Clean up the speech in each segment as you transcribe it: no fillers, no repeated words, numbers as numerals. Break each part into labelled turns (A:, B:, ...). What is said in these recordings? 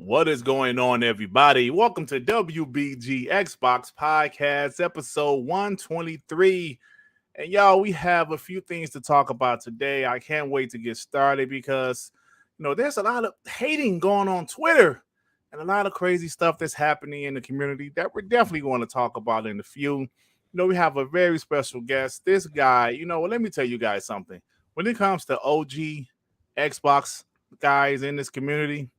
A: What is going on, everybody? Welcome to WBG Xbox Podcast, episode 123. And y'all, we have a few things to talk about today. I can't wait to get started because, there's a lot of hating going on Twitter and a lot of crazy stuff that's happening in the community that we're definitely going to talk about in a few. We have a very special guest. This guy, let me tell you guys something. When it comes to OG Xbox guys in this community,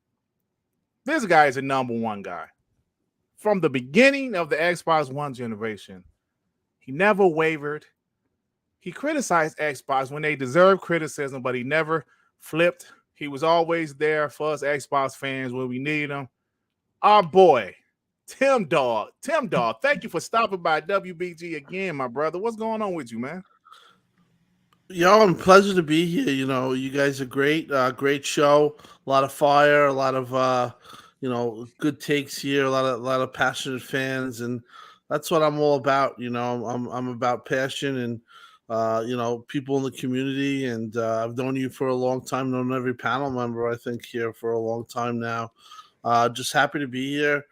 A: this guy is a number one guy. From the beginning of the Xbox One generation, he never wavered. He criticized Xbox when they deserved criticism, but he never flipped. He was always there for us Xbox fans when we needed him. Our boy, Tim Dog. Tim Dog, thank you for stopping by WBG again, my brother. What's going on with you, man?
B: Yo, pleasure to be here. You guys are great. Great show. A lot of fire. A lot of good takes here. A lot of passionate fans, and that's what I'm all about. I'm about passion and people in the community. And I've known you for a long time. Known every panel member I think here for a long time now. Just happy to be here.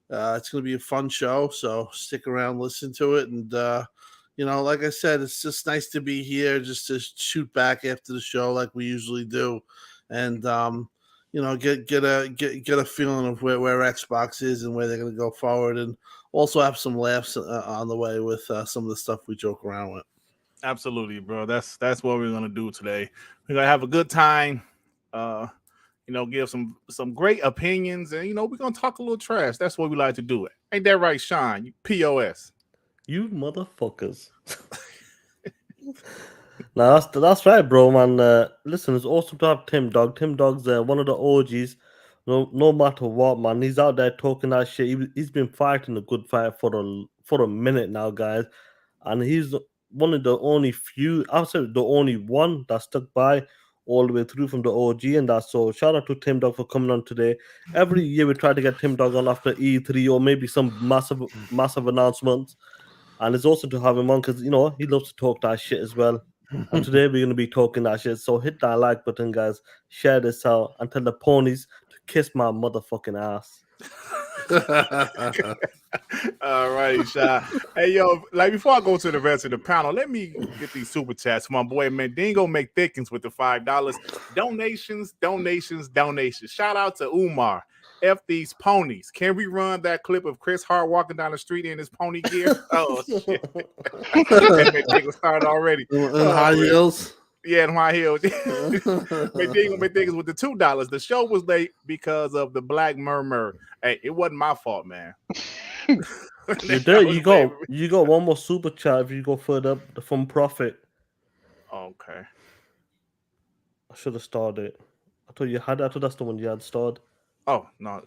B: It's going to be a fun show, so stick around, listen to it, and. Like I said, it's just nice to be here, just to shoot back after the show like we usually do, and get a feeling of where Xbox is and where they're going to go forward, and also have some laughs on the way with some of the stuff we joke around with.
A: Absolutely, bro. That's what we're going to do today. We're going to have a good time. Give some great opinions, and we're going to talk a little trash. That's what we like to do. Ain't that right, Sean? You POS.
C: You motherfuckers. No, that's right, bro, man. Listen, it's awesome to have Tim Dog. Tim Dog's one of the OGs. No matter what, man. He's out there talking that shit. He's been fighting a good fight for a minute now, guys. And he's one of the only few, I'll say the only one that stuck by all the way through from the OG and that. So shout out to Tim Dog for coming on today. Every year we try to get Tim Dog on after E3 or maybe some massive announcements. And it's awesome to have him on because, he loves to talk that shit as well. And today we're going to be talking that shit. So hit that like button, guys. Share this out and tell the ponies to kiss my motherfucking ass.
A: All right, Shy. Hey, yo, before I go to the rest of the panel, let me get these super chats. My boy Mandingo McThickens with the $5. Donations. Shout out to Umar. F these ponies. Can we run that clip of Chris Hart walking down the street in his pony gear? Oh, shit. Mandingo started already.
B: High heels?
A: Yeah, in high heels. Mandingo with the $2. The show was late because of the Black Murmur. Hey, it wasn't my fault, man.
C: You got one more super chat if you go further up from Profit.
A: Okay.
C: I should have started. I thought that's the one you had started.
A: Oh, no.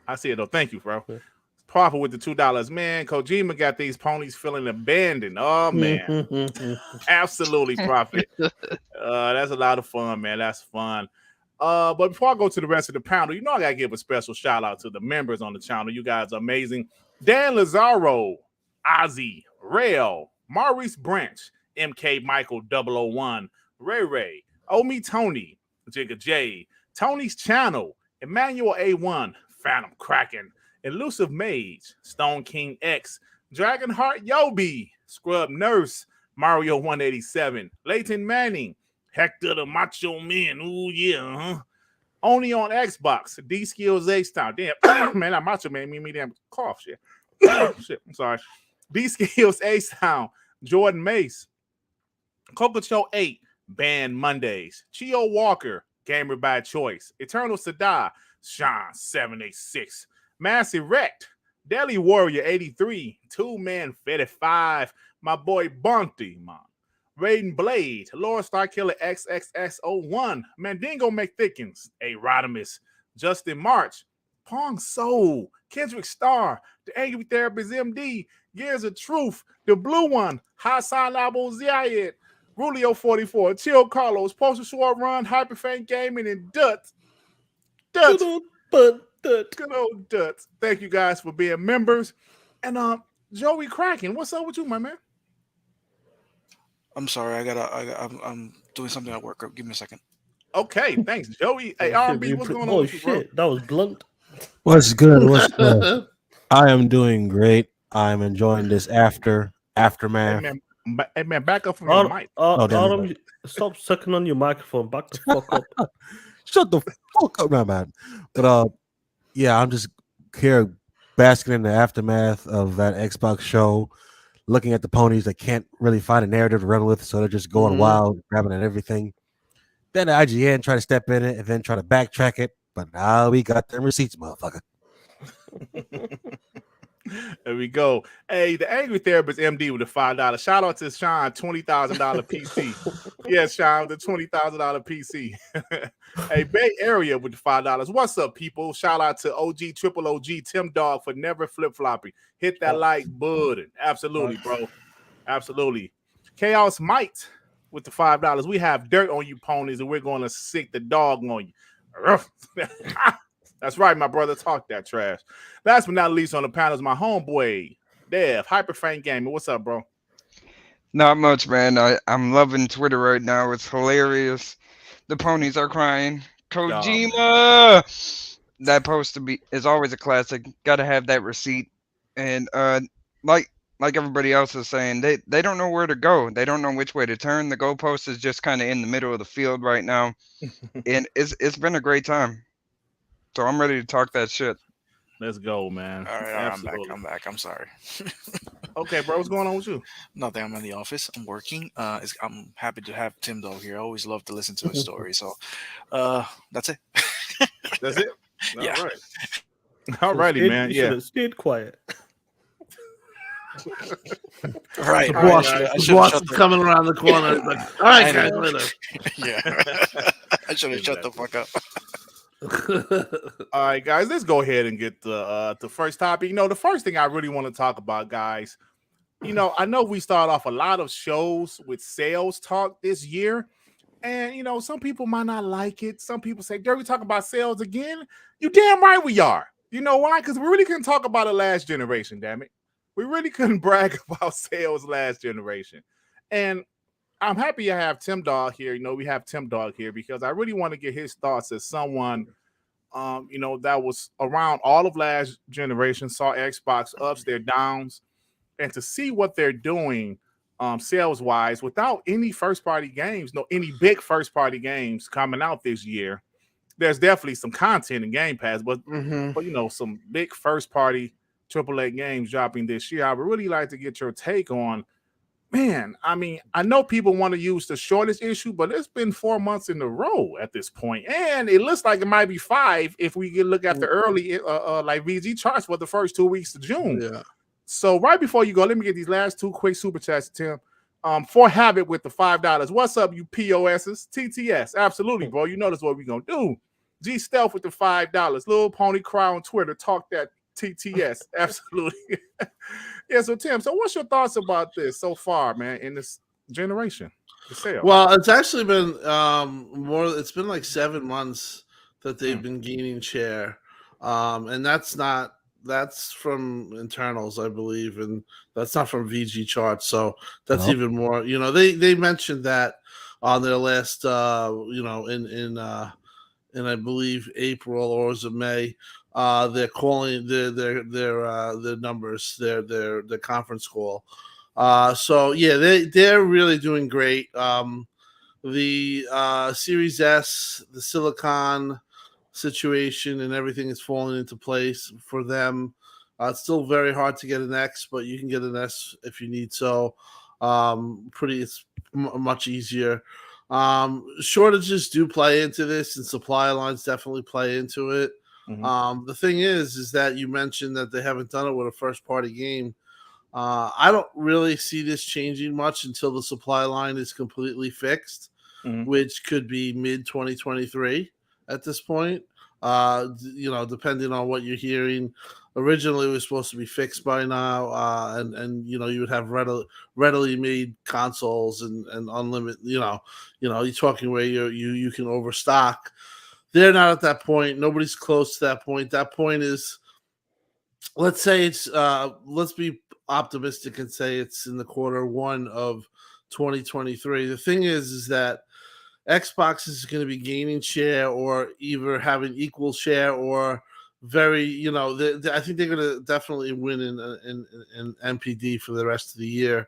A: I see it, though. Thank you, bro. Yeah. Profit with the $2. Man, Kojima got these ponies feeling abandoned. Oh, man. Absolutely, Profit. That's a lot of fun, man. That's fun. But before I go to the rest of the panel, I got to give a special shout-out to the members on the channel. You guys are amazing. Dan Lazaro, Ozzy, Rail, Maurice Branch, MK Michael 001, Ray, Omi Tony, Jigga J, Tony's Channel, Emmanuel A1, Phantom Kraken, Elusive Mage, Stone King X, Dragonheart Yobi, Scrub Nurse, Mario 187, Leighton Manning, Hector the Macho Man, ooh yeah, Only on Xbox, D Skills H Town. Damn, man, that Macho Man made me damn cough shit. Shit, I'm sorry. D Skills H Town, Jordan Mace, Cococho 8, Band Mondays, Chio Walker, Gamer by Choice, Eternal Sadar, Sean 786, Massive Wrecked, Daily Warrior 83, Two Man 55, my boy Bunty, man. Raiden Blade, Lord Star Killer XXX01, Mandingo McThickens, A. Rodimus, Justin March, Pong Soul, Kendrick Starr, The Angry Therapist MD, Gears of Truth, The Blue One, Hassan Abu Zayed, Rulio 44, Chill Carlos, Postal Short Run, Hyperfang Gaming, and Dut. Good old Dut. Thank you guys for being members. And Joey Kraken, what's up with you, my man?
D: I'm sorry, I'm doing something at work. Give me a second.
A: Okay, thanks, Joey. Hey, R&B, what's going on with you, bro?
C: That was blunt.
E: What's good? What's good? I am doing great. I'm enjoying this
A: Hey
E: aftermath.
A: man, hey man, back up from your mic.
E: Damn it.
C: Stop sucking on your microphone. Back the fuck up.
E: Shut the fuck up, not bad. But yeah, I'm just here basking in the aftermath of that Xbox show, looking at the ponies that can't really find a narrative to run with, so they're just going wild, grabbing at everything. Then the IGN try to step in it and then try to backtrack it, but now we got them receipts, motherfucker.
A: There we go. Hey, the Angry Therapist MD with the $5. Shout out to Sean, $20,000 PC. Yes, Sean, the $20,000 PC. Hey, Bay Area with the $5. What's up, people? Shout out to Triple OG, Tim Dog for never flip flopping. Hit that like button. Absolutely, bro. Absolutely. Chaos Might with the $5. We have dirt on you, ponies, and we're going to sick the dog on you. That's right, my brother. Talk that trash. Last but not least on the panel is my homeboy, Dev, Hyperframe Gaming. What's up, bro?
F: Not much, man. I'm loving Twitter right now. It's hilarious. The ponies are crying. Kojima! That post is always a classic. Gotta have that receipt. And like everybody else is saying, they don't know where to go. They don't know which way to turn. The goalpost is just kind of in the middle of the field right now. And it's been a great time. So I'm ready to talk that shit.
A: Let's go, man.
D: All right, I'm back. I'm sorry.
A: Okay, bro. What's going on with you?
D: Nothing. I'm in the office. I'm working. I'm happy to have Tim Dog here. I always love to listen to his story. So, that's it.
A: That's it.
D: Yeah.
A: All right. All righty, man. Yeah.
C: Stayed quiet.
D: Right.
B: Boston's coming around the corner. Like, all right, guys, later.
D: Yeah. I should have shut the fuck up.
A: All right, guys, let's go ahead and get the first topic. You know, the first thing I really want to talk about, guys, you know, I know we start off a lot of shows with sales talk this year, and, you know, some people might not like it. Some people say, Dare we talk about sales again? You damn right we are. You know why? Because we really couldn't talk about it last generation, damn it. We really couldn't brag about sales last generation. And I'm happy I have Tim Dog here. You know, we have Tim Dog here because I really want to get his thoughts as someone, you know, that was around all of last generation, saw Xbox ups, their downs, and to see what they're doing sales-wise without any first-party games, any big first-party games coming out this year. There's definitely some content in Gamepass, but you know, some big first-party AAA games dropping this year. I would really like to get your take on. Man, I mean, I know people want to use the shortest issue, but it's been 4 months in a row at this point, and it looks like it might be 5 if we look at the early like VG charts for the first 2 weeks of June.
B: Yeah.
A: So right before you go, let me get these last 2 quick super chats, Tim. For Habit with the $5. What's up, you POSs? TTS, absolutely, bro. You know that's what we're gonna do. G Stealth with the $5. Little Pony Cry on Twitter. Talk that TTS, absolutely. Yeah, so Tim, so what's your thoughts about this so far, man, in this generation?
B: Well, it's actually been it's been like 7 months that they've been gaining share. And that's from internals, I believe, and that's not from VG charts. So that's even more, you know, they mentioned that on their last you know, in I believe April or was it May. They're calling their numbers, their conference call. So yeah, they're really doing great. The Series S, the Silicon situation and everything is falling into place for them. It's still very hard to get an X, but you can get an S if you need so. It's much easier. Shortages do play into this, and supply lines definitely play into it. The thing is that you mentioned that they haven't done it with a first party game. I don't really see this changing much until the supply line is completely fixed, which could be mid 2023 at this point. You know, depending on what you're hearing. Originally, it was supposed to be fixed by now, and you know, you would have readily made consoles and unlimited. You know, you're talking where you can overstock. They're not at that point. Nobody's close to that point. That point is, let's say it's let's be optimistic and say it's in the Q1 of 2023. The thing is that Xbox is going to be gaining share or either having equal share or very, you know, I think they're going to definitely win in NPD for the rest of the year.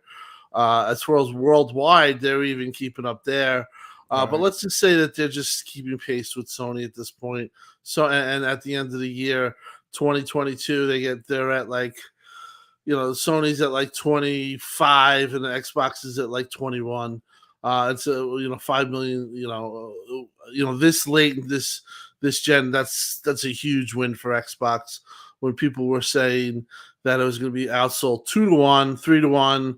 B: As far as worldwide, they're even keeping up there. But let's just say that they're just keeping pace with Sony at this point. So, and at the end of the year, 2022, they're at like, you know, Sony's at like 25 and the Xbox is at like 21. It's you know, 5 million. You know, this late in this gen, that's a huge win for Xbox. When people were saying that it was going to be outsold 2-1, 3-1,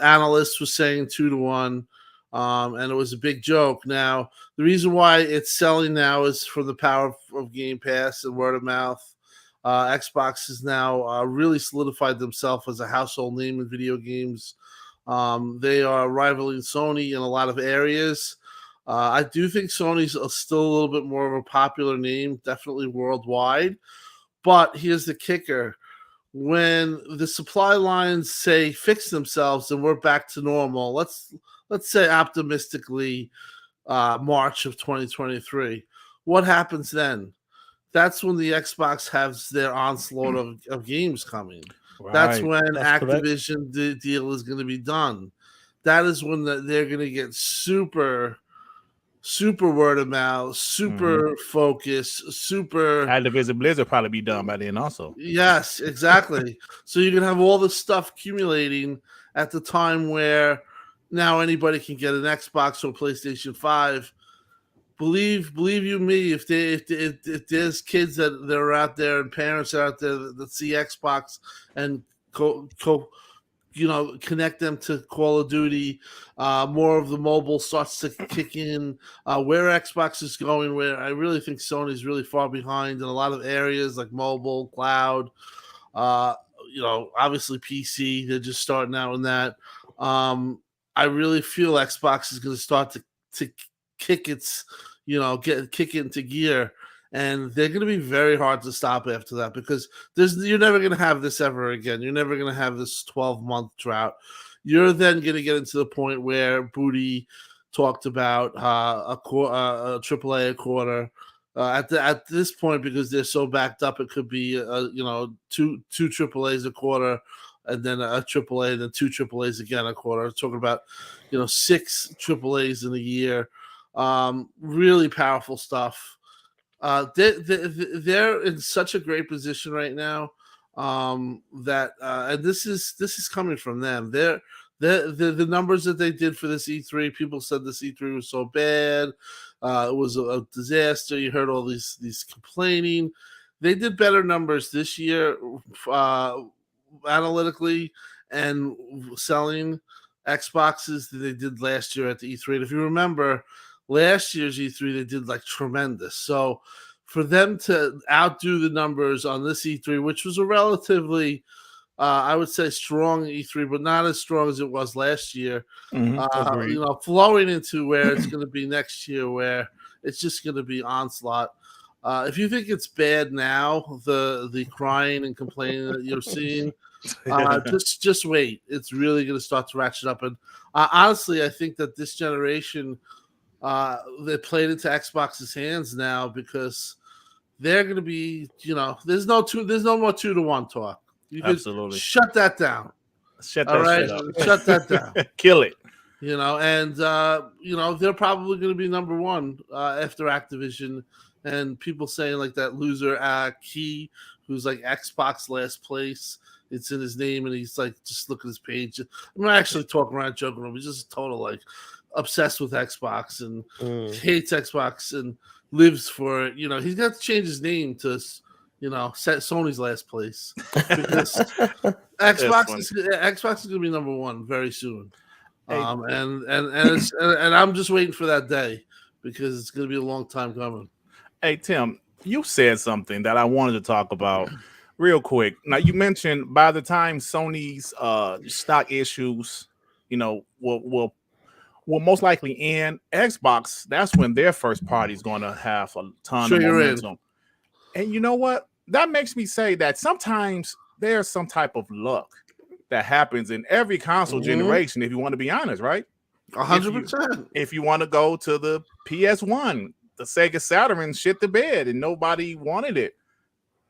B: analysts were saying 2-1. And it was a big joke. Now, the reason why it's selling now is for the power of Gamepass and word of mouth. Xbox has now really solidified themselves as a household name in video games. They are rivaling Sony in a lot of areas. I do think Sony's still a little bit more of a popular name, definitely worldwide. But here's the kicker. When the supply lines say fix themselves and we're back to normal, let's say optimistically March of 2023, what happens then? That's when the Xbox has their onslaught of games coming. Right. That's when Activision deal is going to be done. That is when they're going to get super word of mouth, super focus, super.
A: Activision Blizzard probably be done by then also.
B: Yes, exactly. So you can have all this stuff accumulating at the time where now anybody can get an Xbox or PlayStation 5. Believe you me, if there's kids that are out there and parents out there that see Xbox and connect them to Call of Duty, more of the mobile starts to kick in. Where Xbox is going, where I really think Sony's really far behind in a lot of areas like mobile, cloud, obviously PC. They're just starting out in that. I really feel Xbox is going to start to kick its, kick it into gear, and they're going to be very hard to stop after that because you're never going to have this ever again. You're never going to have this 12-month drought. You're then going to get into the point where Booty talked about a AAA a quarter. At this point, because they're so backed up, it could be two AAAs a quarter, and then a AAA, and then two AAAs again a quarter. We're talking about 6 AAAs in a year. Really powerful stuff. They're in such a great position right now that and this is coming from them. The numbers that they did for this E3, people said this E3 was so bad, it was a disaster. You heard all these complaining. They did better numbers this year analytically and selling Xboxes than they did last year at the E3. And if you remember, last year's E3, they did like tremendous. So for them to outdo the numbers on this E3, which was a relatively, I would say, strong E3, but not as strong as it was last year, flowing into where it's going to be next year, where it's just going to be onslaught. If you think it's bad now, the crying and complaining that you're seeing, just wait. It's really going to start to ratchet up. And honestly, I think that this generation, they played into Xbox's hands now because they're going to be, there's no more 2-1 talk. You
A: Absolutely
B: shut that down.
A: Shut that
B: up. Shut that down.
A: Kill it.
B: And they're probably going to be number one after Activision. And people saying like that loser Key, who's like Xbox last place. It's in his name, and he's like, just look at his page. I'm not actually talking around, joking around. He's just total like obsessed with Xbox and hates Xbox and lives for it. He's got to change his name to, set Sony's last place because Xbox is going to be number one very soon. Hey. And I'm just waiting for that day because it's going to be a long time coming.
A: Hey, Tim, you said something that I wanted to talk about real quick. Now, you mentioned by the time Sony's stock issues, will most likely end, Xbox, that's when their first party is going to have a ton of momentum. And you know what? That makes me say that sometimes there's some type of luck that happens in every console generation, if you want to be honest, right?
B: 100%.
A: If you want to go to the PS1, the Sega Saturn shit the bed and nobody wanted it.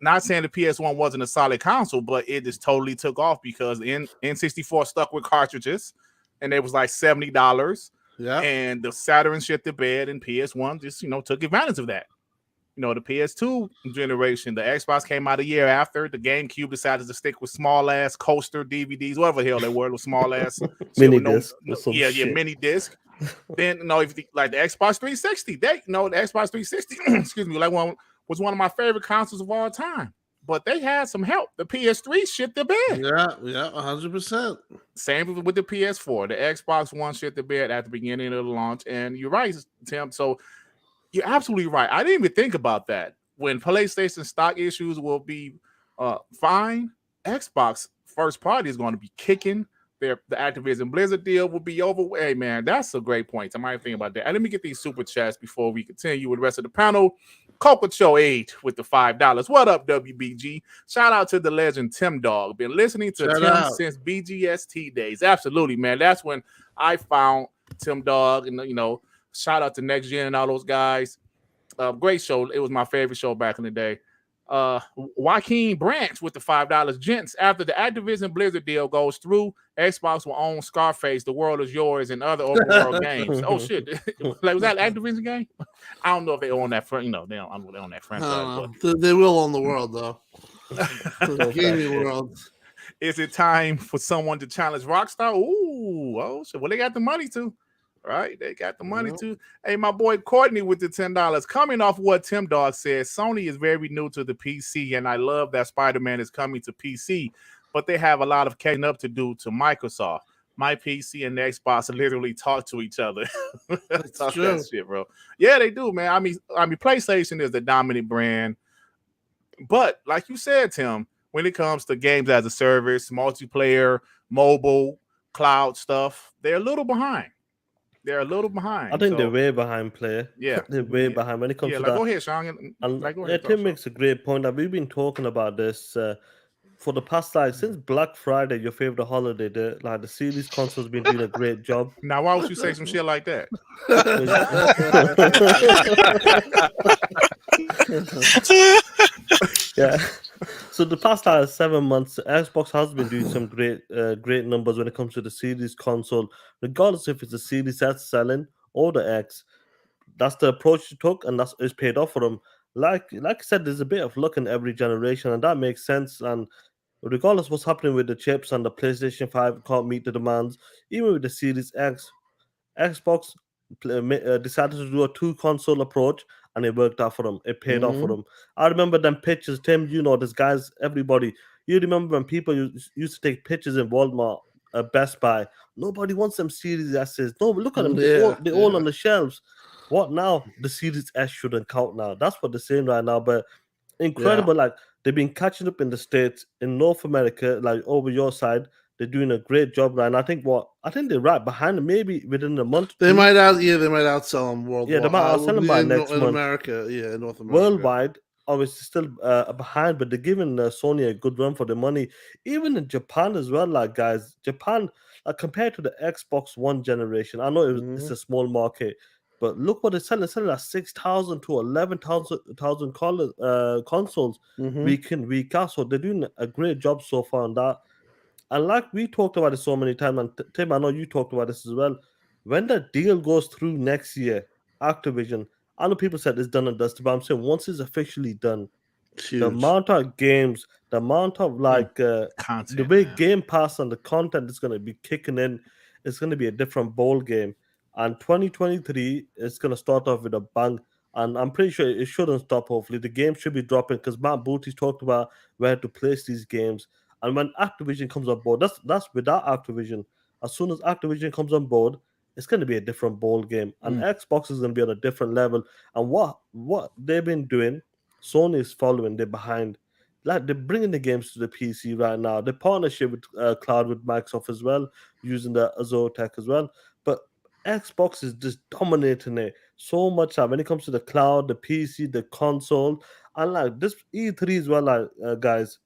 A: not saying the PS1 wasn't a solid console, but it just totally took off because N64 stuck with cartridges, and it was like $70.
B: Yeah.
A: And the Saturn shit the bed, and PS1 just took advantage of that. The PS2 generation, the Xbox came out a year after. The GameCube decided to stick with small ass coaster DVDs, whatever the hell they were, with small ass
C: mini disc.
A: Mini disc. Then if like the Xbox 360, the Xbox 360, excuse me, was one of my favorite consoles of all time. But they had some help. The PS3 shit the bed.
B: Yeah, 100%.
A: Same with the PS4. The Xbox One shit the bed at the beginning of the launch. And you're right, Tim. So you're absolutely right. I didn't even think about that. When PlayStation stock issues will be fine, Xbox first party is going to be kicking. The Activision Blizzard deal will be over. Hey, man, that's a great point. I might think about that. And let me get these super chats before we continue with the rest of the panel. Cococho 8 with the $5. What up, WBG? Shout out to the legend Tim Dog. Been listening to Tim since BGST days. Absolutely, man. That's when I found Tim Dog. And, shout out to Next Gen and all those guys. Great show. It was my favorite show back in the day. Joaquin Branch with the $5. Gents, after the Activision Blizzard deal goes through, Xbox will own Scarface, The World Is Yours, and other open world games. Oh shit! Was that Activision game? I don't know if they own that. They don't own that franchise.
B: They will own the world though. The gaming world.
A: Is it time for someone to challenge Rockstar? Ooh, oh shit! Well, they got the money to. Right, they got the money too. Hey, my boy Courtney with the $10. Coming off what Tim Dog said, Sony is very new to the PC, and I love that Spider-Man is coming to PC, but they have a lot of catching up to do to Microsoft. My PC and the Xbox literally talk to each other. Talk
B: true.
A: that shit, bro. Yeah, they do, man. I mean, PlayStation is the dominant brand, but like you said, Tim, when it comes to games as a service, multiplayer, mobile, cloud stuff, they're a little behind. I
C: think they're way behind player.
A: Yeah.
C: They're way behind when it comes to that.
A: Go ahead, Sean.
C: Tim makes a great point. That we've been talking about this for the past, since Black Friday, your favorite holiday. The series console's been doing a great job.
A: Now, why would you say some shit like that?
C: Yeah. So the past 7 months, Xbox has been doing some great numbers when it comes to the series console, regardless if it's the Series S selling or the X. That's the approach you took, and it's paid off for them. Like I said, there's a bit of luck in every generation, and that makes sense. And regardless what's happening with the chips and the PlayStation 5 can't meet the demands, even with the Series X, Xbox decided to do a 2-console approach, and it worked out for them. It paid off for them. I remember them pictures, Tim. This guys, everybody. You remember when people used to take pictures in Walmart, Best Buy? Nobody wants them Series S's. No, look at them. They're all on the shelves. What now? The Series S shouldn't count now. That's what they're saying right now. But incredible, they've been catching up in the States, in North America, over your side. They're doing a great job, right? And I think they're right behind them. Maybe within a month.
B: They might outsell them worldwide.
C: Yeah, they might outsell them by next month.
B: In America, North America.
C: Worldwide, obviously still behind, but they're giving Sony a good run for the money. Even in Japan as well, guys. Japan, compared to the Xbox One generation, I know it's a small market, but look what it's selling. It's selling at 6,000 to 11,000 consoles week in, week out. So they're doing a great job so far on that. And like we talked about it so many times, and Tim, I know you talked about this as well. When the deal goes through next year, Activision, I know people said it's done and dusted, but I'm saying once it's officially done, the amount of games, the amount of content, the way Game Pass and the content is going to be kicking in, it's going to be a different ball game. And 2023 is going to start off with a bang. And I'm pretty sure it shouldn't stop, hopefully. The game should be dropping because Matt Booty's talked about where to place these games. And when Activision comes on board, that's without Activision. As soon as Activision comes on board, it's going to be a different ball game. And Xbox is going to be on a different level. And what they've been doing, Sony is following. They're behind. They're bringing the games to the PC right now. The partnership with cloud with Microsoft as well, using the Azure tech as well. But Xbox is just dominating it so much when it comes to the cloud, the PC, the console. And this E3 as well, guys.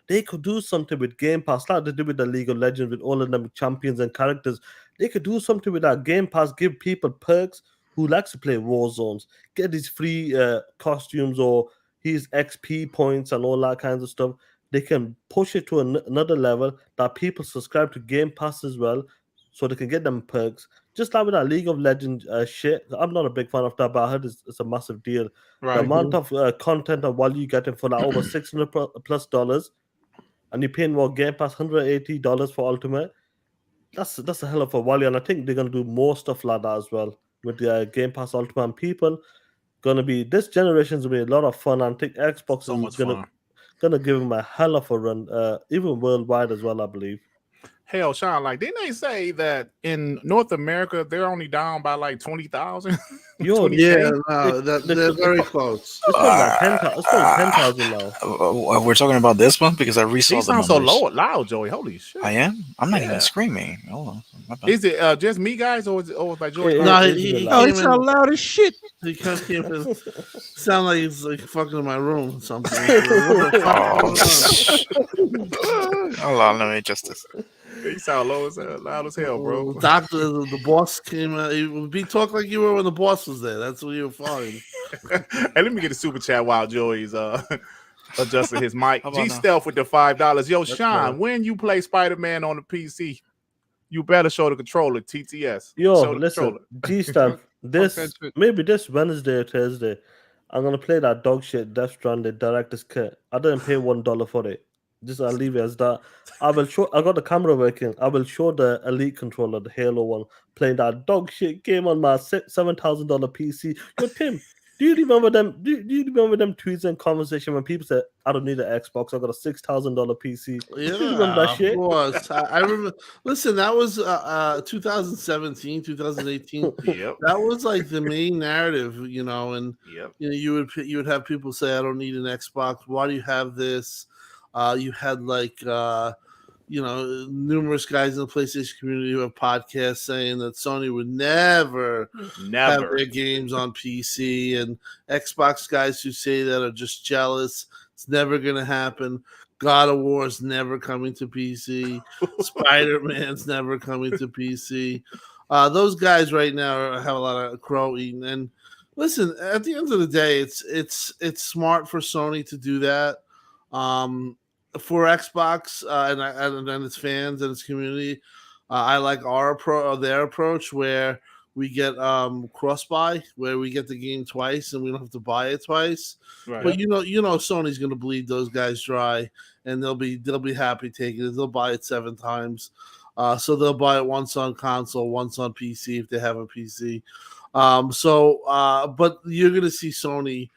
C: They could do something with Game Pass, like they did with the League of Legends, with all of them champions and characters. They could do something with that Game Pass, give people perks who likes to play war zones, get these free costumes or his XP points and all that kinds of stuff. They can push it to another level that people subscribe to Game Pass as well, so they can get them perks. Just like with that League of Legends shit. I'm not a big fan of that, but I heard it's a massive deal.
A: Right.
C: The amount of content and value you getting for that over $600+ and you're paying more Game Pass, $180 for Ultimate. That's a hell of a value, and I think they're gonna do more stuff like that as well with the Game Pass Ultimate. And people gonna be this generation's gonna be a lot of fun. And I think Xbox
A: So
C: is
A: much fun.
C: gonna give them a hell of a run, even worldwide as well, I believe.
A: Hell, Sean, like, didn't they say that in North America they're only down by like 20,000?
C: Yo,
B: Yeah, no, they're very close.
C: It's probably like 10,000 now.
D: We're talking about this one because I resaw
A: You
D: the
A: sound so
D: numbers.
A: loud, Joey. Holy shit!
D: I am. I'm not
A: Yeah.
D: even screaming. Hold on. My bad.
A: Is it just me, guys, or is it like Joey?
C: Yeah,
B: No,
C: it is
B: he
C: really
B: came
C: loud.
E: Oh, it sound
B: in.
E: loud as shit.
B: He came in. Sound like he's like fucking in my room or something.
D: Oh. Hold on, let me adjust this.
A: You sound loud as hell, bro.
B: Doctor, the boss came out. He would be talk like you were when the boss was there. That's what you were fine.
A: Hey, let me get a super chat while Joey's adjusting his mic.
D: How about
A: G
D: now?
A: Stealth with the $5. Yo,
C: That's
A: Sean,
C: better.
A: when you play Spider-Man on the PC, you better show the controller, TTS.
C: Yo,
A: Show the
C: listen,
A: controller.
C: G-Staff, this
F: that shit.
C: maybe this Wednesday or Thursday, I'm gonna play that dog shit Death Stranding Director's Cut. I didn't pay $1 for it. Just I'll leave it as that. I got the camera working. I will show the Elite controller, the Halo one, playing that dog shit game on my $7,000 PC. Yo, Tim, do you remember them? Do you remember them tweets and conversation when people said, "I don't need an Xbox. I got a $6,000 PC."
B: Yeah,
C: Do you remember that
B: of
C: shit?
B: course. I remember. Listen, that was 2017, 2018.
A: Yep.
B: That was like the main narrative, and
A: Yep.
B: you would have people say, "I don't need an Xbox. Why do you have this?" You had like numerous guys in the PlayStation community who have podcasts saying that Sony would never have
A: Never.
B: their games on PC, and Xbox guys who say that are just jealous. It's never going to happen. God of War is never coming to PC. Spider-Man's never coming to PC. Those guys right now have a lot of crow eating. And listen, at the end of the day, it's smart for Sony to do that. For Xbox and its fans and its community, I like their approach where we get cross-buy, where we get the game twice and we don't have to buy it twice.
A: Right.
B: But Sony's going to bleed those guys dry, and they'll be happy taking it. They'll buy it 7 times, so they'll buy it once on console, once on PC if they have a PC. But you're going to see Sony.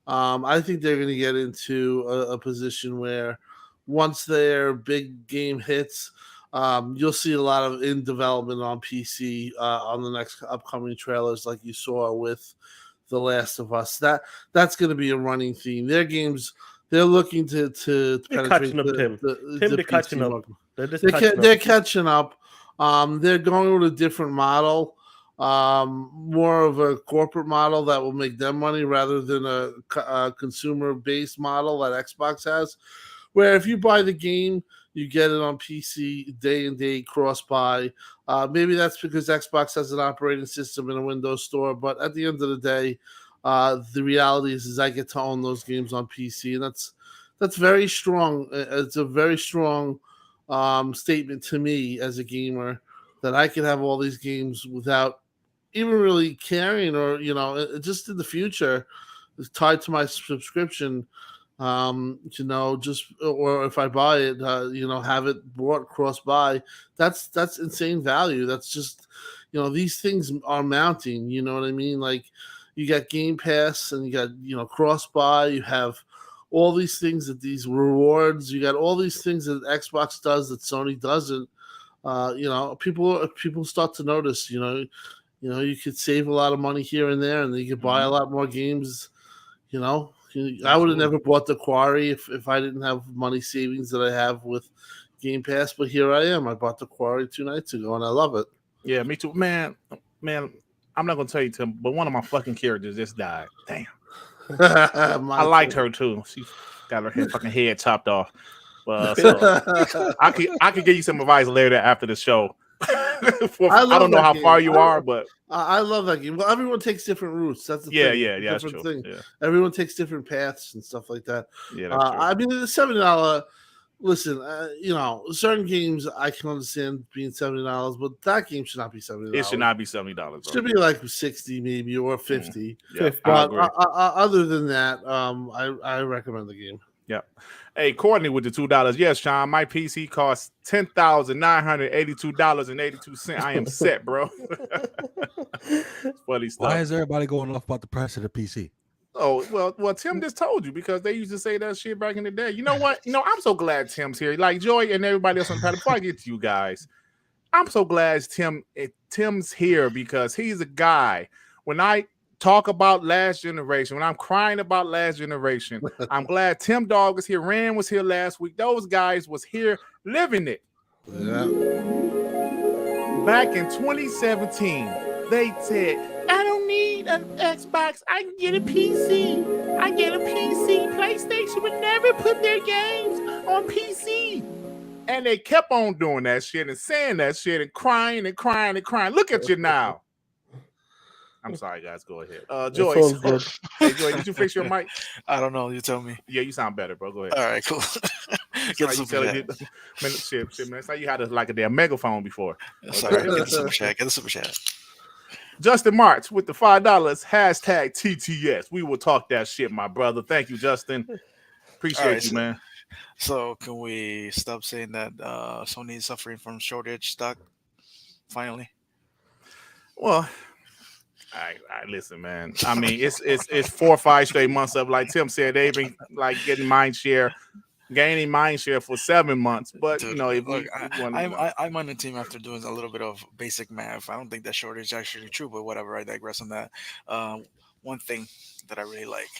B: I think they're going to get into a position where once their big game hits, you'll see a lot of in development on PC on the next upcoming trailers, like you saw with The Last of Us. That's going to be a running theme. Their games, they're looking to
C: They're
B: penetrate
C: catching up, Tim. They're
B: PC
C: catching up.
B: market.
C: They're just
B: They're catching up. They're going with a different model, more of a corporate model that will make them money rather than a consumer-based model that Xbox has, where if you buy the game, you get it on PC day and date cross-buy. Maybe that's because Xbox has an operating system in a Windows Store, but at the end of the day, the reality is I get to own those games on PC, and that's very strong. It's a very strong statement to me as a gamer that I can have all these games without even really caring, or just in the future, it's tied to my subscription. Or if I buy it, have it bought cross-buy. That's insane value. That's just, these things are mounting. You know what I mean? Like, you got Game Pass and you got cross-buy. You have all these things these rewards. You got all these things that Xbox does that Sony doesn't. People start to notice. You could save a lot of money here and there, and you could buy a lot more games. I would have never bought the Quarry if I didn't have money savings that I have with Game Pass, but here I am. I bought the Quarry 2 nights ago, and I love it.
A: Yeah, me too. Man, I'm not gonna tell you, Tim, but one of my fucking characters just died. Damn. I liked her too. She got her fucking head chopped off. So I could give you some advice later after the show. I don't know how far you are, but
B: I love that game. Well, everyone takes different routes. That's the thing.
A: Yeah, that's true.
B: Thing.
A: Yeah.
B: Everyone takes different paths and stuff like that.
A: Yeah, that's true.
B: I mean, the $70. Listen, certain games I can understand being $70, but that game should not be $70.
A: It should not be $70.
B: It should be like 60 maybe or 50.
A: Yeah,
B: but other than that, I recommend the game.
A: Yeah. Hey, Courtney with the $2. Yes, Sean, my PC costs $10,982.82. I am set, bro. Funny stuff.
E: Why is everybody going off about the price of the PC?
A: Oh, well, Tim just told you because they used to say that shit back in the day. You know what? I'm so glad Tim's here. Like Joy and everybody else on the panel. Before I get to you guys, I'm so glad Tim's here because he's a guy. When I talk about last generation, when I'm crying about last generation, I'm glad Tim Dog was here. Rand was here last week. Those guys was here living it.
B: Yeah.
A: Back in 2017, they said, I don't need an Xbox. I can get a PC. I get a PC. PlayStation would never put their games on PC. And they kept on doing that shit and saying that shit and crying and crying and crying. Look at you now. I'm sorry, guys. Go ahead. Joy. Hey, Joy, did you fix your mic?
D: I don't know. You tell me.
A: Yeah, you sound better, bro. Go ahead.
D: All right, cool. Get the super chat.
A: Man, that's how you had like a damn megaphone before.
D: Sorry, get the super chat. Get the super chat.
A: Justin March with the $5 hashtag TTS. We will talk that shit, my brother. Thank you, Justin. Appreciate you, man.
D: So can we stop saying that Sony is suffering from shortage stock finally?
A: Well, I listen, man. I mean, it's 4 or 5 straight months of, like Tim said, they've been like gaining mind share for 7 months. But
D: Dude,
A: if
D: I'm on the team after doing a little bit of basic math. I don't think that shortage is actually true, but whatever. I digress on that. One thing that I really like,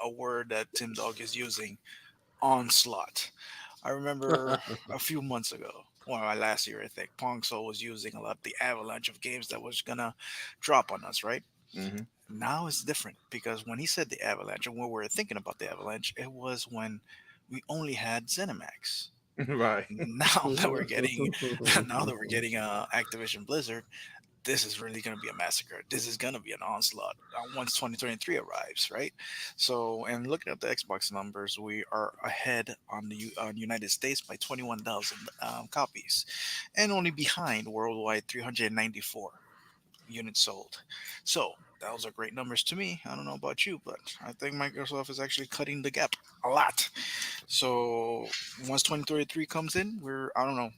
D: a word that Tim Dog is using, onslaught. I remember a few months ago, last year, I think, Pongso was using a lot of the avalanche of games that was gonna drop on us, right?
A: Mm-hmm.
D: Now it's different because when he said the avalanche and when we were thinking about the avalanche, it was when we only had ZeniMax.
A: Right.
D: Now that we're getting Activision Blizzard, this is really going to be a massacre. This is going to be an onslaught once 2023 arrives, right? So, and looking at the Xbox numbers, we are ahead on the United States by 21,000 copies, and only behind worldwide 394 units sold. So those are great numbers to me. I don't know about you, but I think Microsoft is actually cutting the gap a lot. So once 2023 comes in, I don't know.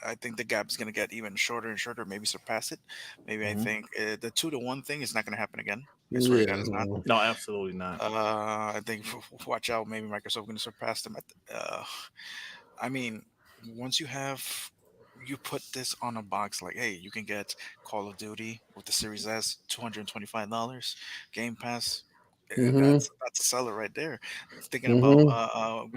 D: I think the gap is going to get even shorter and shorter, maybe surpass it. Maybe I think the 2-to-1 thing is not going to happen again. I swear to God, it's not.
A: No, absolutely not.
D: I think, watch out, maybe Microsoft going to surpass them. I mean, once you put this on a box like, hey, you can get Call of Duty with the Series S, $225, Game Pass. That's a seller right there. Thinking about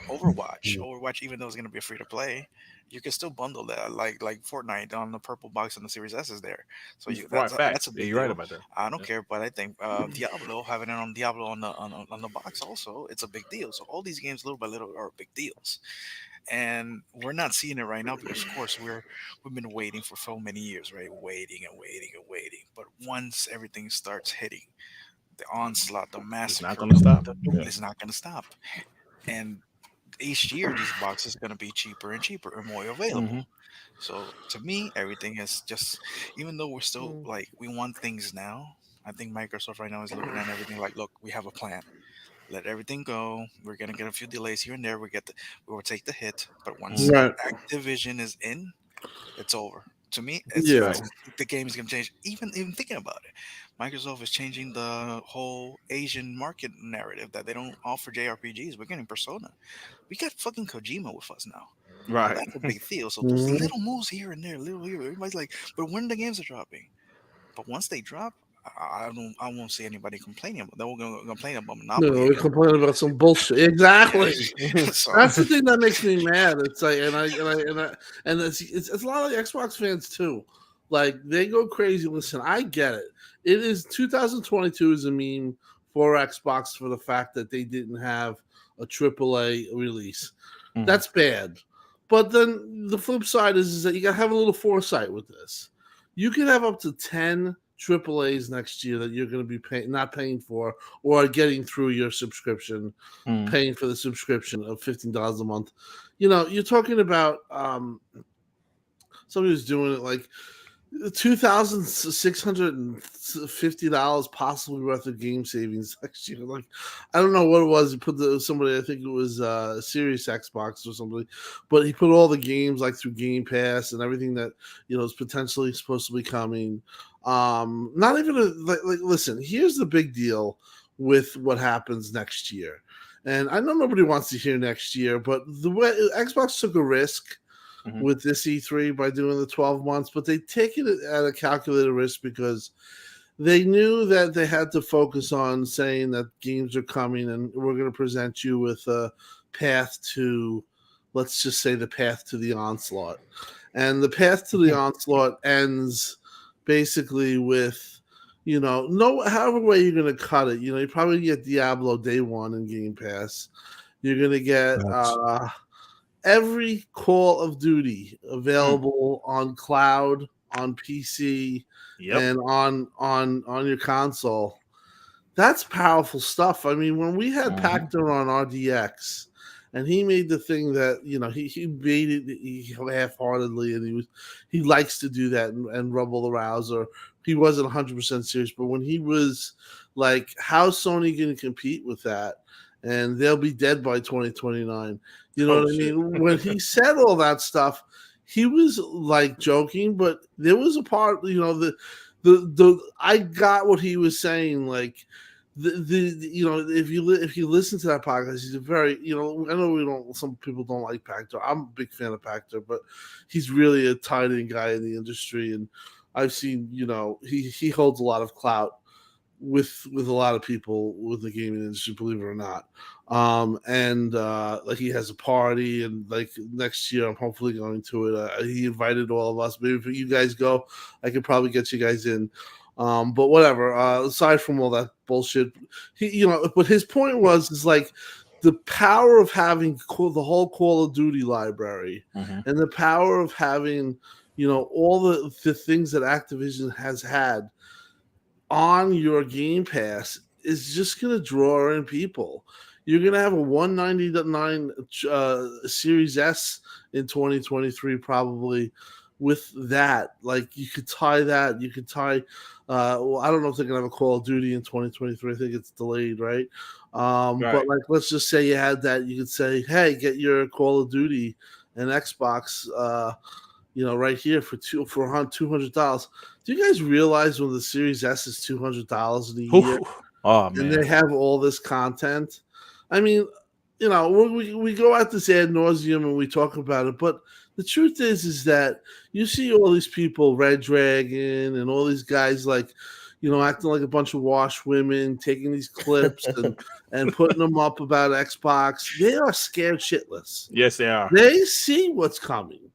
D: Overwatch, even though it's going to be a free to play, you can still bundle that like Fortnite on the purple box and the Series S is there. So that's a big
A: you're
D: deal.
A: right about that.
D: I don't care, but I think Diablo, having it on Diablo on the box also, it's a big deal. So all these games little by little are big deals. And we're not seeing it right now because, of course, we've been waiting for so many years, right? Waiting. But once everything starts hitting, the onslaught, the massacre,
A: it's not going to stop.
D: It's not going to stop. And each year, these boxes are going to be cheaper and cheaper and more available.
A: Mm-hmm.
D: So to me, everything is just, even though we're still like, we want things now, I think Microsoft right now is looking at everything like, look, we have a plan. Let everything go. We're gonna get a few delays here and there. We will take the hit, but once Activision is in, it's over. To me, the game is gonna change. Even thinking about it, Microsoft is changing the whole Asian market narrative that they don't offer JRPGs. We're getting Persona. We got fucking Kojima with us now.
A: Right,
D: that's a big deal. So those little moves here and there, little here. Everybody's like, but when the games are dropping, but once they drop, I won't see anybody complaining. They're going to complain about Monopoly.
B: No, we complain about some bullshit. Exactly. That's the thing that makes me mad. It's like, and it's a lot of the Xbox fans too. Like they go crazy. Listen, I get it. It is 2022 is a meme for Xbox for the fact that they didn't have a AAA release. That's bad. But then the flip side is that you got to have a little foresight with this. You can have up to 10 AAAs next year that you're going to be not paying for, or getting through your subscription, paying for the subscription of $15 a month. You're talking about somebody who's doing it like $2,650 possibly worth of game savings next year. Like, I don't know what it was. He put somebody, I think it was Series Xbox or something, but he put all the games like through Gamepass and everything that is potentially supposed to be coming. Not even listen. Here's the big deal with what happens next year, and I know nobody wants to hear next year, but the way Xbox took a risk with this E3 by doing the 12 months, but they take it at a calculated risk because they knew that they had to focus on saying that games are coming and we're going to present you with a path to, let's just say, the path to the onslaught. And the path to the onslaught ends basically with, however way you're going to cut it. You probably get Diablo day one in Game Pass. You're going to get every Call of Duty available on cloud, on PC, and on your console. That's powerful stuff. I mean, when we had Pactor on RDX, and he made the thing that he made it half-heartedly, and he likes to do that and rumble the rouser. He wasn't 100% serious, but when he was like, "How's Sony going to compete with that?" And they'll be dead by 2029. You know what I mean? When he said all that stuff, he was like joking, but there was a part, I got what he was saying. Like if you listen to that podcast, he's a very, I know some people don't like Pactor. I'm a big fan of Pactor, but he's really a tight-end guy in the industry. And I've seen, he holds a lot of clout with a lot of people with the gaming industry, believe it or not. Like he has a party, and like next year I'm hopefully going to it. He invited all of us. Maybe if you guys go, I could probably get you guys in. But whatever, aside from all that bullshit, but his point is like the power of having the whole Call of Duty library, and the power of having all the things that Activision has had on your Game Pass is just going to draw in people. You're going to have a $199 Series S in 2023 probably with that. Like, you could tie that. You could tie I don't know if they're going to have a Call of Duty in 2023. I think it's delayed, right? But like, let's just say you had that. You could say, hey, get your Call of Duty and Xbox right here for $200. Do you guys realize when the Series S is $200 in a year?
A: Oh man!
B: And they have all this content. I mean, we go at this ad nauseum and we talk about it, but the truth is that you see all these people, Red Dragon, and all these guys like, acting like a bunch of wash women, taking these clips and putting them up about Xbox. They are scared shitless.
A: Yes, they are.
B: They see what's coming.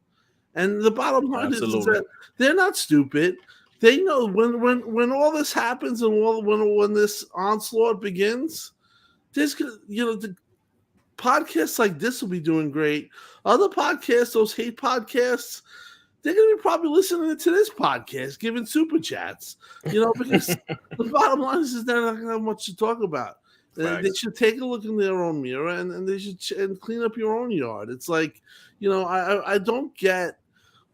B: And the bottom line is that they're not stupid. They know when all this happens and when this onslaught begins, there's the podcasts like this will be doing great. Other podcasts, those hate podcasts, they're going to be probably listening to this podcast, giving super chats. Because the bottom line is they're not going to have much to talk about. They should take a look in their own mirror and they should clean up your own yard. It's like, I don't get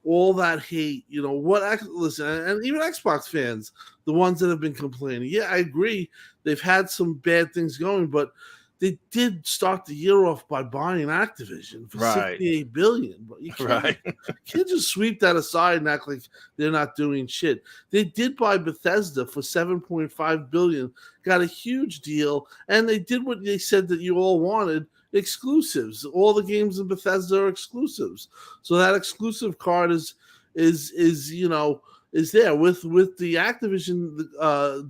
B: all that hate, listen, and even Xbox fans, the ones that have been complaining. Yeah, I agree. They've had some bad things going, but they did start the year off by buying Activision for $68 billion. But you can't just sweep that aside and act like they're not doing shit. They did buy Bethesda for $7.5 billion, got a huge deal, and they did what they said that you all wanted. Exclusives. All the games in Bethesda are exclusives. So that exclusive card is there with the Activision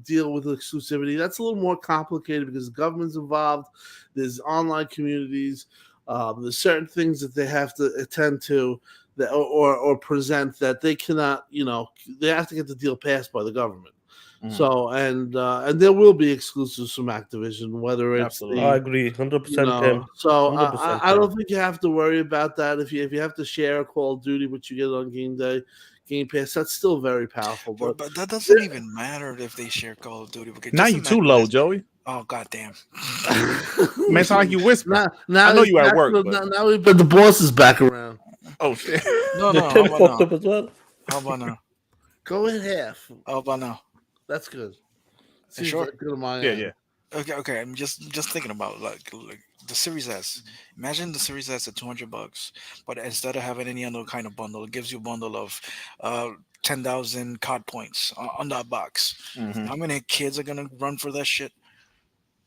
B: deal with exclusivity. That's a little more complicated because the government's involved. There's online communities. There's certain things that they have to attend to that or present that they cannot. They have to get the deal passed by the government. So and there will be exclusives from Activision, whether it's
A: Absolutely.
C: I agree, 100%. Tim.
B: So
C: 100%,
B: I don't think you have to worry about that. If you have to share a Call of Duty, which you get on Game Day, Game Pass, that's still very powerful.
D: But that doesn't even matter if they share Call of Duty. Because
A: Now you too low, Joey.
D: Oh goddamn!
A: Man, it's like you whisper.
B: Now
A: I know you at work.
B: But the boss is back around.
A: Oh shit!
D: No,
C: Tim
D: how
C: fucked
D: about
C: up as well.
D: How about now?
B: Go in half.
D: How about now?
B: That's good. Seems
D: Sure.
B: like good on my
A: Yeah,
B: end.
A: yeah.
D: Okay. I'm just thinking about like the Series S. Imagine the Series S at $200, but instead of having any other kind of bundle, it gives you a bundle of 10,000 COD points on that box.
A: Mhm.
D: How many kids are gonna run for that shit?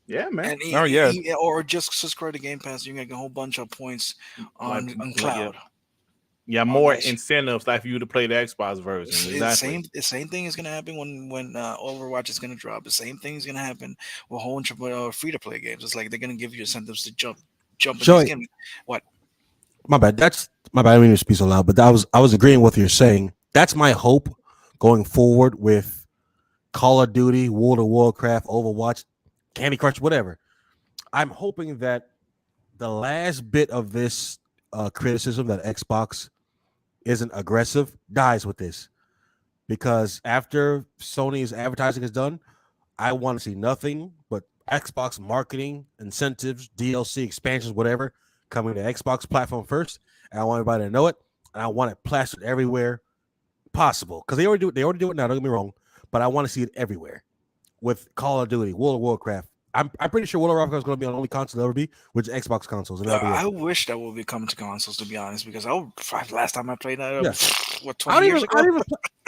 A: Yeah, man.
D: And or just subscribe to Game Pass. You can get a whole bunch of points on cloud.
A: Yeah, more incentives like for you to play the Xbox version. Exactly.
D: The same thing is gonna happen when Overwatch is gonna drop. The same thing is gonna happen with a whole bunch of free to play games. It's like they're gonna give you incentives to jump in
E: Joey,
D: this game. What?
E: My bad. That's my bad. I didn't mean to speak so loud, but I was agreeing with what you're saying. That's my hope going forward with Call of Duty, World of Warcraft, Overwatch, Candy Crush, whatever. I'm hoping that the last bit of this criticism that Xbox isn't aggressive dies with this, because after Sony's advertising is done, I want to see nothing but Xbox marketing, incentives, DLC, expansions, whatever, coming to Xbox platform first, and I want everybody to know it, and I want it plastered everywhere possible, because they already do it now. Don't get me wrong, but I want to see it everywhere with Call of Duty, World of Warcraft. I'm pretty sure World of Warcraft is going to be on the only console that'll ever be, which is Xbox consoles. And
D: I wish that would be coming to consoles, to be honest, because last time I played that, what, 20
E: I
D: years ago?
E: I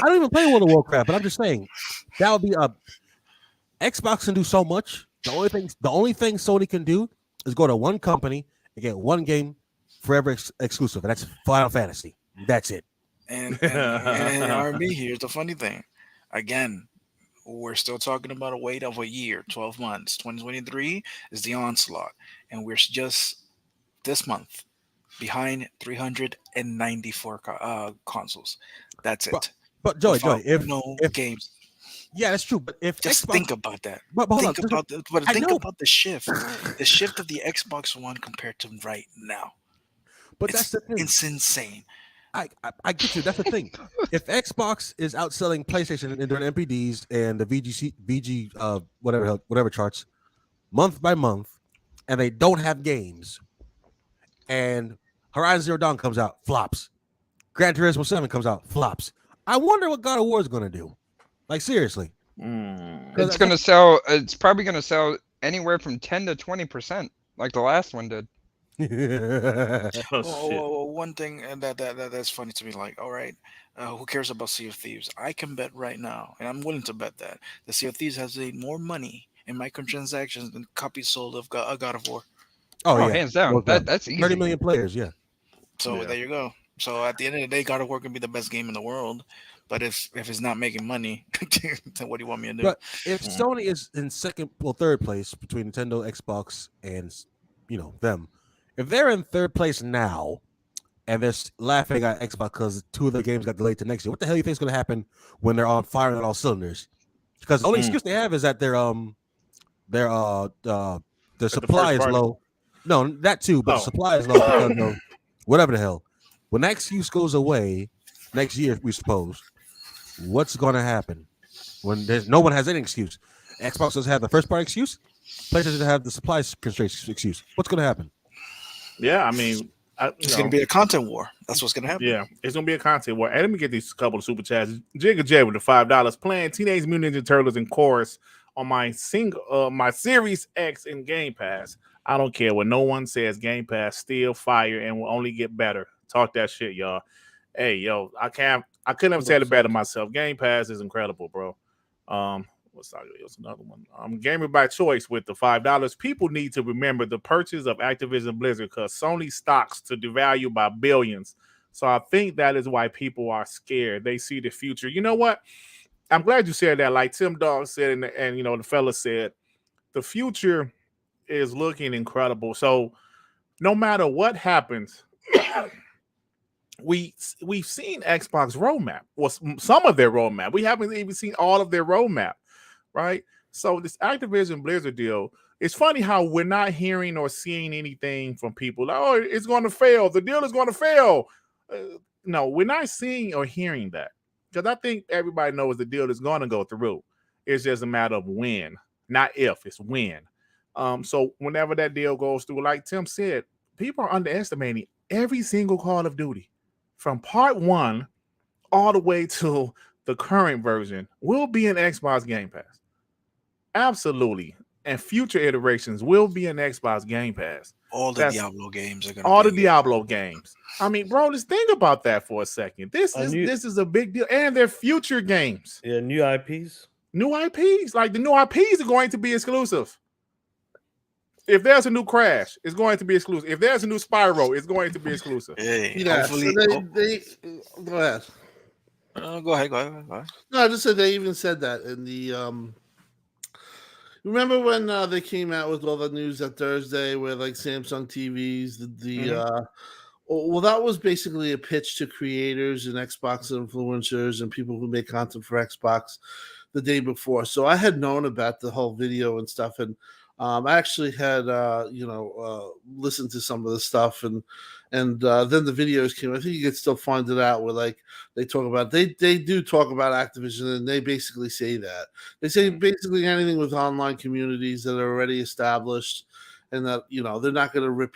E: don't even play World of Warcraft, but I'm just saying that would be Xbox can do so much. The only thing Sony can do is go to one company and get one game forever exclusive, and that's Final Fantasy. That's it.
D: And R&B, here's the funny thing. Again, we're still talking about a wait of a year, 12 months. 2023 is the onslaught, and we're just this month behind 394 consoles. That's it.
E: But Joey, if
D: games.
E: Yeah, that's true. But if
D: just
E: Xbox,
D: think about that. Think about the shift of the Xbox One compared to right now.
E: But that's the thing.
D: It's insane.
E: I get you. That's the thing. If Xbox is outselling PlayStation in their MPDs and the VG whatever charts month by month, and they don't have games, and Horizon Zero Dawn comes out, flops. Gran Turismo 7 comes out, flops. I wonder what God of War is going to do. Like, seriously.
F: It's going to sell. It's probably going to sell anywhere from 10 to 20%, like the last one did.
D: One thing that's funny to me, like, all right, who cares about Sea of Thieves? I can bet right now, and I'm willing to bet that the Sea of Thieves has made more money in microtransactions than copies sold of God of War.
E: Oh yeah,
F: hands down. That's easy.
E: 30 million players, yeah.
D: So there you go. So at the end of the day, God of War can be the best game in the world, but if it's not making money, then what do you want me to do?
E: But if Sony is in third place between Nintendo, Xbox, and them. If they're in third place now, and they're laughing at Xbox because 2 of their games got delayed to next year, what the hell do you think is going to happen when they're on firing on all cylinders? Because the only excuse they have is that their supply is low. No, that too, but supply is low because of whatever the hell. When that excuse goes away next year, we suppose, what's going to happen? When no one has any excuse. Xbox doesn't have the first part excuse. PlayStation doesn't have the supply constraints excuse. What's going to happen?
A: Yeah, I mean,
D: it's going to be a content war. That's what's going to happen.
A: Yeah, it's going to be a content war. And let me get these couple of super chats. Jigga J with the $5 playing Teenage Mutant Ninja Turtles in chorus on my Series X in Game Pass. I don't care what no one says. Game Pass still fire and will only get better. Talk that shit, y'all. Hey, yo, I couldn't have said it better myself. Game Pass is incredible, bro. What's another one? Gamer by choice with the $5. People need to remember the purchase of Activision Blizzard because Sony stocks to devalue by billions. So I think that is why people are scared. They see the future. You know what? I'm glad you said that. Like Tim Dog said, and the fella said, the future is looking incredible. So no matter what happens, we've seen Xbox roadmap, or some of their roadmap. We haven't even seen all of their roadmap. right? So this Activision Blizzard deal, it's funny how we're not hearing or seeing anything from people like, oh, it's going to fail. The deal is going to fail. No, we're not seeing or hearing that because I think everybody knows the deal is going to go through. It's just a matter of when, not if, it's when. So whenever that deal goes through, like Tim said, people are underestimating every single Call of Duty from part 1 all the way to the current version will be in Xbox Game Pass. Absolutely. And future iterations will be in Xbox Game Pass.
D: All the Diablo games are going to
A: all the Diablo games. I mean, bro, let's think about that for a second. This is a big deal. And they're future games.
C: Yeah, new IPs.
A: New IPs. Like the new IPs are going to be exclusive. If there's a new Crash, it's going to be exclusive. If there's a new Spyro, it's going to be exclusive.
D: Hey,
B: hopefully, they go ahead.
D: Go ahead.
B: No, I just said they even said that in the remember when they came out with all the news that Thursday with like Samsung TVs, well, that was basically a pitch to creators and Xbox influencers and people who make content for Xbox the day before. So I had known about the whole video and stuff, and I actually had listened to some of the stuff, and then the videos came. I think you could still find it out where like they talk about they do talk about Activision, and they basically say that they say basically anything with online communities that are already established, and that they're not going to rip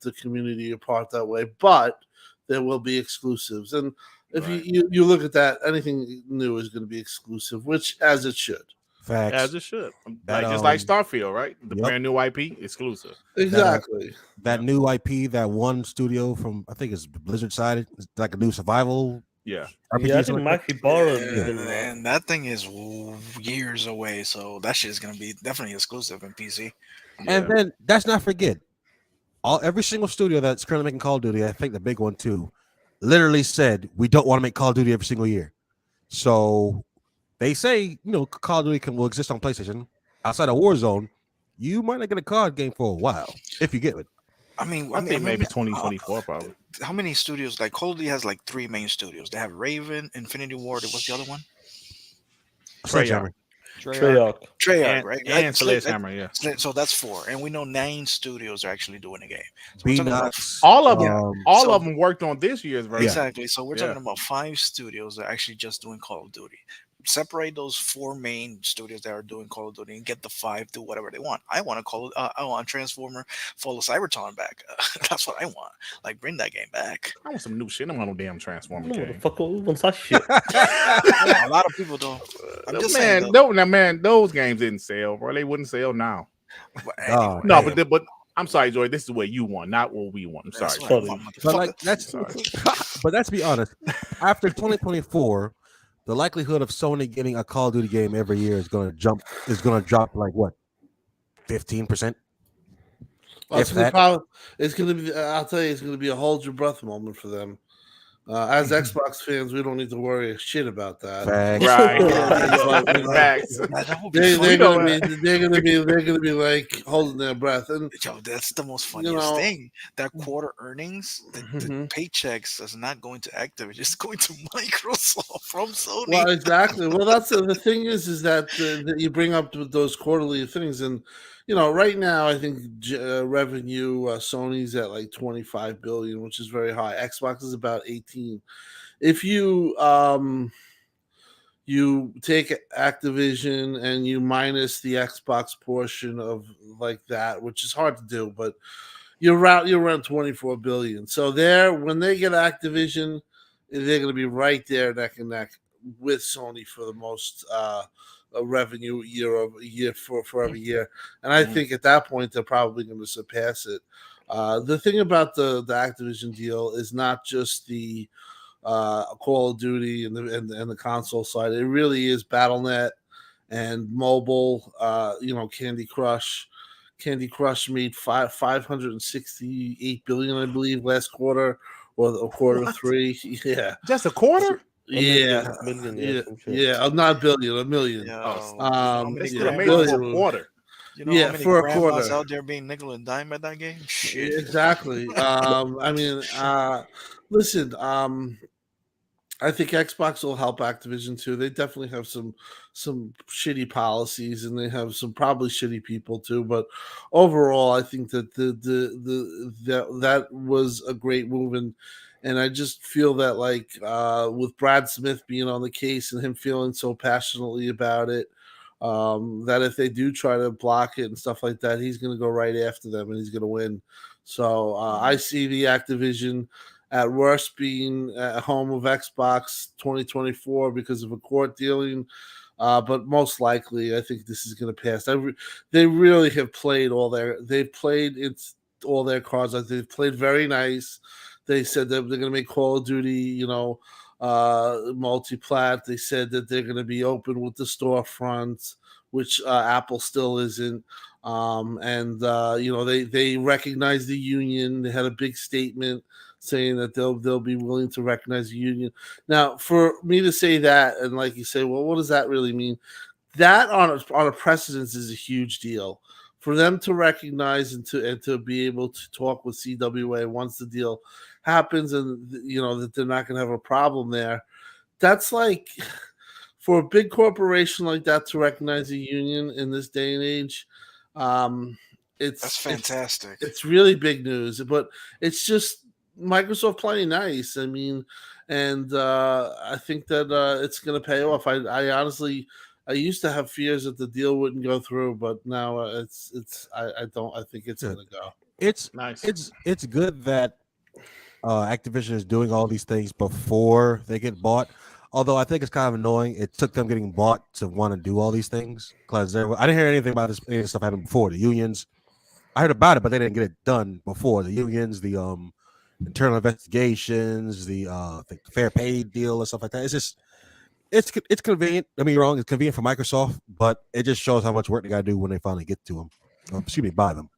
B: the community apart that way, but there will be exclusives. And if you look at that, anything new is going to be exclusive, which as it should.
E: Facts.
A: As it should. Just like Starfield, right? The brand new IP exclusive.
B: Exactly.
E: That new IP, that one studio from, I think it's Blizzard side, it's like a new survival.
A: Yeah.
E: RPG
C: I think Mikey borrowed
D: and that thing is years away, so that shit is going to be definitely exclusive in PC.
E: And then let's not forget, every single studio that's currently making Call of Duty, I think the big one too, literally said we don't want to make Call of Duty every single year. So they say, Call of Duty will exist on PlayStation. Outside of Warzone, you might not get a COD game for a while, if you get it.
A: I think maybe 2024 probably.
D: How many studios? Like Call of Duty has like 3 main studios. They have Raven, Infinity Ward. What's the other one?
E: Treyarch.
D: Treyarch, right?
A: And Sledgehammer, yeah.
D: So that's 4, and we know 9 studios are actually doing the game. So
A: all of them worked on this year's version.
D: Exactly. So we're talking about 5 studios that are actually just doing Call of Duty. Separate those 4 main studios that are doing Call of Duty and get the 5 do whatever they want. I want I want Transformer Fall of Cybertron back. That's what I want. Like, bring that game back.
A: I want some new shit. I don't want no damn Transformer game.
C: Fuck, who wants that shit?
D: A lot of people don't. I'm just saying.
A: Those games didn't sell, bro. They wouldn't sell now.
D: Anyway,
A: but I'm sorry, Joy. This is what you want, not what we want. I'm sorry.
E: But let's be honest. After 2024. The likelihood of Sony getting a Call of Duty game every year is going to drop like what, 15%?
B: It's going to be. I'll tell you, it's going to be a hold your breath moment for them. As Xbox fans, we don't need to worry a shit about that. They're gonna be like holding their breath. And
D: that's the most funniest thing. That quarter earnings, the paychecks is not going to Activision; it's going to Microsoft from Sony.
B: Well, exactly. Well, that's the thing is that you bring up those quarterly things, and right now I think revenue Sony's at like 25 billion, which is very high. Xbox is about 18. If you take Activision and you minus the Xbox portion of like that, which is hard to do, but you're around 24 billion. So when they get Activision, they're going to be right there neck and neck with Sony for the most revenue year for every year, and I think at that point they're probably going to surpass it. The thing about the Activision deal is not just the Call of Duty and the console side. It really is BattleNet and mobile. Candy Crush. Candy Crush made 568 billion, I believe, last quarter or quarter 3. Yeah,
A: just a quarter.
B: Yeah, not billion, a million.
A: For a quarter.
D: For a quarter out there being nickel and dime at that game. Shit.
B: Exactly. Listen. I think Xbox will help Activision too. They definitely have some shitty policies, and they have some probably shitty people too. But overall, I think that that was a great move, and I just feel that like with Brad Smith being on the case and him feeling so passionately about it, that if they do try to block it and stuff like that, he's going to go right after them and he's going to win. So I see the Activision at worst being at home of Xbox 2024 because of a court dealing. But most likely, I think this is going to pass. They really have played they've played all their cards. They've played very nice. They said that they're going to make Call of Duty, multi-plat. They said that they're going to be open with the storefronts, which Apple still isn't. They recognize the union. They had a big statement saying that they'll be willing to recognize the union. Now, for me to say that, and like you say, well, what does that really mean? That on a precedence is a huge deal. For them to recognize and to be able to talk with CWA once the deal happens, and that they're not going to have a problem there. That's like, for a big corporation like that to recognize a union in this day and age,
D: that's fantastic.
B: It's really big news, but it's just Microsoft playing nice. I mean, and I think that it's going to pay off. I honestly, I used to have fears that the deal wouldn't go through, but now I think it's going to go.
E: It's
A: nice.
E: It's good that Activision is doing all these things before they get bought. Although I think it's kind of annoying. It took them getting bought to want to do all these things. Because I didn't hear anything about any of this stuff happening before. The unions, I heard about it, but they didn't get it done before. The unions, the internal investigations, the fair pay deal and stuff like that. It's just it's convenient. Don't get me wrong, it's convenient for Microsoft, but it just shows how much work they got to do when they finally get to them. Buy them.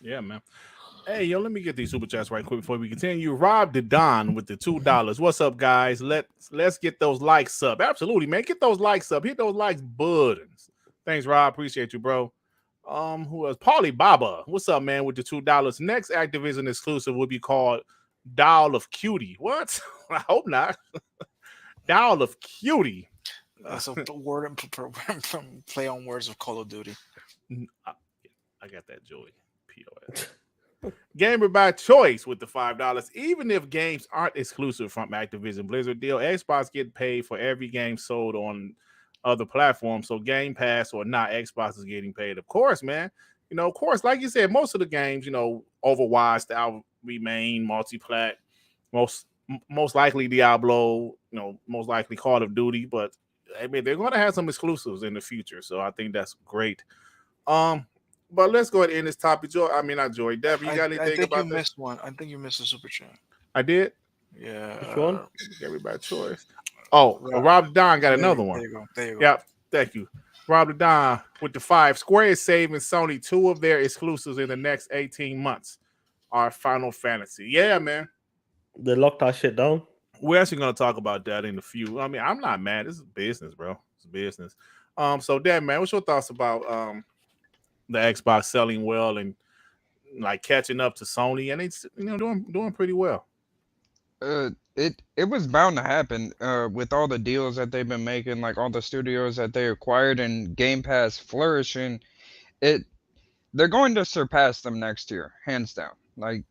A: Yeah, man. Hey, yo, let me get these super chats right quick before we continue. Rob the Don with the $2. What's up, guys? Let's get those likes up. Absolutely, man. Get those likes up. Hit those likes buttons. Thanks, Rob. Appreciate you, bro. Who else? Paulie Baba. What's up, man? With the $2. Next Activision exclusive will be called Doll of Cutie. What? I hope not. Doll of Cutie.
D: That's a word from play on words of Call of Duty.
A: I got that, Joey. POS. Gamer by choice with the $5. Even if games aren't exclusive from Activision Blizzard deal, Xbox get paid for every game sold on other platforms. So Gamepass or not, Xbox is getting paid. Of course, man. Of course, like you said, most of the games, Overwatch style remain multi-plat. Most likely Diablo, most likely Call of Duty, but I mean they're going to have some exclusives in the future. So I think that's great. But let's go ahead and end this topic. Not Joy. Devin, you got anything about this?
D: Missed one. I think you missed a super chat.
A: I did?
D: Yeah.
C: Which one?
A: Everybody choice. Oh, Rob Don got another one.
D: There you go.
A: Yep. Thank you. Rob Don with the 5. Square is saving Sony 2 of their exclusives in the next 18 months. Our Final Fantasy. Yeah, man.
C: They locked that shit down.
A: We're actually going to talk about that in a few. I mean, I'm not mad. This is business, bro. It's business. So, Dad, man, what's your thoughts about the Xbox selling well and like catching up to Sony, and it's doing pretty well?
F: It was bound to happen with all the deals that they've been making, like all the studios that they acquired and Game Pass flourishing. They're going to surpass them next year, hands down. Like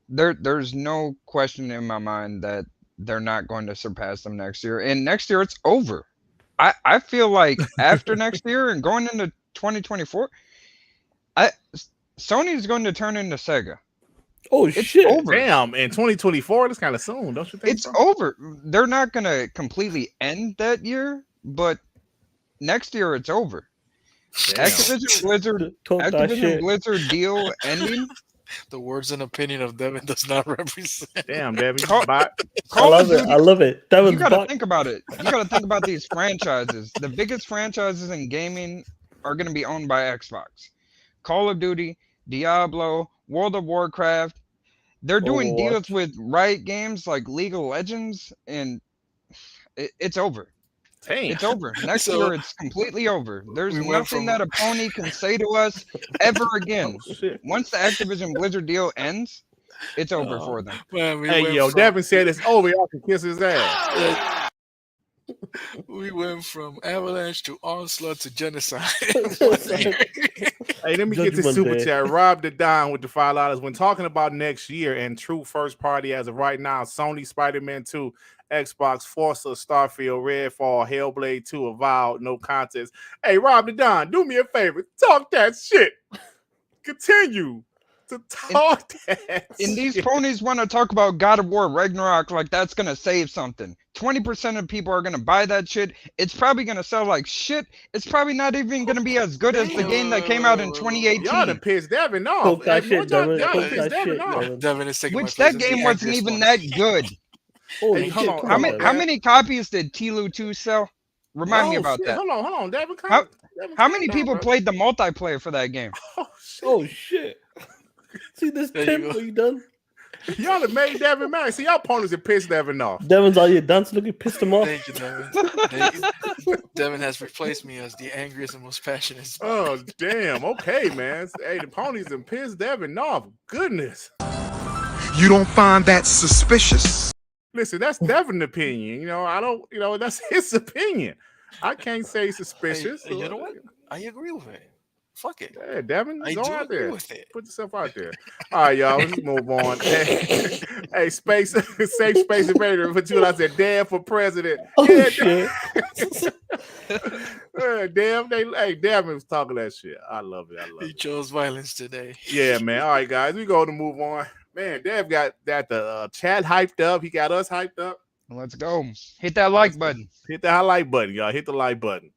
F: there's no question in my mind that they're not going to surpass them next year. And next year it's over. I feel like after next year and going into 2024, Sony is going to turn into Sega.
C: Oh,
F: it's
C: shit.
F: Over.
A: Damn, in 2024, that's kind of soon, don't you think?
F: It's over. They're not going to completely end that year, but next year it's over.
A: Damn.
F: Activision Blizzard deal ending.
D: The words and opinion of Devin does not represent.
A: Damn, Devin.
C: I love it.
F: You got to think about it. You got to think about these franchises. The biggest franchises in gaming are going to be owned by Xbox. Call of Duty, Diablo, World of Warcraft. They're doing deals with Riot Games like League of Legends, and it's over.
A: Damn.
F: It's over. Next year, it's completely over. There's nothing that a pony can say to us ever again.
A: Oh, shit.
F: Once the Activision Blizzard deal ends, It's over for them.
D: Man,
A: Hey, yo, Devin said it's over. Y'all can kiss his ass.
D: We went from Avalanche to Onslaught to Genocide.
A: Hey, let me get this
C: Judgment
A: super
C: Day.
A: chat. Rob the Don with the $5. When talking about next year and true first party as of right now, Sony, Spider-Man 2, Xbox, Forza, Starfield, Redfall, Hellblade 2, Avowed, no contest. Hey, Rob the Don, do me a favor. Talk that shit. Continue to talk that
F: And these
A: shit.
F: ponies want to talk about God of War Ragnarok like that's going to save something. 20% of people are going to buy that shit. It's probably going to sell like shit. It's probably not even going to be as good as the game that came out in
A: Y'all done
F: 2018.
A: pissed Devin off.
C: Talk that
A: Hey,
C: shit,
A: y'all
C: Devin.
A: done
C: Talk
A: pissed
C: that
A: Devin
C: shit,
A: off.
C: Devin.
D: Devin is taking
F: Which
D: my place
F: that
D: as the
F: game wasn't
D: angriest
F: even
D: one.
F: that good.
C: Holy
A: Hey, hold
C: shit,
A: on,
C: come
F: How
C: on,
F: many
C: man.
F: how many copies did Tilu 2 sell? Remind me
A: Oh,
F: about
A: shit.
F: that.
A: Hold on, Devin.
F: How-
A: Devin,
F: How
A: calm
F: many
A: down,
F: people
A: bro.
F: played the multiplayer for that game?
A: Oh, shit.
C: Oh shit! See this
D: There you
C: Tim?
D: go.
C: What you done?
A: Y'all have made Devin mad. See, y'all opponents have pissed Devin off.
C: Devin's out here dancing, looking pissed him off.
D: Thank you, Devin. Thank you. Devin has replaced me as the angriest and most passionate spot.
A: Oh, damn. Okay, man. Hey, the ponies have pissed Devin off. Goodness.
G: You don't find that suspicious?
A: Listen, that's Devin's opinion. I don't, that's his opinion. I can't say suspicious.
D: Hey, you know what? I agree with it. Fuck it.
A: Yeah, Devin,
D: I
A: go
D: do
A: out
D: agree
A: there.
D: with it.
A: Put yourself out there. All right, y'all. Let's move on. Hey, space, safe space invader. Put you. I said, damn for president.
C: Oh
A: Yeah,
C: shit!
A: damn. Devin was talking that shit. I love it.
D: He chose violence today.
A: Yeah, man. All right, guys, we go to move on. Man, Dev got the chat hyped up. He got us hyped up.
F: Let's go. Hit that like button.
A: Hit the like button, y'all. Hit the like button.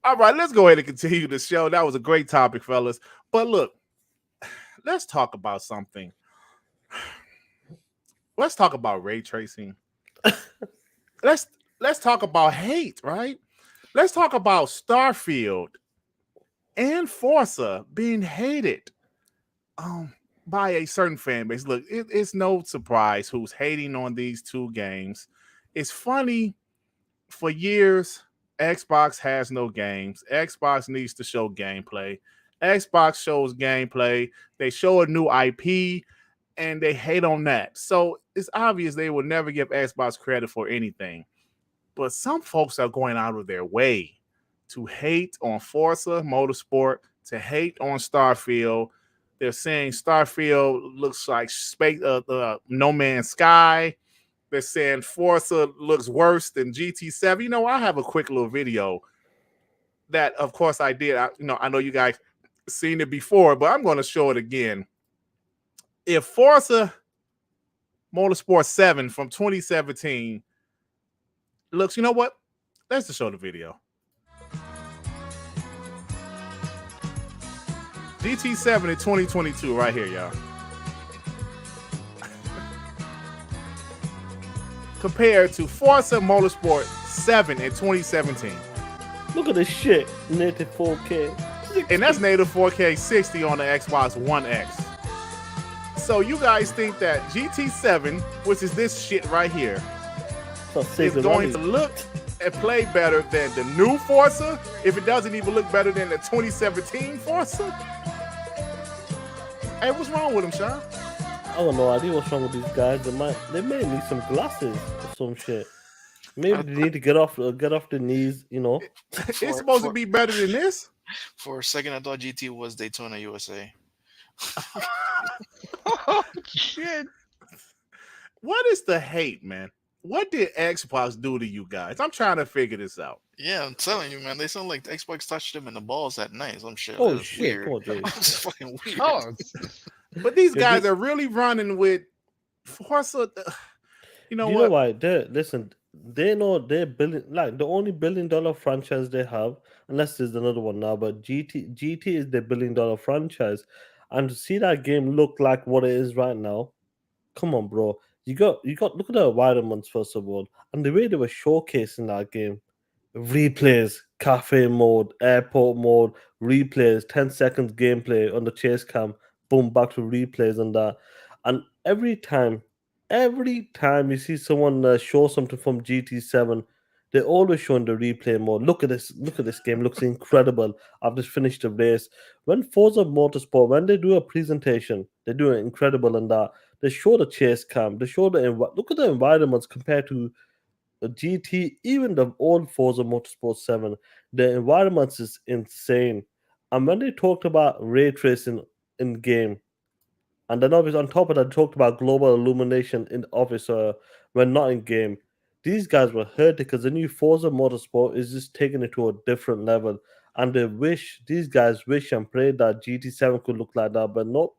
A: All right, let's go ahead and continue the show. That was a great topic, fellas. But look, let's talk about something. Let's talk about ray tracing. Let's talk about hate, right? Let's talk about Starfield and Forza being hated by a certain fan base. Look, it's no surprise who's hating on these two games. It's funny. For years, Xbox has no games. Xbox needs to show gameplay. Xbox shows gameplay. They show a new IP, and they hate on that. So it's obvious they will never give Xbox credit for anything. But some folks are going out of their way to hate on Forza Motorsport, to hate on Starfield. They're saying Starfield looks like space, No Man's Sky. They're saying Forza looks worse than GT7. I have a quick little video that, of course, I did. I know you guys seen it before, but I'm going to show it again. If Forza Motorsport 7 from 2017 looks, you know what? Let's just show the video. GT7 in 2022 right here, y'all. Compared to Forza Motorsport 7 in 2017.
C: Look at this shit, native 4K.
A: And that's native 4K 60 on the Xbox One X. So you guys think that GT7, which is this shit right here, is going to look and play better than the new Forza if it doesn't even look better than the 2017 Forza? Hey, what's wrong with them, Sean?
C: I don't know idea what's wrong with these guys. They may need some glasses or some shit. Maybe they need to get off the knees,
A: It's supposed to be better than this.
D: For a second, I thought GT was Daytona, USA.
F: Oh, shit.
A: What is the hate, man? What did Xbox do to you guys? I'm trying to figure this out.
D: Yeah, I'm telling you, man. They sound like the Xbox touched them in the balls at night. Some shit.
C: Oh,
D: That was
C: shit.
D: weird.
C: Come on, Jay.
D: It's fucking weird.
F: Oh,
A: But these
C: Yeah,
A: guys are really running with Forza. You know
C: Do you
A: what?
C: know why? They know they're the only $1 billion franchise they have, unless there's another one now, but GT is the $1 billion franchise. And to see that game look like what it is right now, come on, bro. You got look at the environments first of all, and the way they were showcasing that game. Replays, cafe mode, airport mode, replays, 10 seconds gameplay on the chase cam, boom, back to replays and that. And every time you see someone show something from GT7, they're always showing the replay mode. Look at this game, looks incredible. I've just finished the race. When Forza Motorsport, when they do a presentation, They're doing incredible in that. They show the chase cam. They show look at the environments compared to the GT, even the old Forza Motorsport 7. The environments is insane. And when they talked about ray tracing in game, and then obviously on top of that, they talked about global illumination in office when not in game. These guys were hurt because the new Forza Motorsport is just taking it to a different level. And these guys wish and pray that GT7 could look like that, but no,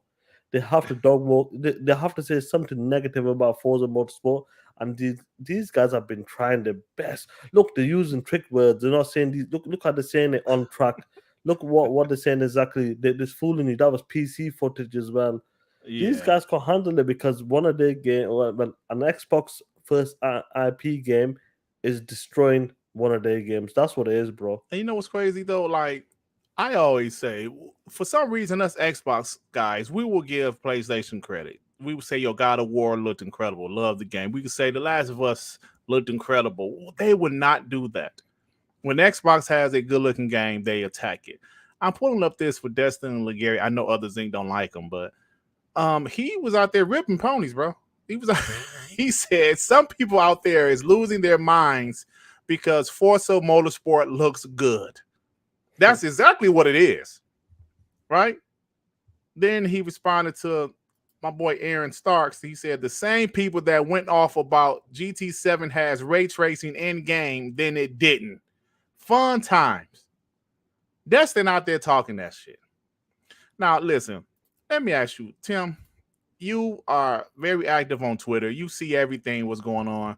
C: they have to dog walk. They have to say something negative about Forza Motorsport, and these guys have been trying their best. Look, they're using trick words. They're not saying these. Look how they're saying it on track. Look what they're saying exactly. They're fooling you. That was PC footage as well.
A: Yeah.
C: These guys can handle it because one of their game, when an Xbox first IP game is destroying one of their games. That's what it is, bro.
A: And you know what's crazy though? Like I always say, for some reason, us Xbox guys, we will give PlayStation credit. We would say, "Yo, God of War looked incredible. Love the game." We could say, "The Last of Us looked incredible." They would not do that. When Xbox has a good-looking game, they attack it. I'm pulling up this for Destin and Legary. I know others don't like him, but he was out there ripping ponies, bro. He said some people out there is losing their minds because Forza Motorsport looks good. That's exactly what it is, right? Then he responded to my boy Aaron Starks. He said the same people that went off about GT7 has ray tracing in game, then it didn't. Fun times. Destin out there talking that shit. Now, listen, let me ask you, Tim, you are very active on Twitter. You see everything what's going on.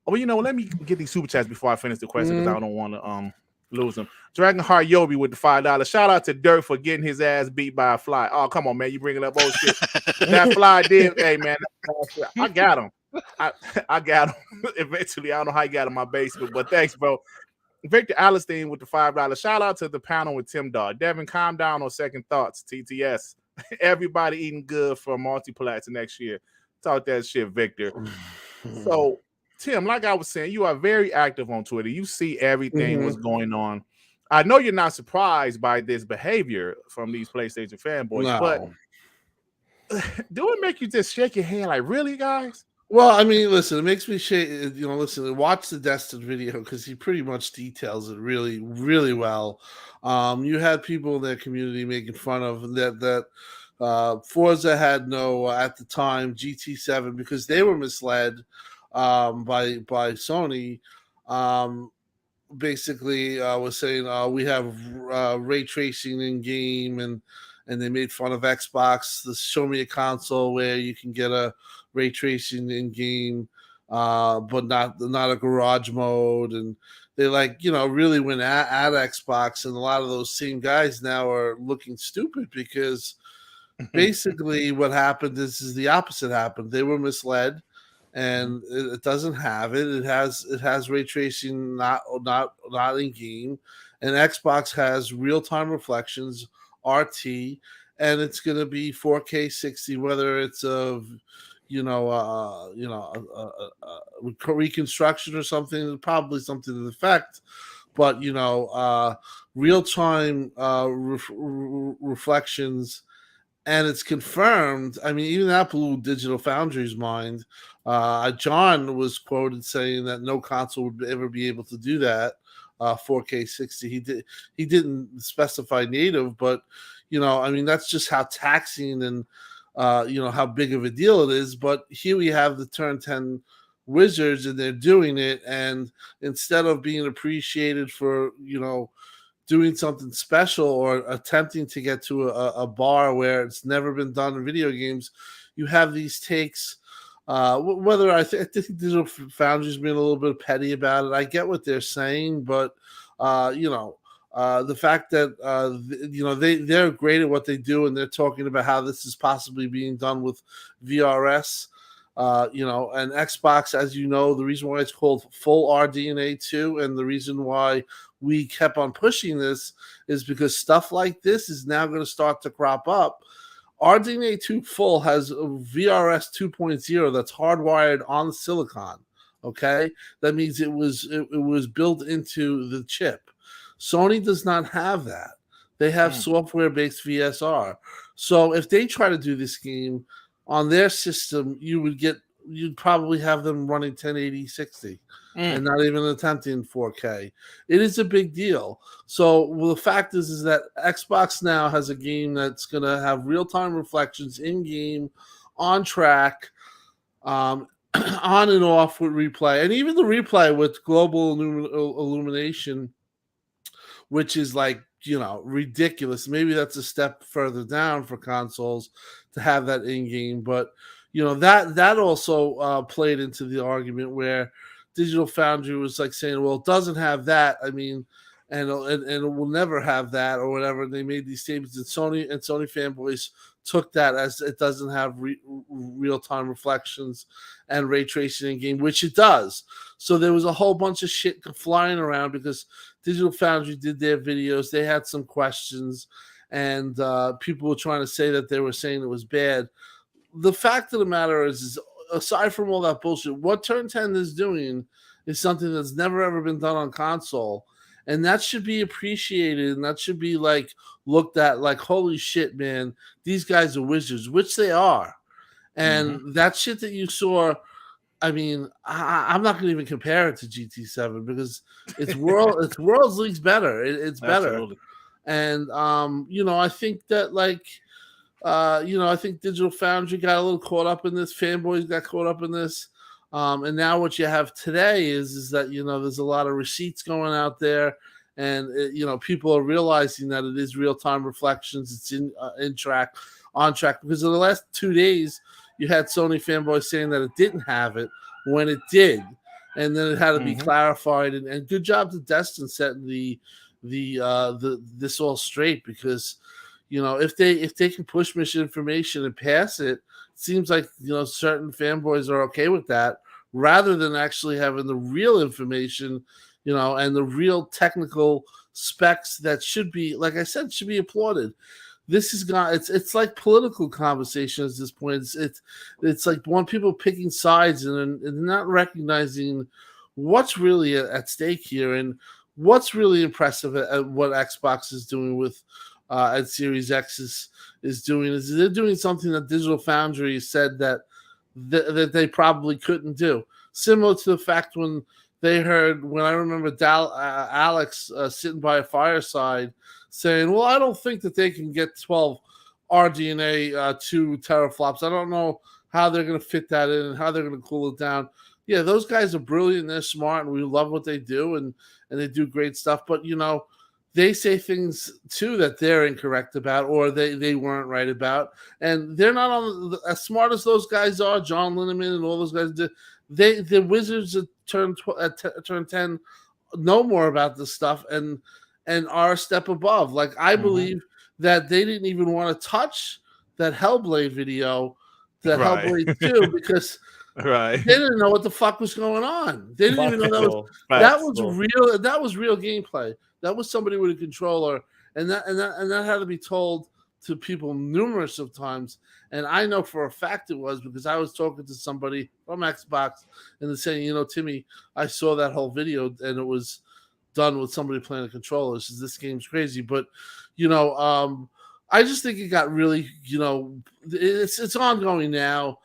A: Oh, you know, let me get these super chats before I finish the question because I don't want to lose them. Dragonheart Yobi with the $5. Shout out to Dirt for getting his ass beat by a fly. Oh, come on, man. You bringing up old shit. That fly did. Hey, man. I got him. I got him. Eventually, I don't know how he got in my basement, but thanks, bro. Victor Alistine with the $5. Shout out to the panel with Tim Dog. Devin, calm down on second thoughts. TTS. Everybody eating good for multiplats next year. Talk that shit, Victor. So, Tim, like I was saying, you are very active on Twitter. You see everything what's going on. I know you're not surprised by this behavior from these PlayStation fanboys, but do it make you just shake your head like, really, guys?
B: Well, I mean, listen, it makes me shake. You know, listen, watch the Destin video because he pretty much details it really, really well. You had people in their community making fun of that Forza had no at the time GT7 because they were misled by Sony. Basically, was saying we have ray tracing in game and they made fun of Xbox. Show me a console where you can get a ray tracing in game, but not a garage mode. And they really went at Xbox, and a lot of those same guys now are looking stupid because basically what happened is the opposite happened. They were misled, and it doesn't have it. It has ray tracing not in game, and Xbox has real time reflections. RT, and it's going to be 4K 60, whether it's reconstruction or something, probably something to the effect. But real time reflections, and it's confirmed. I mean, even that blew Digital Foundry's mind. John was quoted saying that no console would ever be able to do that. 4K 60. He didn't specify native, but I mean that's just how taxing and how big of a deal it is. But here we have the Turn 10 wizards, and they're doing it, and instead of being appreciated for doing something special or attempting to get to a bar where it's never been done in video games, you have these takes. Whether I think Digital Foundry's being a little bit petty about it, I get what they're saying, but the fact that they're great at what they do, and they're talking about how this is possibly being done with VRS, and Xbox, as you know, the reason why it's called full RDNA 2, and the reason why we kept on pushing this is because stuff like this is now going to start to crop up. RDNA 2 Full has a VRS 2.0 that's hardwired on silicon. Okay, that means it was built into the chip. Sony does not have that. They have software-based VSR. So if they try to do this game on their system, you'd probably have them running 1080 60 and not even attempting 4K. It is a big deal. So the fact is that Xbox now has a game that's going to have real-time reflections in game, on track, on and off with replay, and even the replay with global illumination, which is like, ridiculous. Maybe that's a step further down for consoles to have that in game, but that also played into the argument where Digital Foundry was like saying, well, it doesn't have that. I mean, and it will never have that or whatever. And they made these statements, and Sony fanboys took that as it doesn't have real-time reflections and ray tracing in game, which it does. So there was a whole bunch of shit flying around because Digital Foundry did their videos. They had some questions, and people were trying to say that they were saying it was bad. The fact of the matter is aside from all that bullshit, what Turn 10 is doing is something that's never ever been done on console, and that should be appreciated, and that should be like looked at like, holy shit, man, these guys are wizards, which they are. And that shit that you saw, I mean, I'm not going to even compare it to GT7 because it's World's League's better. It's better. Absolutely. And I think that I think Digital Foundry got a little caught up in this. Fanboys got caught up in this. And now what you have today is that, there's a lot of receipts going out there, and, people are realizing that it is real-time reflections. It's on track, because in the last 2 days, you had Sony fanboys saying that it didn't have it when it did. And then it had to be clarified, and good job to Destin setting this all straight, because if they can push misinformation and pass it, seems like certain fanboys are okay with that, rather than actually having the real information, and the real technical specs that should be, like I said, should be applauded. This is not. It's like political conversations at this point. It's like one people picking sides and not recognizing what's really at stake here, and what's really impressive at what Xbox is doing with. And Series X is doing is they're doing something that Digital Foundry said that they probably couldn't do. Similar to the fact when I remember Alex sitting by a fireside saying, well, I don't think that they can get 12 RDNA 2 teraflops. I don't know how they're going to fit that in and how they're going to cool it down. Yeah, those guys are brilliant. They're smart, and we love what they do, and they do great stuff. But, they say things too that they're incorrect about, or they weren't right about, and they're not as smart as those guys are. John Linneman and all those guys did. The Wizards at turn 10 know more about this stuff and are a step above. Like I believe that they didn't even want to touch that Hellblade video, Hellblade 2, because they didn't know what the fuck was going on. They didn't even know that was real. That was real gameplay. That was somebody with a controller, and that had to be told to people numerous of times. And I know for a fact it was, because I was talking to somebody from Xbox and they're saying, Timmy, I saw that whole video and it was done with somebody playing a controller. Says this game's crazy, but I just think it got really, it's ongoing now.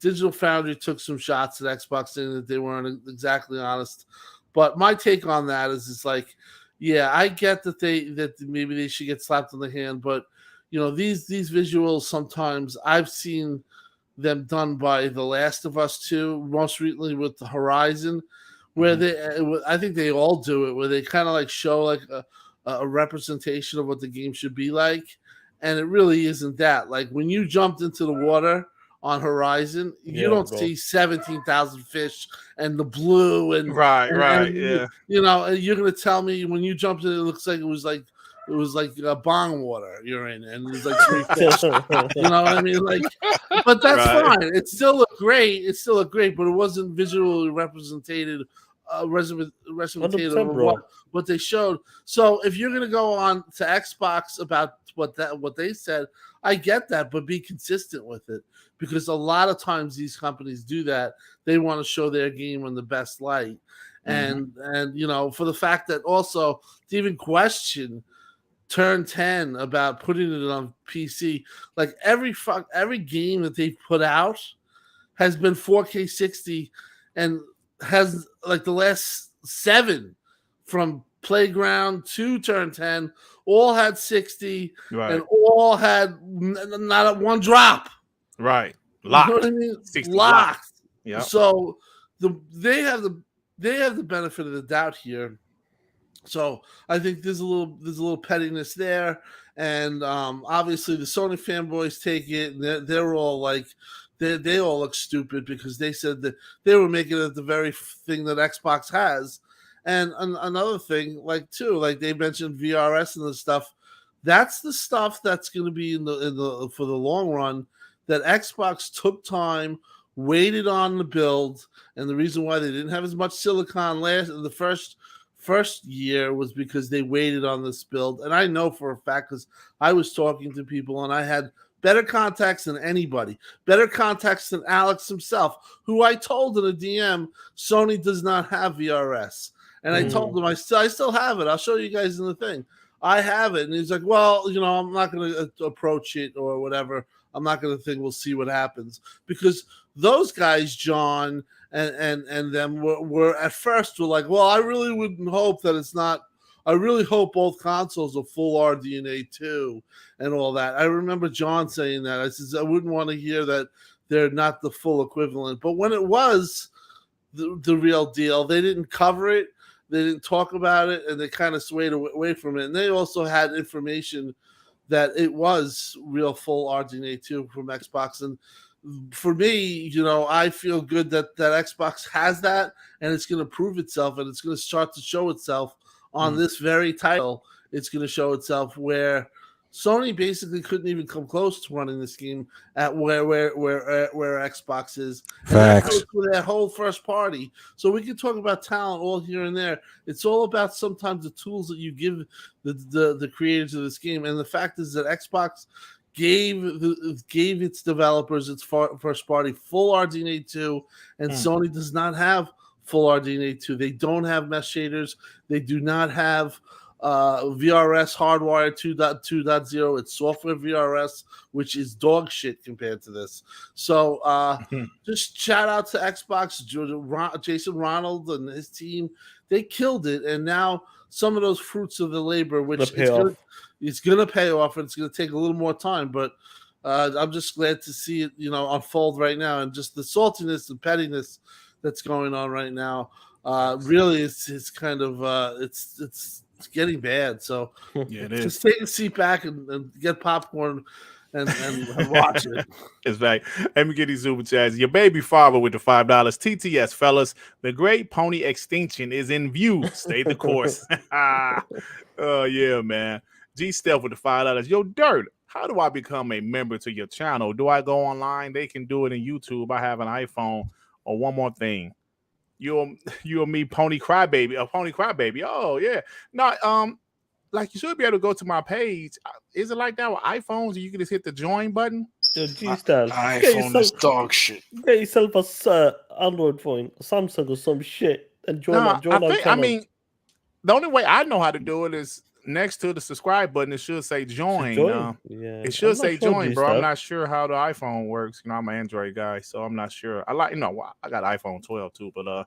B: Digital Foundry took some shots at Xbox saying that they weren't exactly honest. But my take on that is, it's like, yeah, I get that maybe they should get slapped on the hand, but these visuals sometimes I've seen them done by The Last of Us 2, most recently with the Horizon, where I think they all do it, where they kind of like show like a representation of what the game should be like, and it really isn't that. Like when you jumped into the water on Horizon, you don't see 17,000 fish and the blue and you're gonna tell me when you jumped in, it looks like it was like a bong water you're in, and there's like 3 fish. You know what I mean? Like, but that's fine. It still looked great. But it wasn't visually representative of what they showed. So if you're gonna go on to Xbox about what they said, I get that, but be consistent with it, because a lot of times these companies do that. They want to show their game in the best light, and for the fact that also to even question Turn 10 about putting it on PC. Like every game that they've put out has been 4K 60 and has like the last 7 from Playground to Turn 10 all had 60 and all had not one drop.
A: Right.
B: Locked. You know what I mean?
A: 60
B: locked.
A: Yeah.
B: So they have the benefit of the doubt here. So I think there's a little pettiness there, and obviously the Sony fanboys take it. And they're all like, they all look stupid because they said that they were making it the very thing that Xbox has. And another thing, like they mentioned VRS and the stuff. That's the stuff that's going to be in the for the long run. That Xbox took time, waited on the build, and the reason why they didn't have as much silicon the first year was because they waited on this build. And I know for a fact because I was talking to people and I had better contacts than anybody, better contacts than Alex himself, who I told in a DM, Sony does not have VRS. And I told him, I still have it. I'll show you guys in the thing. I have it. And he's like, well, I'm not going to approach it or whatever. I'm not going to think we'll see what happens. Because those guys, John and them were at first were like, well, I really wouldn't hope that it's not. I really hope both consoles are full RDNA 2 and all that. I remember John saying that. I said, I wouldn't want to hear that they're not the full equivalent. But when it was the real deal, they didn't cover it. They didn't talk about it, and they kind of swayed away from it. And they also had information that it was real full RDNA 2 from Xbox. And for me, I feel good that Xbox has that, and it's going to prove itself, and it's going to start to show itself on this very title. It's going to show itself where Sony basically couldn't even come close to running this game at where Xbox is.
E: Facts.
B: For that whole first party. So we can talk about talent all here and there. It's all about sometimes the tools that you give the creators of this game. And the fact is that Xbox gave its developers its first party full RDNA 2, and Sony does not have full RDNA 2. They don't have mesh shaders. They do not have VRS hardwire 2.0. It's software VRS, which is dog shit compared to this. So just shout out to Xbox, Jason Ronald and his team. They killed it, and now some of those fruits of the labor, which it's going to pay off, and it's going to take a little more time, but I'm just glad to see it, unfold right now, and just the saltiness and pettiness that's going on right now. Really, it's kind of it's getting bad. So
A: yeah, it is.
B: Just take a seat back and get popcorn and watch it.
A: It's right. Let me get these super chats. Your baby father with the $5 TTS, fellas. The great pony extinction is in view. Stay the course. Oh yeah, man. G Steph with the $5. Yo, Dirt. How do I become a member to your channel? Do I go online? They can do it in YouTube. I have an iPhone. Or one more thing. You and me, Pony Crybaby. A Pony Crybaby. Oh yeah. No, like you should be able to go to my page. Is it like that with iPhones? You can just hit the join button.
C: Yo, G-Style.
D: iPhone is dog shit.
C: Get yourself a Android phone, Samsung or some shit, and join our channel.
A: I mean, the only way I know how to do it is next to the subscribe button. It should say join.
C: Yeah,
A: it should say join, bro.
C: G-Style.
A: I'm not sure how the iPhone works. I'm an Android guy, so I'm not sure. I got iPhone 12 too, but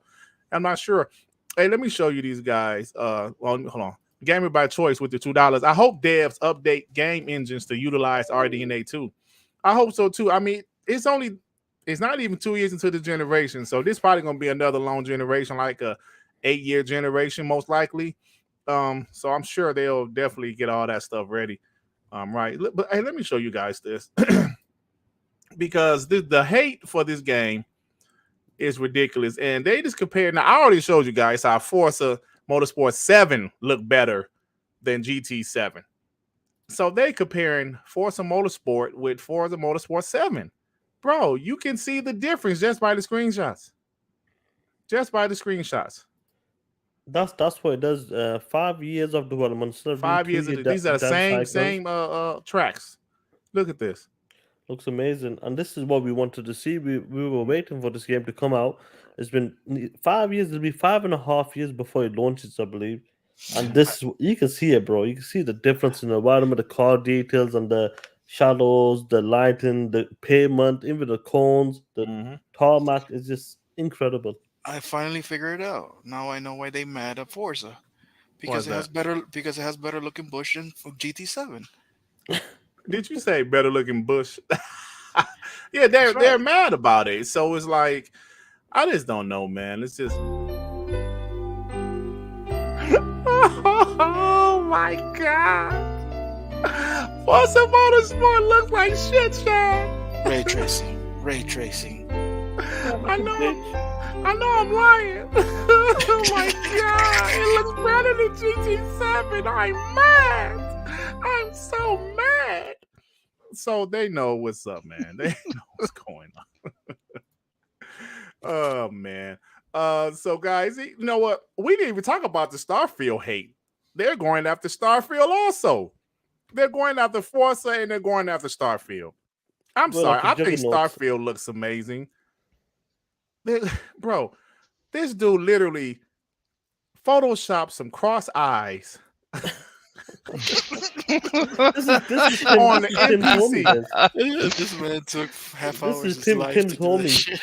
A: I'm not sure. Hey, let me show you these guys. Well, hold on. Gamer by choice with the $2. I hope devs update game engines to utilize RDNA 2. I hope so too. I mean, it's not even 2 years into the generation, so this probably gonna be another long generation, like a 8-year generation, most likely. So I'm sure they'll definitely get all that stuff ready. Right. But hey, let me show you guys this because the hate for this game is ridiculous, and they just compared. Now I already showed you guys how Forza Motorsport 7 looked better than GT7. So they comparing Forza Motorsport with Forza Motorsport 7. Bro, you can see the difference just by the screenshots. That's
C: what it does. 5 years of development.
A: 5 years. These are the same tracks. Look at this.
C: Looks amazing, and this is what we wanted to see. We were waiting for this game to come out. It's been 5 years. It'll be 5.5 years before it launches, I believe. And this, you can see it, bro. You can see the difference in the environment, the car details, and the shadows, the lighting, the pavement, even the cones, the
A: Mhm.
C: tarmac is just incredible.
D: I finally figured it out. Now I know why they mad at Forza.
A: Why's that?
D: Because it has better looking bush than GT7.
A: Did you say better looking Bush? Yeah, they're
D: That's right.
A: mad about it. So it's like I just don't know, man. It's just oh my god. Forza Motorsport looks like shit, Sean.
D: Ray tracing. Ray tracing.
A: I know I'm lying. Oh my god, it looks better than GT7. I'm mad. I'm so mad. So they know what's up, man. They know what's going on. Oh man. So guys, you know what? We didn't even talk about the Starfield hate. They're going after Starfield also. They're going after Forza and they're going after Starfield. I'm
C: Well,
A: sorry.
C: like the
A: I think
C: juggernauts.
A: Starfield looks amazing. Bro, this dude literally photoshopped some cross eyes
C: This is
A: on the
C: Tim
A: NPC.
C: Homie.
D: This man took half
C: This
D: hours
C: is
D: of his
C: Tim's
D: life to do
C: homie.
D: this shit.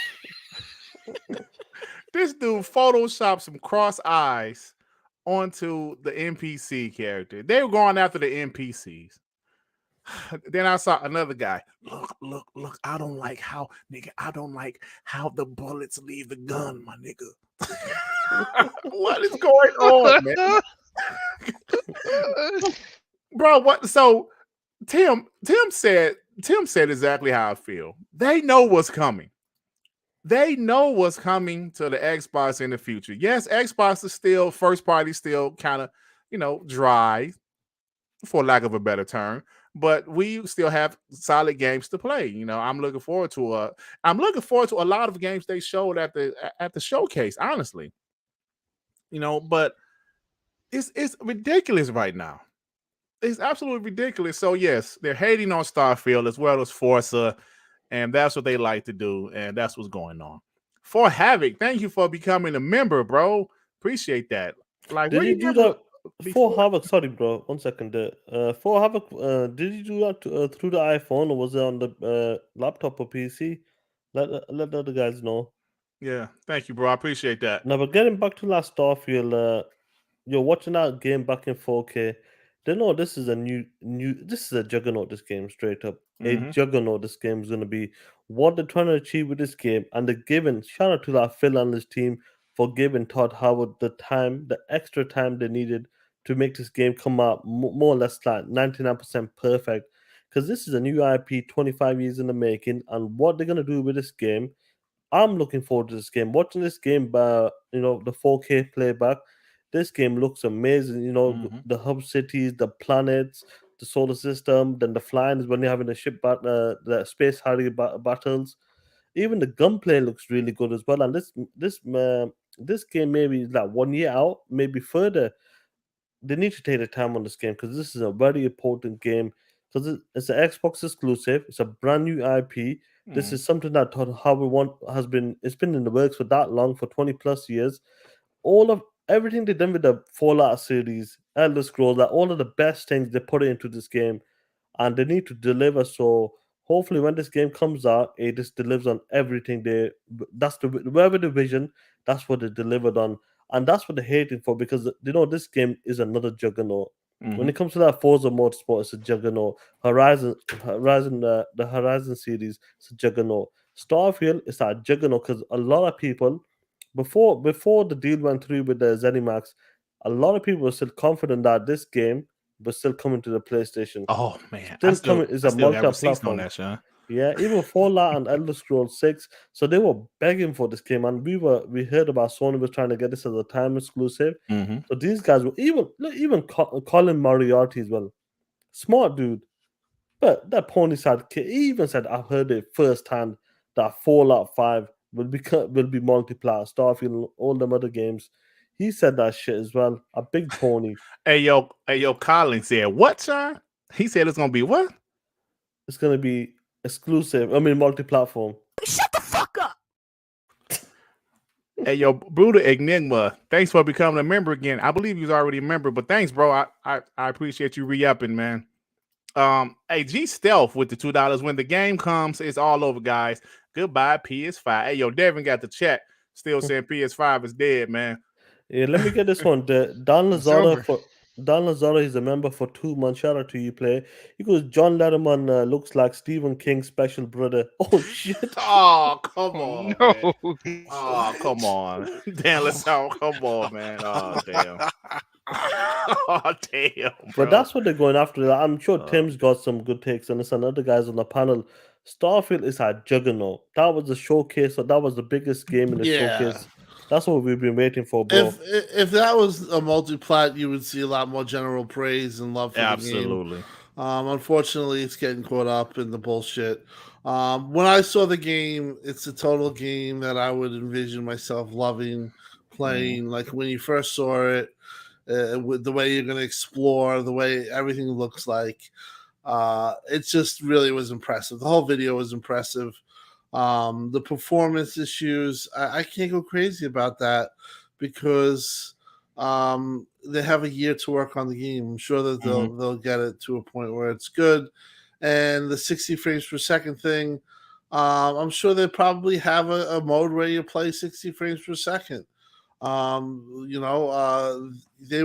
A: This dude photoshopped some cross eyes onto the NPC character. They were going after the NPCs. Then I saw another guy. Look. I don't like how the bullets leave the gun, my nigga. What is going on, man? Bro, what? So Tim said exactly how I feel. They know what's coming. They know what's coming to the Xbox in the future. Yes, Xbox is still first party, still kind of, dry, for lack of a better term. But we still have solid games to play. I'm looking forward to a lot of games they showed at the showcase, honestly. But it's ridiculous right now. It's absolutely ridiculous. So yes, they're hating on Starfield as well as Forza, and that's what they like to do, and that's what's going on. For Havoc, thank you for becoming a member, bro. Appreciate that. Like,
C: Did
A: where
C: you
A: you
C: do
A: never
C: that for
A: before?
C: Havoc? Sorry, bro. 1 second. For Havoc, did you do that through the iPhone or was it on the laptop or PC? Let the other guys know.
A: Yeah, thank you, bro. I appreciate that.
C: Now, but getting back to last Starfield, you're watching that game back in 4K. They know this is this is a juggernaut, this game, straight up. A
A: Mhm.
C: juggernaut, this game is going to be. What they're trying to achieve with this game, and they're giving, shout out to that Phil and his team for giving Todd Howard the extra time they needed to make this game come out more or less like 99% perfect. Because this is a new IP, 25 years in the making, and what they're going to do with this game, I'm looking forward to this game. Watching this game by the 4K playback, this game looks amazing.
A: Mhm.
C: The hub cities, the planets, the solar system, then the flying is when you're having the the space harrier battles. Even the gunplay looks really good as well. And this game maybe is like 1 year out, maybe further. They need to take the time on this game because this is a very important game because it's an Xbox exclusive. It's a brand new IP. This
A: Mhm.
C: is something that Todd Howard it's been in the works for that long, for 20 plus years. All of everything they've done with the Fallout series, Elder Scrolls, like all of the best things they put into this game, and they need to deliver. So hopefully, when this game comes out, it just delivers on everything. That's wherever the vision, that's what they delivered on, and that's what they're hating for because this game is another juggernaut. When
A: Mhm.
C: it comes to that Forza Motorsport, it's a juggernaut. Horizon, the Horizon series, it's a juggernaut. Starfield is that juggernaut because a lot of people, before the deal went through with the ZeniMax, a lot of people were still confident that this game was still coming to the PlayStation.
A: Oh man,
C: Still coming is
A: I
C: a
A: still got receipts on
C: multi-platform.
A: that, Sean.
C: Yeah, even Fallout and Elder Scrolls 6. So they were begging for this game, and we heard about Sony was trying to get this as a time exclusive.
A: Mhm.
C: So these guys were even Colin Moriarty as well, smart dude. But that pony side kid he even said, "I've heard it firsthand that Fallout 5 will be multiplayer, Starfield, and all them other games." He said that shit as well. A big pony.
A: Hey yo, Colin said what, Sean? He said it's gonna be what?
C: It's gonna be exclusive. I mean, multi-platform.
G: Shut the fuck up.
A: Hey, yo, Brutal Enigma, thanks for becoming a member again. I believe you was already a member, but thanks, bro. I appreciate you re-upping, man. Hey, G Stealth with the $2. When the game comes, it's all over, guys. Goodbye, PS5. Hey, yo, Devin got the chat. Still saying PS5 is dead, man.
C: Yeah, let me get this one. Don Lazaro, he's a member for 2 months. Shout out to you, player. He goes, John Letterman looks like Stephen King's special brother. Oh shit!
A: Oh, come
F: Oh,
A: on,
F: no.
A: man. Oh, come on. Damn, let's all come on, man. Oh, damn. Oh, damn, bro.
C: But that's what they're going after. I'm sure Tim's got some good takes on this, and other guys on the panel. Starfield is a juggernaut. That was the showcase. So that was the biggest game in the showcase. That's what we've been waiting for, bro.
B: If that was a multi-plat, you would see a lot more general praise and love for the game.
A: Absolutely.
B: Unfortunately, it's getting caught up in the bullshit. When I saw the game, it's a total game that I would envision myself loving playing. Like when you first saw it, with the way you're going to explore, the way everything looks like, it just really was impressive. The whole video was impressive. The performance issues, I can't go crazy about that because they have a year to work on the game. I'm sure that they'll get it to a point where it's good. And the 60 frames per second thing, I'm sure they probably have a mode where you play 60 frames per second. They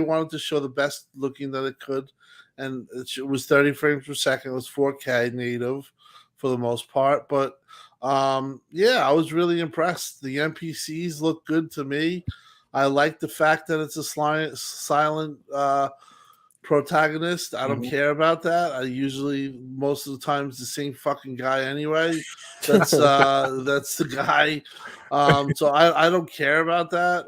B: wanted to show the best looking that it could, and it was 30 frames per second. It was 4K native for the most part, but I was really impressed. The NPCs look good to me. I like the fact that it's a silent protagonist. I don't care about that. I usually, most of the time, it's the same fucking guy anyway. That's the guy. So I don't care about that.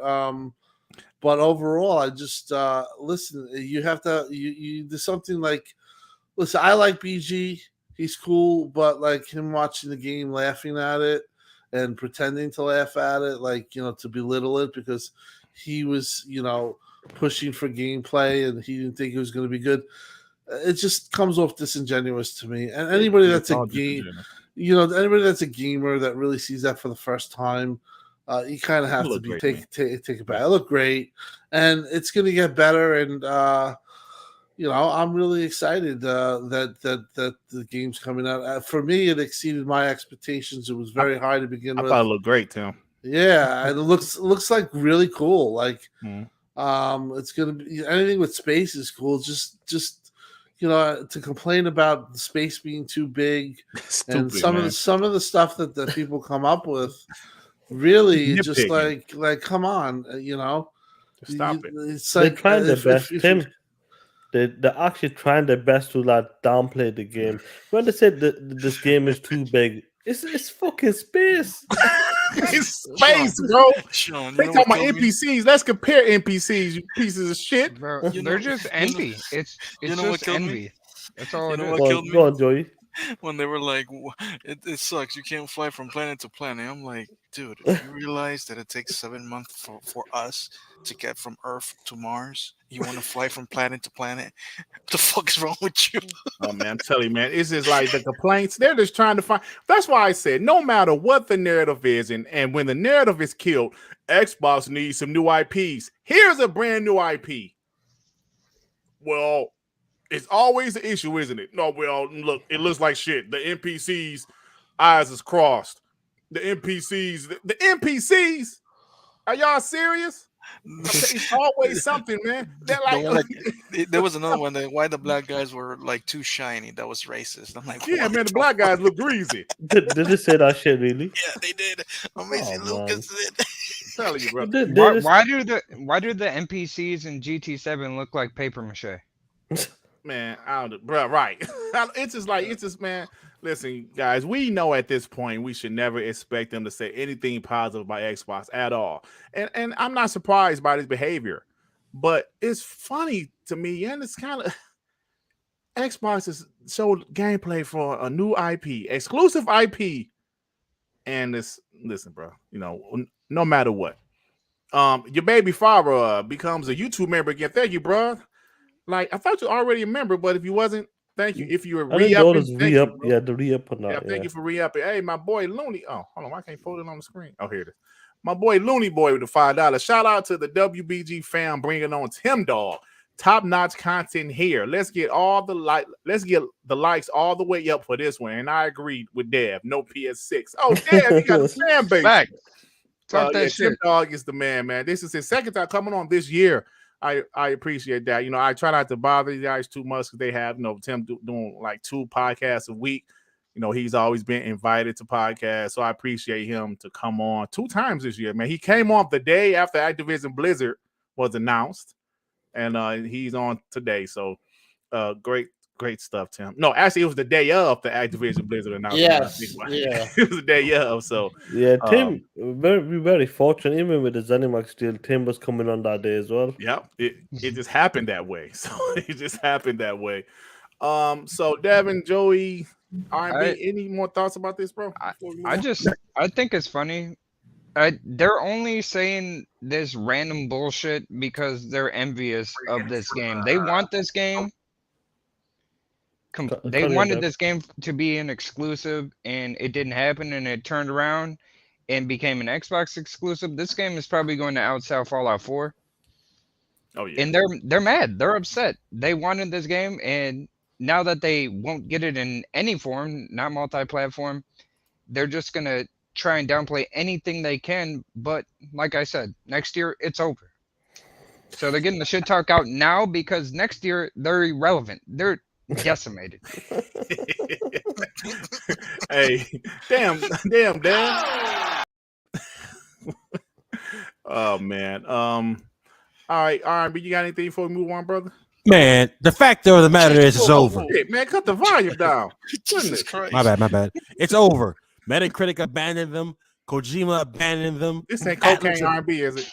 B: But overall, I just listen. You have to you do something like listen. I like BG. He's cool, but like him watching the game, laughing at it, and pretending to laugh at it, like to belittle it because he was pushing for gameplay and he didn't think it was going to be good. It just comes off disingenuous to me. And anybody that's a game, anybody that's a gamer that really sees that for the first time, you kind of have to be take it back. It looked great, and it's going to get better. And I'm really excited that the game's coming out. For me, it exceeded my expectations. It was very high to begin with.
A: I thought it looked great, Tim.
B: Yeah, and it looks like really cool. Like, it's gonna be anything with space is cool. Just to complain about the space being too big and some of the stuff that people come up with, really just like come on,
A: stop it.
B: It's like
C: they're trying their best, Tim. They're actually trying their best to downplay the game. When they said that this game is too big, it's fucking space.
A: It's space, bro. Sean, they talking about NPCs. Let's compare NPCs, you pieces of shit.
F: Bro, they're just envy. It's just envy. That's all it is.
H: What killed me?
C: Go on, Joey.
H: When they were like, it sucks. You can't fly from planet to planet. I'm like, dude, if you realize that it takes 7 months for us to get from Earth to Mars, you want to fly from planet to planet? What the fuck is wrong with you?
A: Oh, man, I'm telling you, man, it's just like the complaints. They're just trying to find. That's why I said, no matter what the narrative is, and when the narrative is killed, Xbox needs some new IPs. Here's a brand new IP. Well, it's always the issue, isn't it? No, well, look, it looks like shit. The NPCs' eyes is crossed. The NPCs. Are y'all serious? It's always something, man.
H: There was another one that why the black guys were like too shiny. That was racist. I'm like,
A: yeah, man, the black guys look greasy.
C: Did they say that shit really?
H: Yeah, they did. Amazing Lucas did.
A: I'm telling you, bro.
F: Why do the NPCs in GT7 look like paper mache?
A: Man, I don't, bro. Right? It's just, man. Listen, guys, we know at this point we should never expect them to say anything positive about Xbox at all, and I'm not surprised by this behavior, but it's funny to me, and it's kind of Xbox has showed gameplay for a new IP, exclusive IP, and this. Listen, bro. No matter what, your baby father becomes a YouTube member again. Thank you, bro. Like, I thought you already a member, but if you wasn't, thank you. If you were re-upping,
C: the re-up or not.
A: Yeah, thank you for re-upping. Hey, my boy Looney. Oh, hold on, I can't fold it on the screen. Oh, here it is. My boy Looney Boy with the $5. Shout out to the WBG fam bringing on Tim Dog. Top-notch content here. Let's get the likes all the way up for this one. And I agreed with Dev. No PS6. Oh, Dev, you got a fan base.
F: Back. Talk that shit.
A: Tim Dog is the man. This is his second time coming on this year. I appreciate that. I try not to bother you guys too much because they have, Tim doing like 2 podcasts a week. He's always been invited to podcasts, so I appreciate him to come on 2 times this year, man. He came on the day after Activision Blizzard was announced, and he's on today. So, great stuff, Tim. No, actually, it was the day of the Activision Blizzard announcement.
B: Yes, yeah.
A: It was the day of. So,
C: yeah, Tim, very fortunate. Even with the ZeniMax deal, Tim was coming on that day as well.
A: Yeah, it just happened that way. So it just happened that way. So Devin, Joey, R&B, any more thoughts about this, bro?
F: I think it's funny. They're only saying this random bullshit because they're envious of this game. They want this game. They wanted this game to be an exclusive, and it didn't happen, and it turned around and became an Xbox exclusive. This game is probably going to outsell Fallout 4.
A: Oh yeah.
F: And they're mad. They're upset. They wanted this game, and now that they won't get it in any form, not multi-platform, they're just gonna try and downplay anything they can. But like I said, next year it's over. So they're getting the shit talk out now because next year they're irrelevant. They're decimated.
A: Hey, damn. Oh man. All right, but you got anything before we move on, brother?
E: Man, the fact of the matter is it's over.
A: Shit, man, cut the volume down.
H: Jesus Christ.
E: My bad. It's over. Metacritic abandoned them. Kojima abandoned them.
A: This ain't cocaine R&B, is it?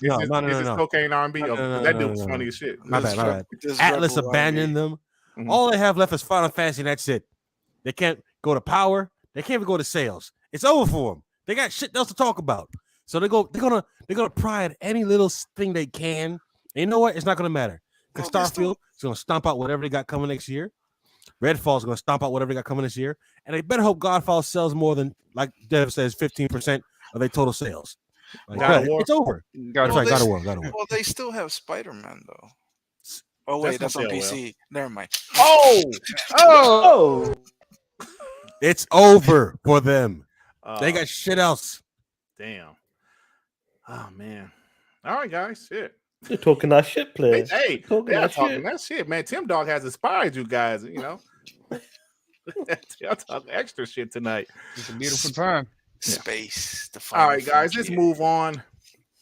E: No.
A: Cocaine R&B.
E: No,
A: that dude was funny as shit.
E: My bad. Atlas abandoned them.
A: Mhm.
E: All they have left is Final Fantasy, and that's it. They can't go to power. They can't even go to sales. It's over for them. They got shit else to talk about. So they're gonna pry at any little thing they can. And you know what? It's not gonna matter. Because Starfield is gonna stomp out whatever they got coming next year. Redfall's gonna stomp out whatever they got coming this year. And they better hope Godfall sells more than, like Dev says, 15% of their total sales. Like, it's over. God of War.
H: Well, they still have Spider-Man though. Oh wait, that's on PC. Never mind.
A: Oh.
E: It's over for them. They got shit else.
A: Damn. Oh man. All right, guys. Shit.
C: You're talking that shit, players.
A: Hey, they are talking that shit, man. Tim Dog has inspired you guys, Y'all talking extra shit tonight.
F: It's a beautiful time.
H: Space.
A: All right, guys, let's move on.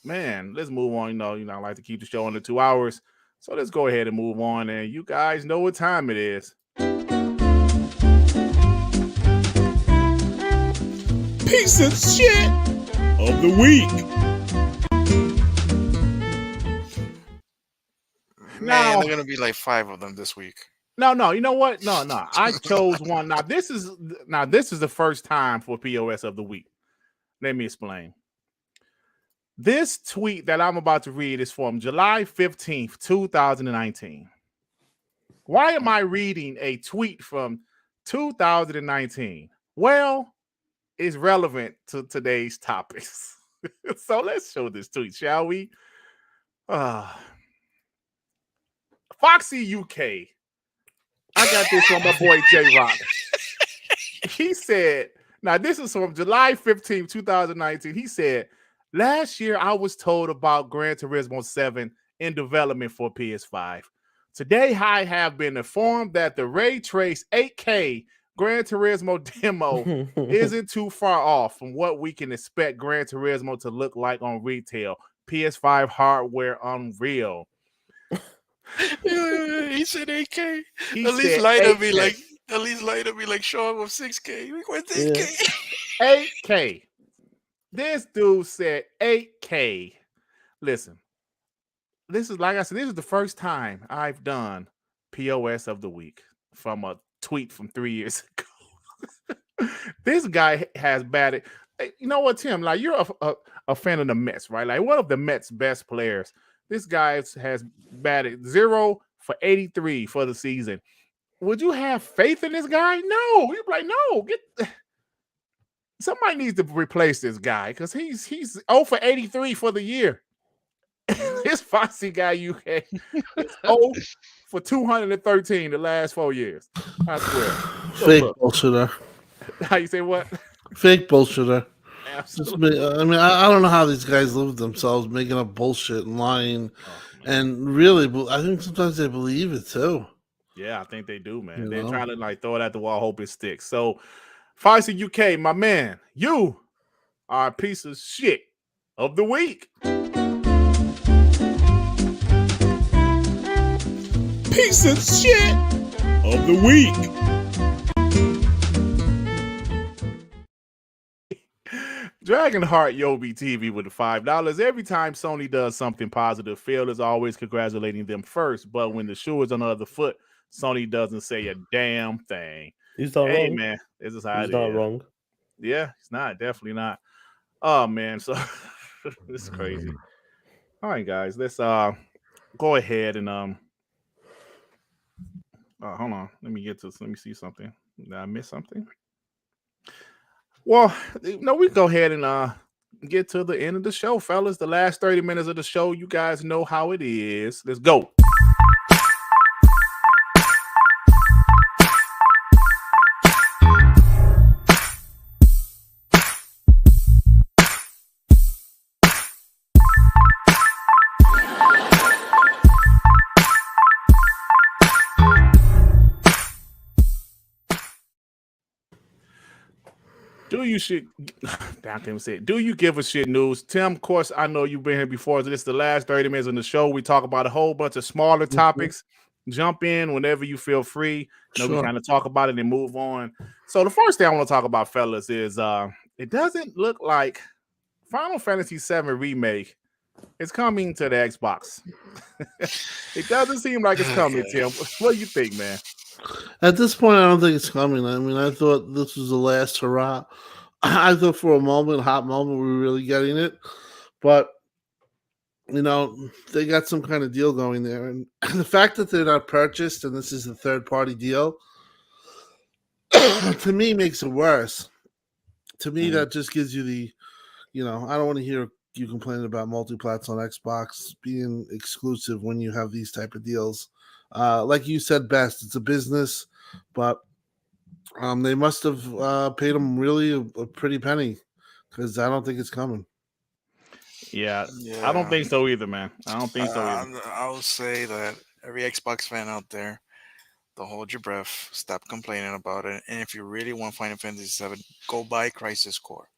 A: Man, let's move on. I like to keep the show under 2 hours. So let's go ahead and move on. And you guys know what time it is.
I: Piece of shit of the week.
H: Man, they're gonna be like 5 of them this week.
A: No. You know what? No. I chose one. Now this is the first time for POS of the week. Let me explain. This tweet that I'm about to read is from July 15th, 2019. Why am I reading a tweet from 2019? Well, it's relevant to today's topics. So let's show this tweet, shall we? Foxy UK. I got this from my boy J Rock. He said, now this is from July 15th, 2019. He said, last year I was told about Gran Turismo 7 in development for PS5. Today I have been informed that the Ray Trace 8K Gran Turismo demo isn't too far off from what we can expect Gran Turismo to look like on retail. PS5 hardware unreal.
H: He said 8K.
A: He
H: at least
A: said
H: light
A: 8K.
H: up me like show him with 6K. We went 8K.
A: 8K. This dude said 8K. Listen, this is, like I said, this is the first time I've done POS of the week from a tweet from 3 years ago. This guy has batted. You know what, Tim? Like, you're a fan of the Mets, right? Like, one of the Mets' best players. This guy has batted 0 for 83 for the season. Would you have faith in this guy? No. You'd be like, no. somebody needs to replace this guy because he's 0 for 83 for the year. This Foxy guy UK is 0 for 213 the last 4 years. I swear.
B: Fake bullshitter.
A: How you say what?
B: Fake bullshitter.
A: Absolutely.
B: I mean, I don't know how these guys live with themselves, making up bullshit and lying, and really, I think sometimes they believe it too.
A: Yeah, I think they do, man.
B: You
A: They're
B: know?
A: trying to like throw it at the wall, hope it sticks. So, Foxy UK, my man, you are a piece of shit of the week.
I: Piece of shit of the week.
A: Dragonheart Yobi TV with the $5. Every time Sony does something positive, Phil is always congratulating them first. But when the shoe is on the other foot, Sony doesn't say a damn thing.
C: He's not
A: Hey,
C: wrong.
A: man, this is how
C: He's
A: it
C: not
A: is.
C: wrong.
A: Yeah, it's not. Definitely not. Oh, man. So, this is crazy. All right, guys. Let's go ahead and hold on. Let me see something. Did I miss something? Well, no, we go ahead and get to the end of the show, fellas. The last 30 minutes of the show, you guys know how it is. Let's go. Do you shit? I can't say it. Do you give a shit news? Tim, of course, I know you've been here before. So this is the last 30 minutes of the show. We talk about a whole bunch of smaller topics. Jump in whenever you feel free. We kind of talk about it and move on. So the first thing I want to talk about, fellas, is it doesn't look like Final Fantasy VII Remake is coming to the Xbox. It doesn't seem like it's coming, Tim. What do you think, man?
B: At this point, I don't think it's coming. I mean, I thought this was the last hurrah. I thought for a moment, hot moment, we were really getting it. But, you know, they got some kind of deal going there. And the fact that they're not purchased and this is a third-party deal, to me, makes it worse. To me, that just gives you the, you know, I don't want to hear you complaining about multi-plats on Xbox being exclusive when you have these type of deals. Like you said best, it's a business, but they must have paid them really a pretty penny because I don't think it's coming.
A: Yeah, I don't think so either, man. I don't think so either.
H: I would say that every Xbox fan out there, don't hold your breath, stop complaining about it, and if you really want Final Fantasy VII, go buy Crisis Core.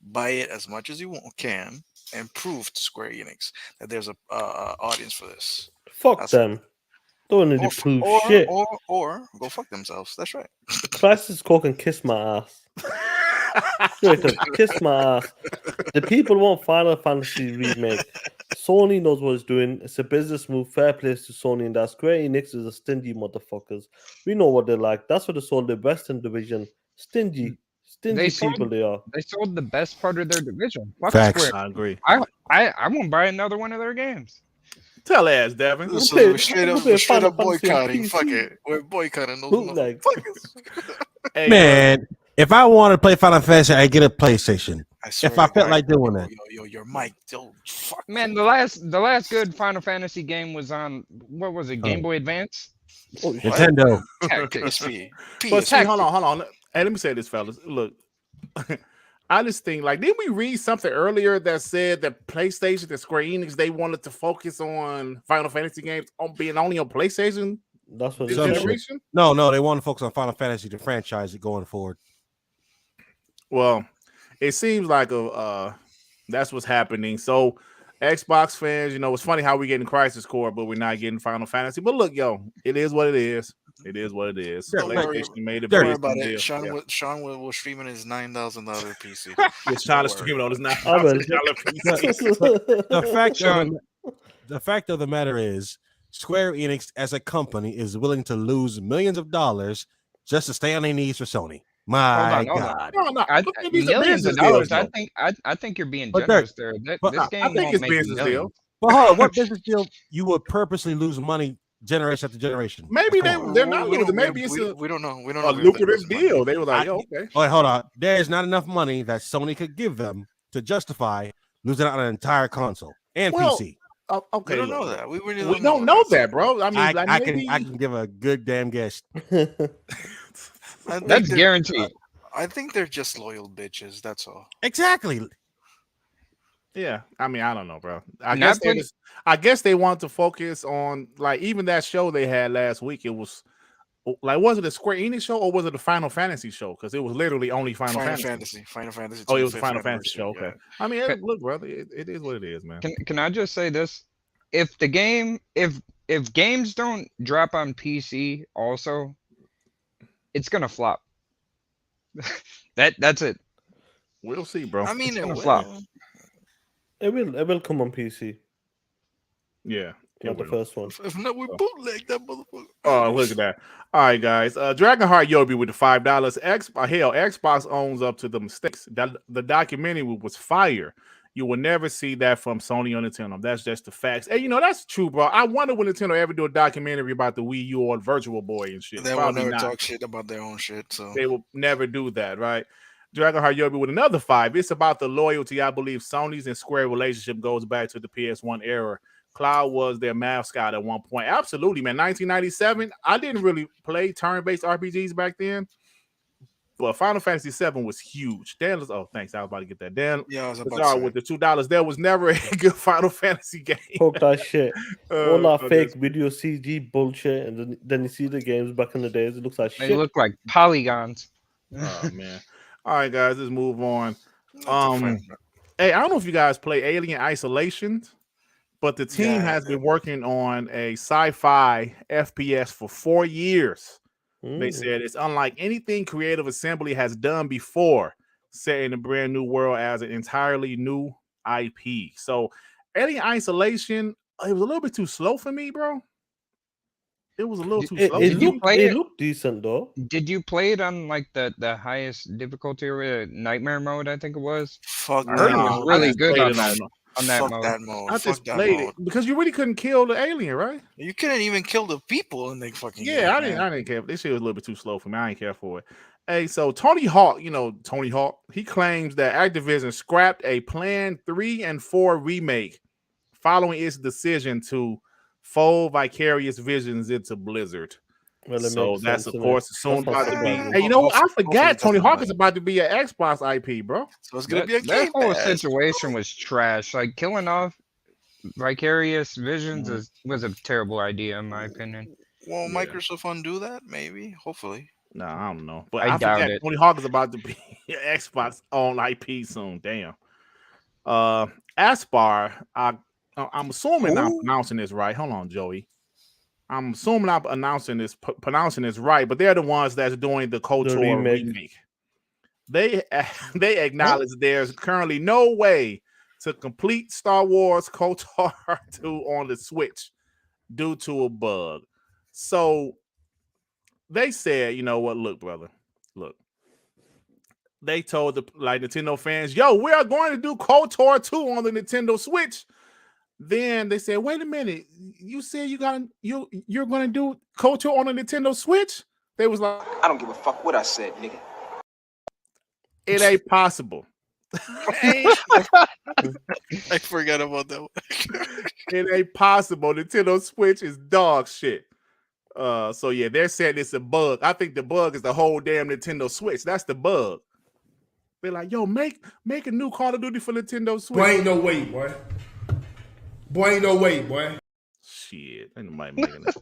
H: Buy it as much as you can and prove to Square Enix that there's a audience for this.
C: Fuck them. Don't need to prove shit.
H: Or go fuck themselves. That's right.
C: Crisis Core can kiss my ass. Kiss my ass. The people want Final Fantasy Remake. Sony knows what it's doing. It's a business move. Fair play to Sony and that. Square Enix is a stingy motherfuckers. We know what they're like. That's what they sold the Western division. Stingy people they are.
F: They sold the best part of their division. Fuck
E: Facts.
F: Square.
A: I agree.
F: I won't buy another one of their games.
A: Tell ass, Devin.
H: So we're straight up boycotting. Fuck it. We're boycotting those motherfuckers.
A: Hey,
E: Man, if I wanted to play Final Fantasy, I'd get a PlayStation. If I felt like doing that.
H: Your mic, fuck.
F: Man, the last good Final Fantasy game was on, what was it, Game Boy Advance?
E: Nintendo.
H: PSP.
A: But see, hold on. Hey, let me say this, fellas. Look, I just think, like, didn't we read something earlier that said that PlayStation, that Square Enix, they wanted to focus on Final Fantasy games on being only on PlayStation?
C: That's what
A: this
C: it
A: generation?
E: No, they want to focus on Final Fantasy, the franchise, going forward.
A: Well, it seems like that's what's happening. So, Xbox fans, you know, it's funny how we're getting Crisis Core, but we're not getting Final Fantasy. But look, yo, it is what it is. It is what it is. PlayStation made it.
H: Don't worry about it. Sean will stream in his $9,000 PC.
A: It's trying to stream it on his $9,000 PC.
E: The fact of the matter is, Square Enix as a company is willing to lose millions of dollars just to stay on their knees for Sony. My God.
A: No.
F: Millions of dollars. I think you're being generous there. This game
A: I think it's business deal.
E: But hold on, what business deal you would purposely lose money generation after generation.
A: Maybe
E: Come on.
A: they're not
H: We don't-
A: losing. Maybe
H: we-
A: it's
H: we don't know. We don't
A: a
H: know if they're
A: lucrative
H: losing money.
A: deal. They were like, okay.
E: Wait, hold on. There's not enough money that Sony could give them to justify losing out on an entire console and
A: Well,
E: PC.
A: Okay,
H: We don't
A: look.
H: know that. We really
A: We don't know that, bro. I mean,
E: I,
A: like,
E: I
A: maybe,
E: can give a good damn guess.
H: I think
F: That's
H: they're-
F: guaranteed.
H: I think they're just loyal bitches. That's all.
E: Exactly.
A: yeah. I mean, I don't know, bro. I
F: Not
A: guess they want to focus on like even that show they had last week. It was like, was it a Square Enix show or was it a Final Fantasy show? Because it was literally only Final Fantasy.
H: Final Fantasy.
A: Oh, it was a
H: 25th
A: Final Fantasy show.
H: anniversary,
A: Okay. I mean, look, brother, it is what it is, man.
F: Can I just say this? If the game, if games don't drop on PC also, it's gonna flop. That's it.
A: We'll see, bro.
H: I mean,
F: It's gonna
H: it
F: flop.
H: will.
C: It will come on PC.
A: Yeah. it
C: Not the
A: will.
C: first one.
H: If not, we bootleg that motherfucker.
A: Oh, look at that. All right, guys. Dragonheart Yobi with the $5. Xbox owns up to the mistakes. The documentary was fire. You will never see that from Sony or Nintendo. That's just the facts. And that's true, bro. I wonder when Nintendo ever do a documentary about the Wii U or Virtual Boy and shit.
H: They will
A: Probably
H: never
A: not.
H: talk shit about their own shit. So
A: They will never do that, right? Dragonheart Yobi with another 5. It's about the loyalty. I believe Sony's and Square relationship goes back to the PS1 era. Cloud was their mascot at one point. Absolutely, man. 1997. I didn't really play turn-based RPGs back then, but Final Fantasy VII was huge. Dan, thanks. I was about to get that. Dan,
H: yeah, I was about to say.
A: with the $2. There was never a good Final Fantasy game.
C: Fuck that shit. All that
A: so
C: fake video CG bullshit, and then you see the games back in the days. It looks like
F: They
C: shit.
F: look like polygons.
A: Oh man. All right, guys, let's move on.
H: Not the friend.
A: Hey, I don't know if you guys play Alien Isolation, but the team
H: Yeah.
A: has been working on a sci-fi FPS for 4 years. They said it's unlike anything Creative Assembly has done before, set in a brand new world as an entirely new IP. So Alien Isolation, it was a little bit too slow for me, bro. It was a little too slow.
F: Did you play
C: it
F: it?
C: looked decent though.
F: Did you play it on like the highest difficulty or nightmare mode? I think it was.
H: Fuck
F: I heard it
H: that.
F: was really
A: just
F: good
A: played
F: on
A: it
F: that, on that
H: Fuck
F: mode.
H: that mode.
A: I
H: Fuck
A: just
H: that
A: played
H: mode.
A: it because you really couldn't kill the alien, right?
H: You couldn't even kill the people in the fucking game,
A: Yeah, I
H: man.
A: didn't care. This shit was a little bit too slow for me. I didn't care for it. Hey, so Tony Hawk, Tony Hawk, he claims that Activision scrapped a planned 3 and 4 remake following its decision to fold Vicarious Visions into Blizzard.
C: Well, it
A: So
C: makes
A: that's
C: sense,
A: of
C: innit?
A: course soon
C: That's not
A: about to be.
C: surprising.
A: Hey, you know what? I
H: Hopefully
A: forgot
H: that's
A: Tony
H: not
A: Hawk
H: right.
A: is about to be an Xbox IP, bro.
H: So it's gonna be a
F: That
H: game.
F: whole
H: Pass.
F: situation was trash. Like killing off Vicarious Visions was a terrible idea in my opinion.
H: Will
A: Yeah.
H: Microsoft undo that? Maybe. Hopefully.
A: No, I don't know. But
F: I
A: I
F: doubt
A: forgot
F: it.
A: Tony Hawk is about to be an Xbox on IP soon. Damn. Aspar, I'm assuming I'm pronouncing this right. Hold on, Joey. I'm assuming I'm pronouncing this right, but they're the ones that's doing the KOTOR remake. They acknowledge there's currently no way to complete Star Wars KOTOR 2 on the Switch due to a bug. So they said, you know what? Look, brother, look. They told the Nintendo fans, "Yo, we are going to do KOTOR 2 on the Nintendo Switch." Then they said, "Wait a minute, you said you're gonna do KOTOR on the Nintendo Switch?" They was like,
J: I don't give a fuck what I said, nigga.
A: "It ain't possible.
H: I forgot about that one.
A: It ain't possible. Nintendo Switch is dog shit." So yeah, they're saying it's a bug. I think the bug is the whole damn Nintendo Switch. That's the bug. They're like, "Yo, make a new Call of Duty for Nintendo Switch."
I: Boy, ain't no way, boy. Boy, ain't no way, boy.
A: Shit, ain't nobody making that.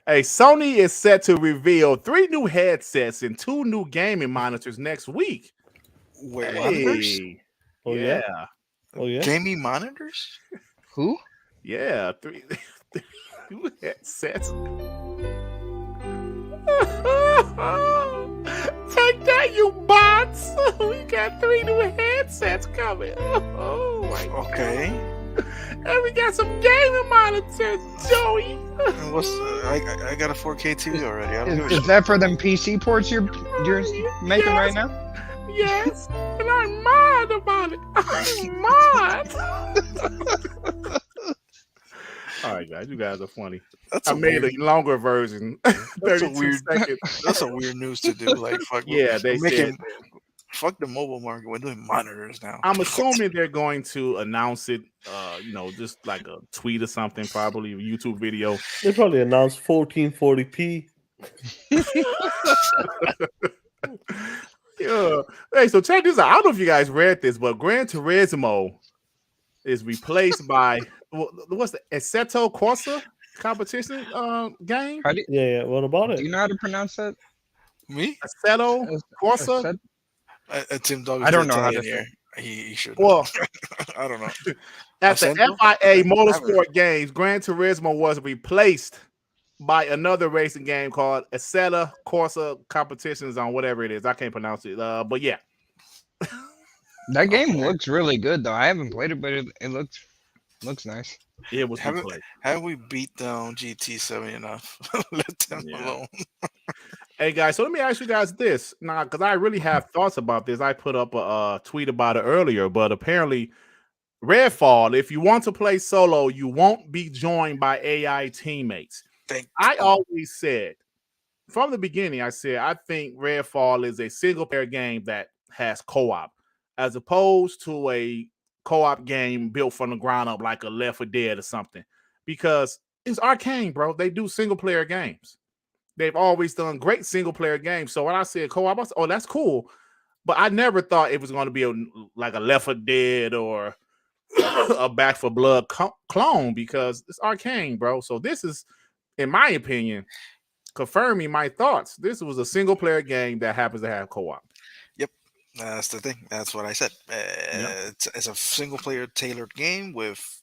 A: Hey, Sony is set to reveal 3 new headsets and 2 new gaming monitors next week.
H: Wait, monitors?
C: Oh
A: yeah.
C: yeah. Oh yeah.
H: Gaming monitors?
F: Who?
A: Yeah, 3 new headsets. Take that, you bots! We got 3 new headsets coming. Oh my
H: Okay.
A: God. And we got some gaming monitors, Joey.
H: And what's I got a 4K TV already. I don't give a
F: Is
H: shit.
F: that for them PC ports you're making right now?
A: Yes, and I'm mad about it. I'm mad. All right, guys, you guys are funny.
H: That's
A: I
H: a
A: made
H: weird.
A: a longer version,
H: That's a
A: 32
H: weird.
A: seconds.
H: That's a weird news to do. Like, fuck.
A: Yeah, they
H: we're making.
A: said.
H: Fuck the mobile market. We're doing monitors now.
A: I'm assuming they're going to announce it, just like a tweet or something, probably a YouTube video.
C: They probably announced 1440p.
A: Yeah. Hey, so check this out. I don't know if you guys read this, but Gran Turismo is replaced by what's the Assetto Corsa competition game?
F: How do,
C: Yeah. What about
F: do
C: it?
F: you know how to pronounce that?
H: Me?
A: Assetto Corsa?
F: Asset-
H: Tim Dog.
F: I don't know how to
H: here. He should.
A: Well,
H: I don't know.
A: at the
H: Assetto?
A: FIA Motorsport games, Gran Turismo was replaced by another racing game called Assetto Corsa Competitions on whatever it is. I can't pronounce it. But yeah.
F: That game looks really good though. I haven't played it, but it looks nice.
A: It was
H: Haven't,
A: replaced.
H: have we beat down GT7 enough? Let them
A: Yeah.
H: alone.
A: Hey guys, so let me ask you guys this now, because I really have thoughts about this. I put up a tweet about it earlier, but apparently, Redfall, if you want to play solo, you won't be joined by AI teammates. I always said from the beginning, I said I think Redfall is a single player game that has co-op, as opposed to a co-op game built from the ground up like a Left 4 Dead or something, because it's Arcane, bro. They do single player games. They've always done great single player games. So when I said co-op, I said, oh, that's cool. But I never thought it was going to be like a Left 4 Dead or a Back 4 Blood clone, because it's Arcane, bro. So this is, in my opinion, confirming my thoughts. This was a single player game that happens to have co-op.
H: Yep, that's the thing. That's what I said. It's a single player tailored game with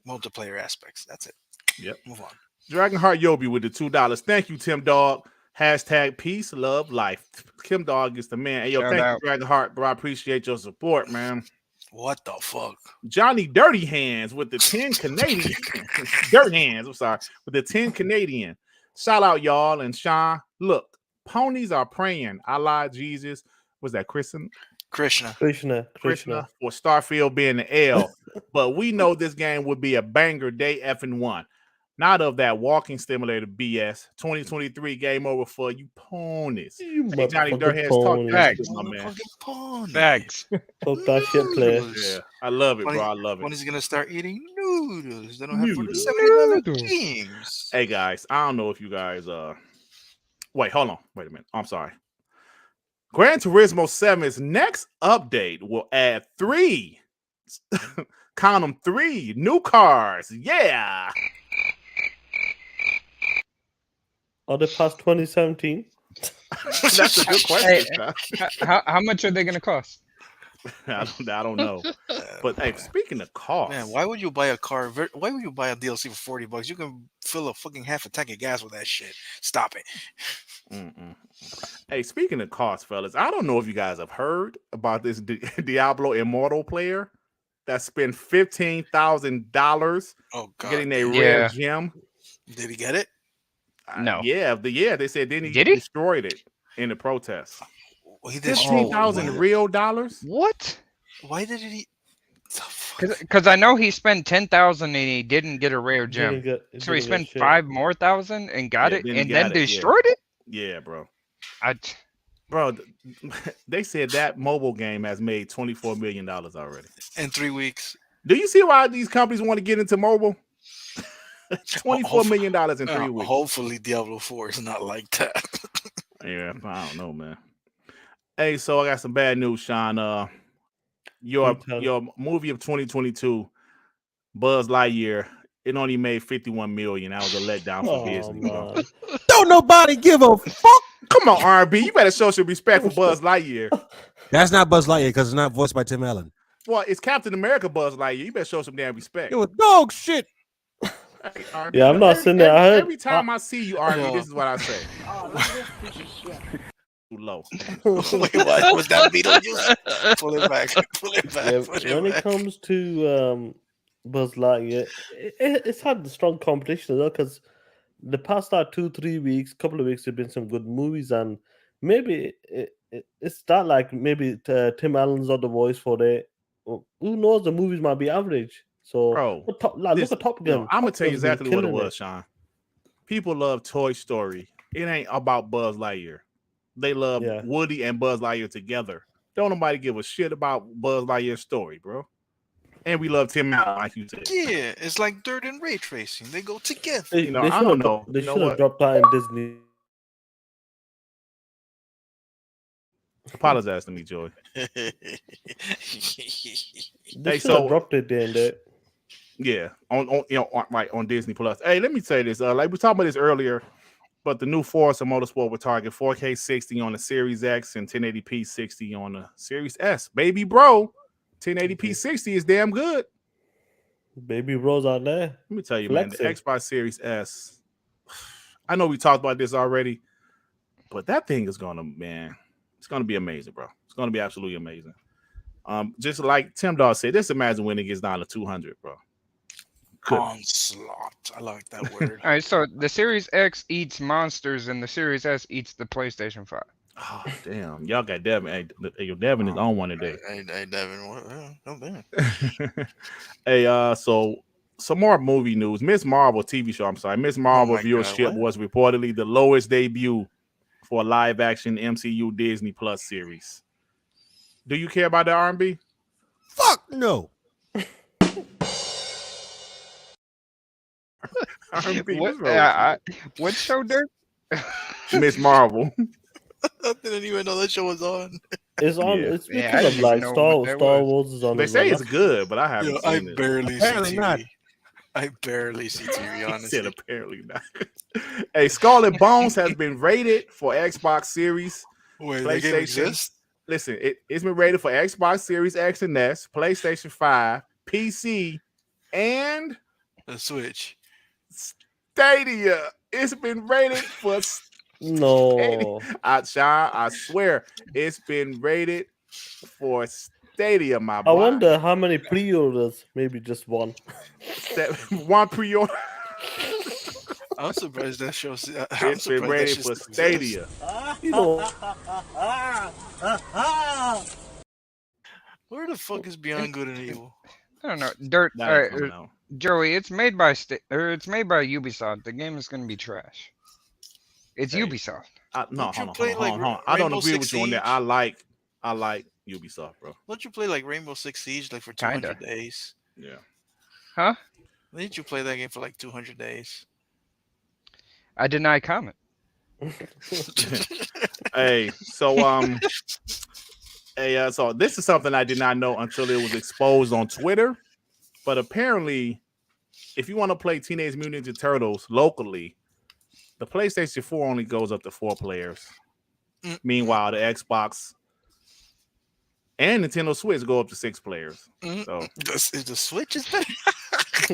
H: multiplayer aspects. That's it.
A: Yep.
H: Move on.
A: Dragonheart Yobi with the $2. Thank you, Tim Dog. Hashtag peace, love, life. Tim Dog is the man. Hey, yo,
F: Shout
A: thank
F: out.
A: you, Dragonheart, bro. I appreciate your support, man.
H: What the fuck?
A: Johnny Dirty Hands with the 10 Canadian. Dirt Hands, I'm sorry. With the 10 Canadian. Shout out, y'all. And Sean, look, ponies are praying. Allah, Jesus. Was that Krishna
H: Krishna.
A: for Starfield being the L. But we know this game would be a banger day effing one. Not of that walking simulator BS. 2023 game over for you ponies.
C: You
A: Hey, Johnny
C: motherfucking
A: Dirt Hands, talk
C: pony.
A: that shit, my man.
H: Motherfucking pony.
F: Facts.
C: Fuck that shit, player.
A: Yeah, I love it, bro. I love it.
H: When he's gonna start eating noodles, they don't have for the
A: Noodles.
H: $70 games.
A: Hey guys, I don't know if you guys wait, hold on. Wait a minute. I'm sorry. Gran Turismo 7's next update will add 3 count them 3 new cars. Yeah.
C: Are they past 2017?
A: That's a good question.
F: Hey, how much are they gonna cost?
A: I don't know. But hey, speaking of cost,
H: Man, why would you buy a car? Why would you buy a DLC for $40? You can fill a fucking half a tank of gas with that shit. Stop it.
A: Hey, speaking of cost, fellas, I don't know if you guys have heard about this Diablo Immortal player that spent $15,000
H: Oh god.
A: getting a rare
F: Yeah.
A: gem.
H: Did he get it?
F: No.
A: They said then he
F: Did he?
A: destroyed it in the protest.
H: Well, he did.
A: 15,000 real dollars.
F: What?
H: Why did he? The fuck?
F: Because I know he spent 10,000 and he didn't get a rare gem.
C: Didn't
F: So he
C: get
F: spent
C: shit.
F: 5 more thousand and got
A: Yeah,
F: it,
A: then he
F: and
A: got
F: then
A: it, yeah.
F: destroyed it.
A: Yeah, bro.
F: I-
A: Bro, they said that mobile game has made $24 million already.
H: In 3 weeks.
A: Do you see why these companies want to get into mobile? $24 million in 3 weeks.
H: Hopefully, Diablo 4 is not like that.
A: Yeah, I don't know, man. Hey, so I got some bad news, Sean. Your movie of 2022, Buzz Lightyear, it only made $51 million. That was a letdown for Disney, bro.
C: Man.
E: Don't nobody give a fuck.
A: Come on, R&B. You better show some respect for Buzz Lightyear.
E: That's not Buzz Lightyear because it's not voiced by Tim Allen.
A: Well, it's Captain America Buzz Lightyear. You better show some damn respect.
E: It was dog shit.
A: Hey, R&B,
C: Yeah, I'm not sitting there. I heard
A: every time I see you, R&B, this is what I say. Too low.
H: Wait, what was that Beetlejuice? Pull it back. Pull it back.
C: Yeah,
H: pull it
C: when it
H: back.
C: comes to Buzz Lightyear, it's had strong competition as well, because the past 2-3 weeks, couple of weeks, there've been some good movies, and maybe it's that maybe Tim Allen's not the voice for it. Who knows? The movies might be average. So,
A: Bro,
C: look at Top Gun.
A: I'm gonna
C: Top
A: tell you
C: Gun's been
A: exactly what it
C: killing
A: was, Sean. People love Toy Story. It ain't about Buzz Lightyear. They love Woody and Buzz Lightyear together. Don't nobody give a shit about Buzz Lightyear's story, bro. And we love Tim Allen, like you said.
H: Yeah, it's like dirt and ray tracing. They go together.
C: They
A: I don't know.
C: They
A: You know
C: should have
A: what?
C: dropped that in Disney.
A: Apologize to me, Joey.
C: They
A: Hey,
C: should have
A: so
C: dropped it there and there.
A: yeah, on Disney Plus. Hey, let me say this. Like we talked about this earlier, but the new Forza Motorsport will target 4K 60 on the Series X and 1080p 60 on the Series S. Baby bro, 1080p 60 is damn good.
C: Baby Rose out there.
A: Let me tell you,
C: Flexing.
A: man, the Xbox Series S. I know we talked about this already, but that thing is it's gonna be amazing, bro. It's gonna be absolutely amazing. Just like Tim Dawg said, just imagine when it gets down to 200, bro.
H: Onslaught. I like that word.
F: All right, so the Series X eats monsters and the Series S eats the PlayStation 5.
A: Oh, damn. Y'all got Devin. Hey, Devin is on one today.
H: Hey, Devin. What? Oh, damn.
A: Hey, so some more movie news. Miss Marvel TV show. I'm sorry. Miss Marvel
H: my God,
A: viewership
H: what?
A: was reportedly the lowest debut for a live action MCU Disney Plus series. Do you care about the R&B?
E: Fuck no.
A: R&B,
F: What,
A: what's wrong
F: what show, Dirt?
A: with you? Miss Marvel.
H: I didn't even know that show was on.
C: It's on.
A: Yeah.
C: It's
F: Yeah, I
C: because
F: didn't
C: of like
F: even know what that
C: Star
F: was.
C: Wars is on.
A: They
C: as
A: say
C: well.
A: it's good, but I haven't
H: Yo, I
A: seen it.
H: barely see
E: Apparently
H: TV.
E: not.
H: I barely see TV,
A: He
H: honestly.
A: said apparently not. Hey, Skull and Bones has been rated for Xbox Series.
H: Wait, that game
A: PlayStation.
H: exists?
A: Listen, it's been rated for Xbox Series X and S, PlayStation 5, PC, and
H: The Switch.
A: Stadia. It's been rated for
C: No.
A: Sean, I swear, it's been rated for Stadia, my boy.
C: I wonder how many pre-orders. Maybe just one.
A: One pre-order.
H: I'm surprised that show.
A: It's been rated for Stadia.
C: You know,
H: Where the fuck is Beyond Good and Evil?
F: I don't know. Dirt.
A: That
F: All
A: ain't
F: right,
A: coming out.
F: Joey, it's made by Ubisoft. The game is going to be trash. It's
A: Hey.
F: Ubisoft.
A: No,
H: Don't you
A: hold
H: play,
A: on.
H: like,
A: I don't
H: Rainbow
A: agree
H: Six
A: with you on that.
H: Siege?
A: I like Ubisoft, bro.
H: Don't you play like Rainbow Six Siege like for 200
F: Kinda.
H: days?
A: Yeah.
F: Huh?
H: Didn't you play that game for like 200 days?
F: I deny comment.
A: Hey, so so this is something I did not know until it was exposed on Twitter. But apparently, if you want to play Teenage Mutant Ninja Turtles locally, the PlayStation 4 only goes up to 4 players. Meanwhile, the Xbox and Nintendo Switch go up to 6 players. So
H: The Switch is better.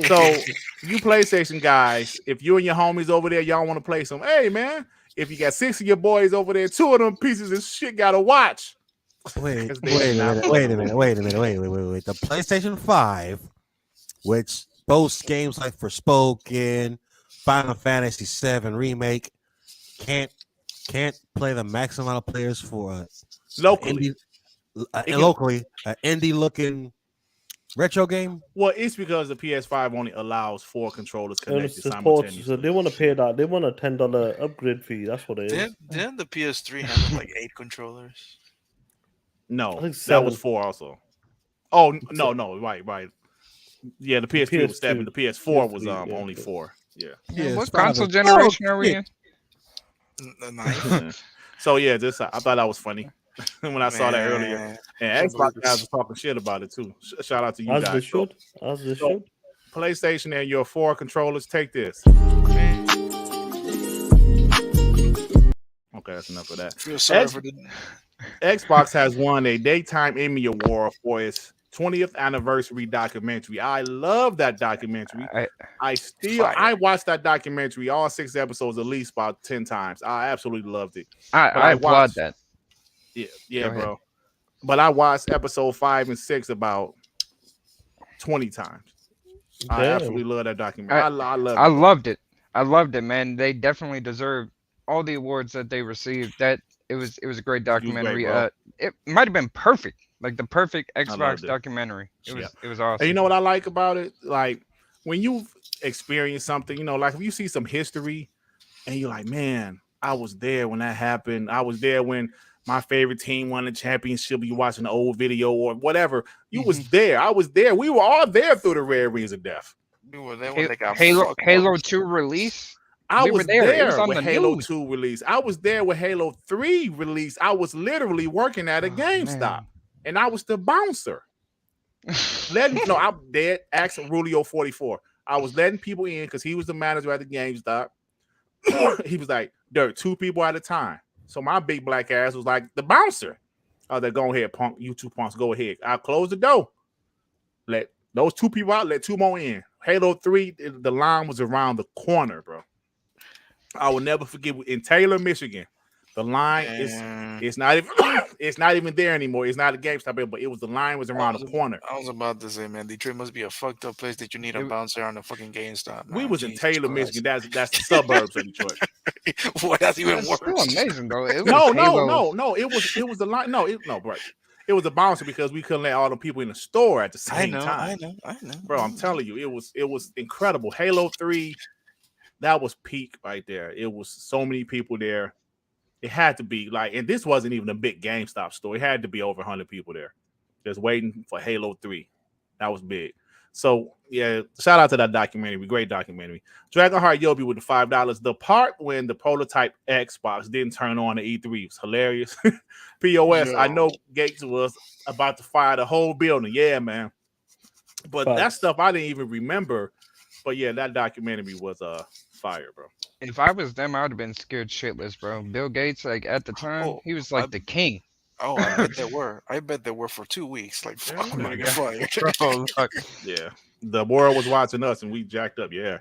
A: So, you PlayStation guys, if you and your homies over there, y'all want to play some, hey, man, if you got 6 of your boys over there, 2 of them pieces of shit got to watch.
E: Wait a
A: 'Cause they
E: minute.
A: not-
E: Wait a minute. The PlayStation 5, which boasts games like Forspoken, Final Fantasy VII Remake, can't play the maximum amount of players for
A: Locally.
E: locally an indie looking retro game.
A: Well, it's because the PS5 only allows 4 controllers
C: and
A: connected
C: it's supports,
A: simultaneously.
C: so they want to pay that. They want a $10 upgrade fee. That's what it is.
H: Didn't the PS3 have like 8 controllers?
A: No,
C: I think
A: that was
C: 7.
A: 4 also. Oh, no, right. Yeah, the PS3 was 7. The PS4 was
C: PS3, yeah,
A: only
C: yeah.
A: 4. Yeah.
E: Yeah,
F: What
E: it's fine.
F: console generation are we
E: shit.
F: in?
H: The 9?
A: So yeah, I thought that was funny when I saw that earlier.
H: Man.
A: And Xbox guys were talking shit about it too. Shout out to you
C: As
A: guys.
C: they
A: So,
C: should. As they should.
A: PlayStation and your 4 controllers, take this.
H: Man,
A: Okay, that's enough of that.
H: feel sorry
A: X-
H: for the.
A: Xbox has won a Daytime Emmy Award for its 20th anniversary documentary. I love that documentary. I watched that documentary, all 6 episodes, at least about 10 times. I absolutely loved it.
F: I applaud
A: watched-
F: that.
A: Yeah,
F: Go ahead.
A: bro. But I watched episode 5 and 6 about 20 times. I
C: Damn.
A: absolutely love that documentary. I love
F: I
A: it.
F: loved it. I loved it, man. They definitely deserve all the awards that they received. That it was a great documentary.
A: bro.
F: It might have been perfect. Like the perfect
A: loved
F: Xbox
A: it.
F: documentary. It was
A: Yeah.
F: it was awesome.
A: And you know what I like about it? Like when you've experienced something, you know, like if you see some history and you're like, man, I was there when that happened. I was there when my favorite team won the championship. You watching the old video or whatever. You was there. I was there. We were all there through the red rings of death.
H: We were there when they got
F: Halo
H: fucked up.
F: Halo 2 release.
A: I
F: We were
A: was
F: there. It
A: there
F: was on
A: with
F: the
A: Halo
F: news.
A: 2 release. I was there with Halo 3 release. I was literally working at a GameStop,
F: man.
A: and I was the bouncer. I'm dead. Asking Rulio 44. I was letting people in because he was the manager at the GameStop. He was like, "Dirt, 2 people at a time." So my big black ass was like the bouncer. Oh, they're go ahead, punk. You 2 punks, go ahead. I'll close the door. Let those 2 people out. Let 2 more in. Halo 3, the line was around the corner, bro. I will never forget in Taylor, Michigan. The line it's not even it's not even there anymore. It's not a GameStop, but it was the line was around the corner.
H: I was about to say, man, Detroit must be a fucked up place that you need a bouncer on the fucking GameStop.
A: We
H: man.
A: was in
H: Jesus
A: Taylor,
H: Christ.
A: Michigan. That's the suburbs of Detroit.
H: Boy, that's even
F: That's
H: worse.
F: still amazing though. It was
A: No. It was the line. No, bro. It was a bouncer because we couldn't let all the people in the store at the same time.
H: I know.
A: Bro, I'm telling you, it was incredible. Halo 3, that was peak right there. It was so many people there. It had to be like, and this wasn't even a big GameStop store. It had to be over 100 people there, just waiting for Halo 3. That was big. So yeah, shout out to that documentary. Great documentary. Dragonheart Yobi with the $5. The part when the prototype Xbox didn't turn on the E3 was hilarious. POS,
H: Yo.
A: I know Gates was about to fire the whole building. Yeah, man. But that stuff I didn't even remember. But yeah, that documentary was fire, bro.
F: If I was them, I would have been scared shitless, bro. Bill Gates, like at the time, he was like the king.
H: Oh, I bet there were. I bet there were for 2 weeks. Like, fuck, I'm gonna get fired.
F: Bro, look,
A: Yeah. The world was watching us and we jacked up. Yeah.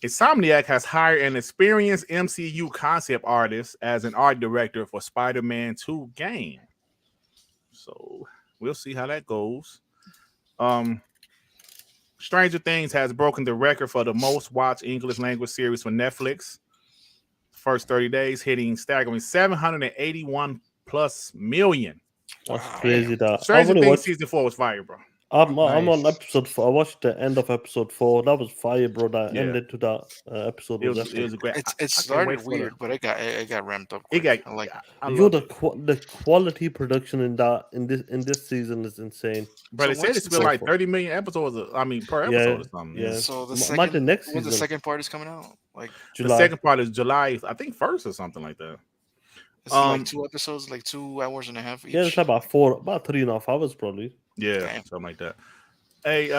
A: Insomniac has hired an experienced MCU concept artist as an art director for Spider-Man 2 game. So we'll see how that goes. Stranger Things has broken the record for the most watched English language series for Netflix. First 30 days, hitting staggering 781 plus million.
C: That's crazy. That
A: Stranger Things season 4 was fire, bro.
C: I'm on episode 4. I watched the end of episode 4. That was fire, bro. That ended to that episode.
A: It was great.
H: It started weird, but it got ramped up.
A: It
H: Quick.
A: got
H: like
C: the quality production in this season is insane.
A: But
H: So
A: it said it's been like 30 million episodes. Per episode or something.
C: Yeah.
H: So the
C: Imagine next
H: when the
C: season.
H: second part is coming out, like
C: July.
A: The second part is July, I think 1st or something like that.
H: it's like 2 episodes, like 2 hours and a half each.
C: Yeah, it's about 3.5 hours probably.
A: Yeah,
H: Damn.
A: something like that. Hey,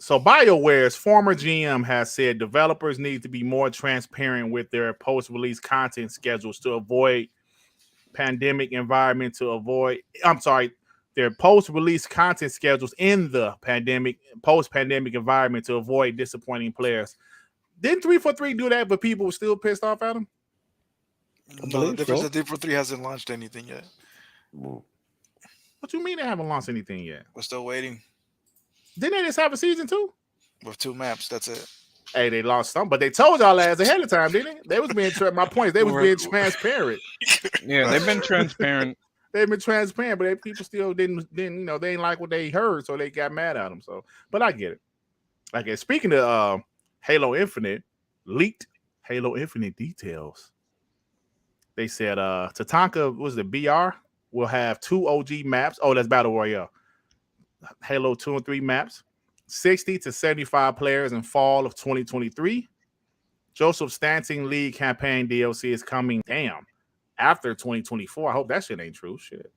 A: so BioWare's former GM has said developers need to be more transparent with their post-release content schedules to avoid pandemic environment. Their post-release content schedules in the post-pandemic environment to avoid disappointing players. Didn't 343 do that, but people were still pissed off at them?
H: No, the difference
C: so.
H: that April 3 hasn't launched anything yet.
A: What you mean they haven't launched anything yet?
H: We're still waiting
A: Didn't they just have a season 2?
H: with 2 maps. That's it.
A: Hey, they lost some, but they told y'all ass ahead of time, didn't they? They was being my point is they was being transparent.
F: yeah, they've been transparent.
A: They've been transparent, but people still didn't they didn't like what they heard, so they got mad at them. So, but I get it. Okay, speaking of Halo Infinite, leaked Halo Infinite details. They said Tatanka, was it BR? Will have 2 OG maps. Oh, that's Battle Royale. Halo 2 and 3 maps. 60 to 75 players in fall of 2023. Joseph Stanton League campaign DLC is coming. Damn. After 2024. I hope that shit ain't true. Shit.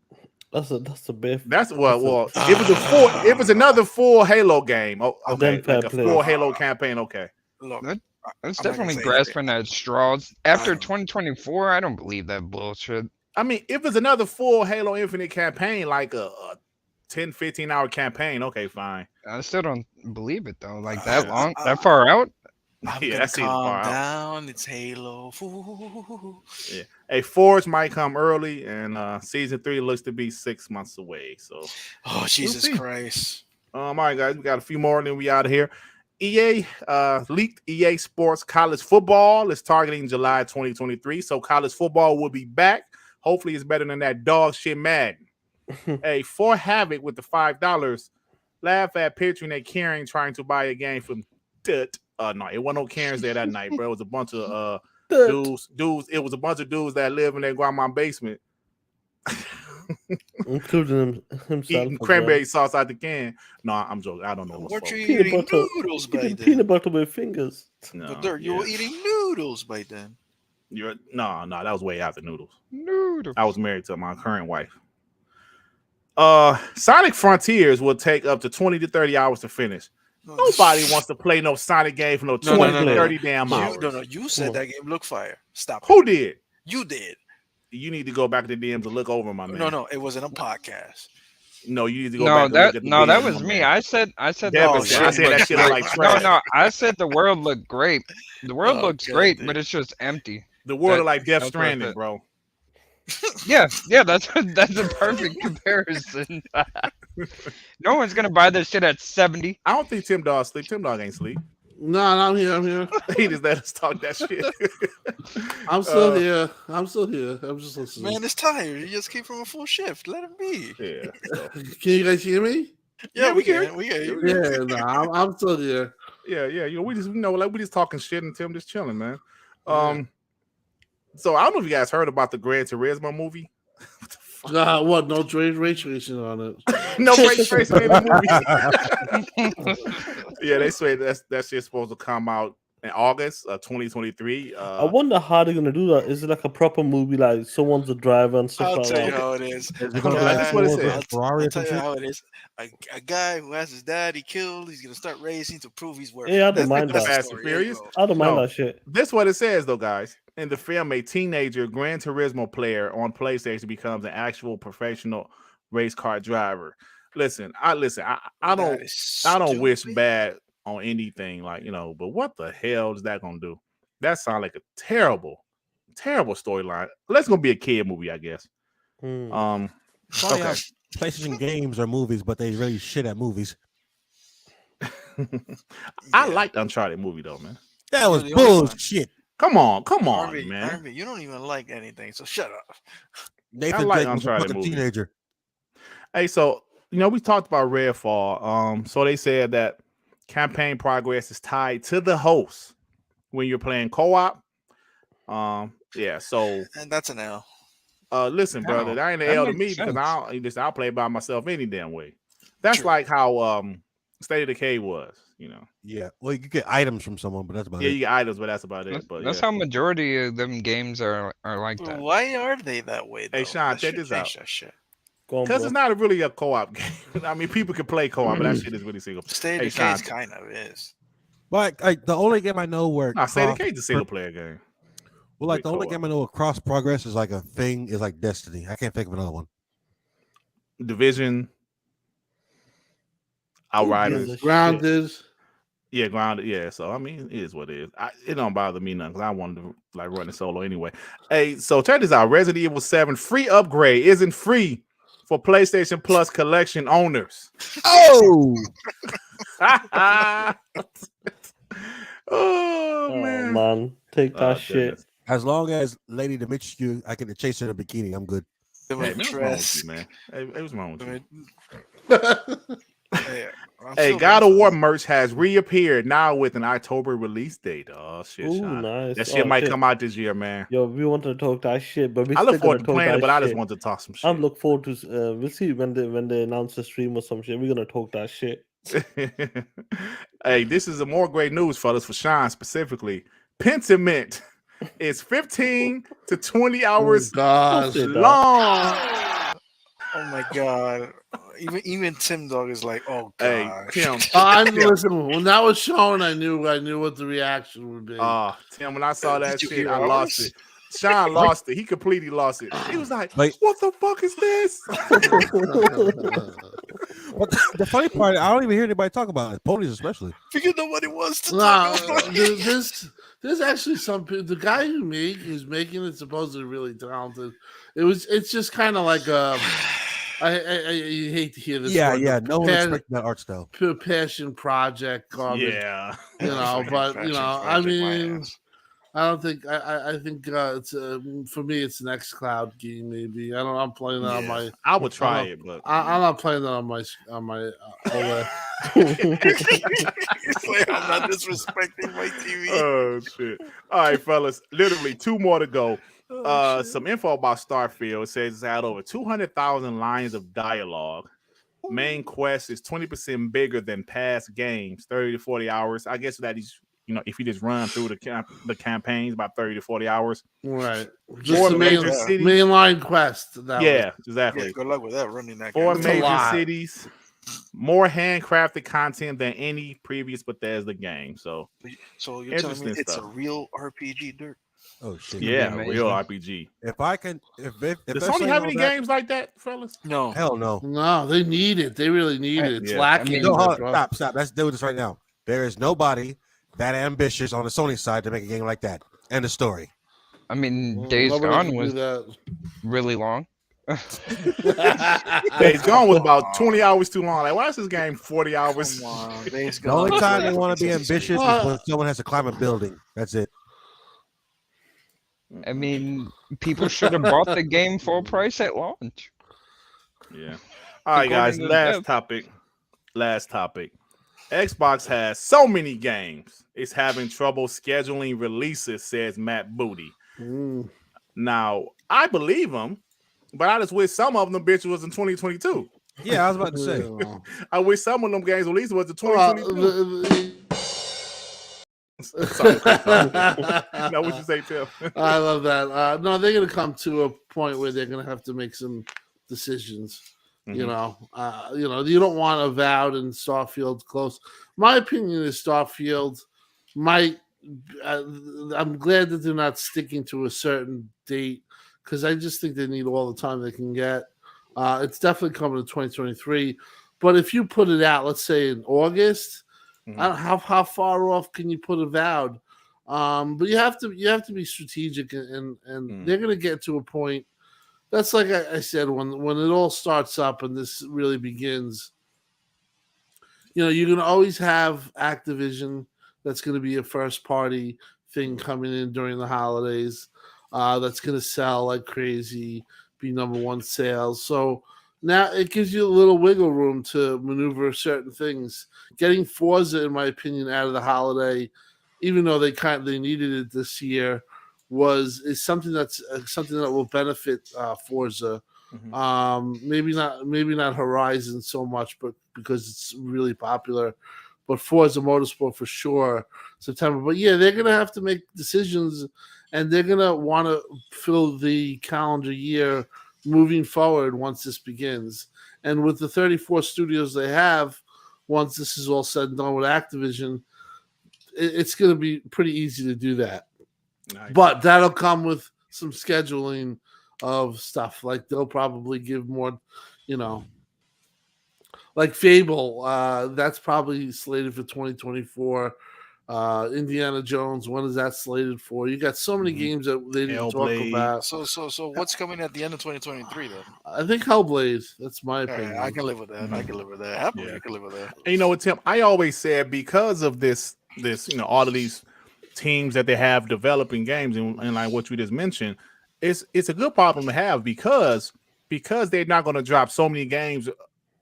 C: That's a bit.
A: If it's another full Halo game. Oh, okay. Like a full Halo campaign. Okay.
H: Look,
F: That's
H: I'm not
F: definitely
H: gonna say
F: grasping at straws. After
H: I don't-
F: 2024, I don't believe that bullshit.
A: I mean, if it's another full Halo Infinite campaign, like a 10, 15-hour campaign, okay, fine.
F: I still don't believe it though. Like that long, that far out.
H: I'm
A: Yeah,
H: gonna
A: that's even
H: calm
A: far out.
H: down. It's Halo. Ooh.
A: Yeah. A Forge might come early, and season 3 looks to be 6 months away. So,
H: Oh, Jesus
A: see.
H: Christ.
A: all right, guys, we got a few more, and then we out of here. EA leaked EA Sports College Football is targeting July 2023. So college football will be back. Hopefully, it's better than that dog shit Madden. Hey, for Havoc with the $5. Laugh at picturing a Karen trying to buy a game from Dirt. No, it wasn't no Karens there that night, bro. It was a bunch of dudes. It was a bunch of dudes that live in their grandma's basement,
C: including himself.
A: eating cranberry sauce out the can. No, I'm joking. I don't know.
H: What you eating noodles by then?
C: Peanut butter with fingers.
A: No,
H: But Dirt, you were eating noodles by then.
A: No, that was way after noodles.
F: Noodles.
A: I was married to my current wife. Sonic Frontiers will take up to 20 to 30 hours to finish. Nobody wants to play no Sonic game for no 20 to 30 damn hours.
H: You said that game looked fire. Stop.
A: Who did?
H: You did.
A: You need to go back to the DMs and look over, my man.
H: No, it wasn't a podcast.
A: No, you need to go back.
F: That was me. I said.
A: I said that shit like trash.
F: No. I said the world looked great. The world looks great, but it's just empty.
A: The world is like Death Stranding, bro.
F: Yeah, that's a perfect comparison. No one's gonna buy this shit at 70.
A: I don't think Tim Dog sleep. Tim Dog ain't sleep.
B: No, I'm here.
A: He just let us talk that shit.
B: I'm still here. I'm just listening.
H: Man, it's tired. He just came from a full shift. Let him be.
A: Yeah. So.
B: Can you guys hear me?
H: Yeah, we can. We can.
B: Yeah, no, I'm still here.
A: Yeah. We just talking shit and Tim just chilling, man. So I don't know if you guys heard about the Gran Turismo movie.
B: What? No ray tracing on it.
A: No ray tracing in the movie. Yeah, they say that shit's supposed to come out in August 2023.
C: I wonder how they're gonna do that. Is it like a proper movie, like someone's a driver and stuff
H: I'll
C: like
H: tell
C: that?
H: you how it is.
A: That's what it says.
H: I'll tell you how it is. A guy who has his daddy killed, he's gonna start racing to prove he's worth.
C: Yeah, I don't mind that.
A: Fast and Furious.
C: I don't mind that shit.
A: This is what it says, though, guys. In the film, a teenager Gran Turismo player on PlayStation becomes an actual professional race car driver. I don't wish bad on anything, but what the hell is that gonna do? That sounds like a terrible storyline. That's gonna be a kid movie, I guess.
E: Okay. PlayStation games are movies, but they really shit at movies.
A: I liked Uncharted movie though, man.
E: That was bullshit.
A: Come on,
H: Arby,
A: man.
H: Arby, you don't even like anything, so shut up.
E: Nathan
A: like
E: Drake was a
A: Uncharted
E: fucking
A: movie.
E: teenager.
A: Hey, so we talked about Redfall. So they said that campaign progress is tied to the host when you're playing co-op. Yeah. So
H: and that's an L.
A: Listen, brother, that ain't an L to me because I'll play by myself any damn way. That's like how State of Decay was,
E: Yeah. Well, you could get items from someone, but that's about it.
A: Yeah, you get items, but that's about it. But
F: that's how majority of them games are like that.
H: Why are they that way, though?
A: Hey, Sean, check this out.
C: Because
A: it's not really a co-op game. I mean, people can play co-op, but that shit is really single.
H: State of Decay kind of is.
E: But the only game I know where
A: State of Decay is a single player game.
E: Well, like the only game I know where cross progress is like a thing is like Destiny. I can't think of another one.
A: Division, Outriders,
B: Grounded.
A: Yeah, Grounded. Yeah, so I mean, it is what it is. It don't bother me none because I wanted to run it solo anyway. Hey, so check this out: Resident Evil 7 free upgrade isn't free for PlayStation Plus collection owners.
E: Oh,
A: oh man,
C: take that shit.
E: As long as Lady Dimitri, I can chase her in a bikini, I'm good.
A: Hey, what's wrong with you, man? Hey, what's wrong with you? Hey, God of War merch has reappeared now with an October release date. Oh shit!
C: Ooh, nice.
A: That shit might come out this year, man.
C: Yo, we want to talk that shit, but
A: I look forward to playing it, but I just want to talk some shit.
C: I look forward to. We'll see when they announce the stream or some shit. We're gonna talk that shit.
A: Hey, this is a more great news, fellas, for Sean specifically. Pentiment is 15 to 20 hours long.
H: Oh my god! Even Tim Dog is like, oh god.
A: Hey, Tim.
B: Listen, when that was shown, I knew what the reaction would be.
A: Tim, when I saw that shit, I lost it. Sean lost it. He completely lost it. He was like, what the fuck is this?
E: Well, the funny part, I don't even hear anybody talk about it. Ponies especially.
H: Because nobody wants to talk about it.
B: There's actually some people. The guy who's making it supposedly really talented. It's just kind of like I hate to hear this.
E: Yeah. No one expects that art style.
B: Passion project garbage.
A: Yeah.
B: But I mean, I don't think. I think it's for me. It's an XCloud game. Maybe I don't. I'm playing that on my.
A: I would try it, but
B: I'm not playing that on my OLED.
H: He's like, I'm not disrespecting my TV.
A: Oh shit! All right, fellas. Literally 2 more to go.
H: Oh,
A: Some info about Starfield. It says it's had over 200,000 lines of dialogue. Main quest is 20% bigger than past games, 30 to 40 hours. I guess that is, if you just run through the campaigns, about 30 to 40 hours.
B: Right.
A: Four
B: Just the
A: major cities.
B: mainline quest.
A: Exactly.
H: Yeah, good luck with that running that.
A: 4
H: game.
A: major cities. More handcrafted content than any previous Bethesda game. So
H: you're telling me
A: interesting
H: it's a
A: stuff.
H: real RPG, Dirt?
E: Oh shit!
A: Yeah,
F: amazing.
A: real RPG.
E: If I can, if
A: Does
E: they're
A: Sony
E: saying
A: have
E: all
A: any
E: that-
A: games like that, fellas?
H: No.
E: Hell no.
B: No, they need it. They really need it. It's
A: Yeah.
B: lacking.
E: No, hold on, stop. Let's do this right now. There is nobody that ambitious on the Sony side to make a game like that. End of story.
F: I mean, Days
B: Nobody
F: Gone
B: can do
F: was
B: that.
F: really long.
A: Days Gone was about 20 hours too long. Like, why is this game 40 hours?
H: Come on, Days
E: The only
H: Gone.
E: time they want to be ambitious is when someone has to climb a building. That's it.
F: I mean, people should have bought the game full price at launch.
A: Yeah. All right, guys.
F: According to
A: Last topic. Xbox has so many games. It's having trouble scheduling releases, says Matt Booty. Now, I believe him, but I just wish some of them bitches was in 2022.
E: Yeah, I was about to say.
A: I wish some of them games released was in 2022. Now, what you say, Tim?
B: I love that. No, they're going to come to a point where they're going to have to make some decisions. You know, you don't want Avowed and Starfield close. My opinion is Starfield might. I'm glad that they're not sticking to a certain date because I just think they need all the time they can get. It's definitely coming in 2023, but if you put it out, let's say in August, I don't how far off can you put Avowed? But you have to be strategic, and they're going to get to a point. That's like I said, when it all starts up and this really begins, you're going to always have Activision. That's going to be a first party thing coming in during the holidays. That's going to sell like crazy, be number one sales. So now it gives you a little wiggle room to maneuver certain things. Getting Forza, in my opinion, out of the holiday, even though they needed it this year, is something that will benefit Forza. Maybe not Horizon so much, but because it's really popular. But Forza Motorsport for sure, September. But yeah, they're gonna have to make decisions, and they're gonna want to fill the calendar year moving forward once this begins. And with the 34 studios they have, once this is all said and done with Activision, it's gonna be pretty easy to do that. Nice. But that'll come with some scheduling of stuff. Like they'll probably give more, like Fable. That's probably slated for 2024. Indiana Jones, when is that slated for? You got so many games that they didn't talk about.
H: So what's coming at the end of 2023 then?
B: I think Hellblade. That's my opinion.
H: I can live with that. I can live with that. Happily, I can live with that.
A: And you know what, Tim? I always said because of this, all of these teams that they have developing games and like what you just mentioned, it's a good problem to have because they're not going to drop so many games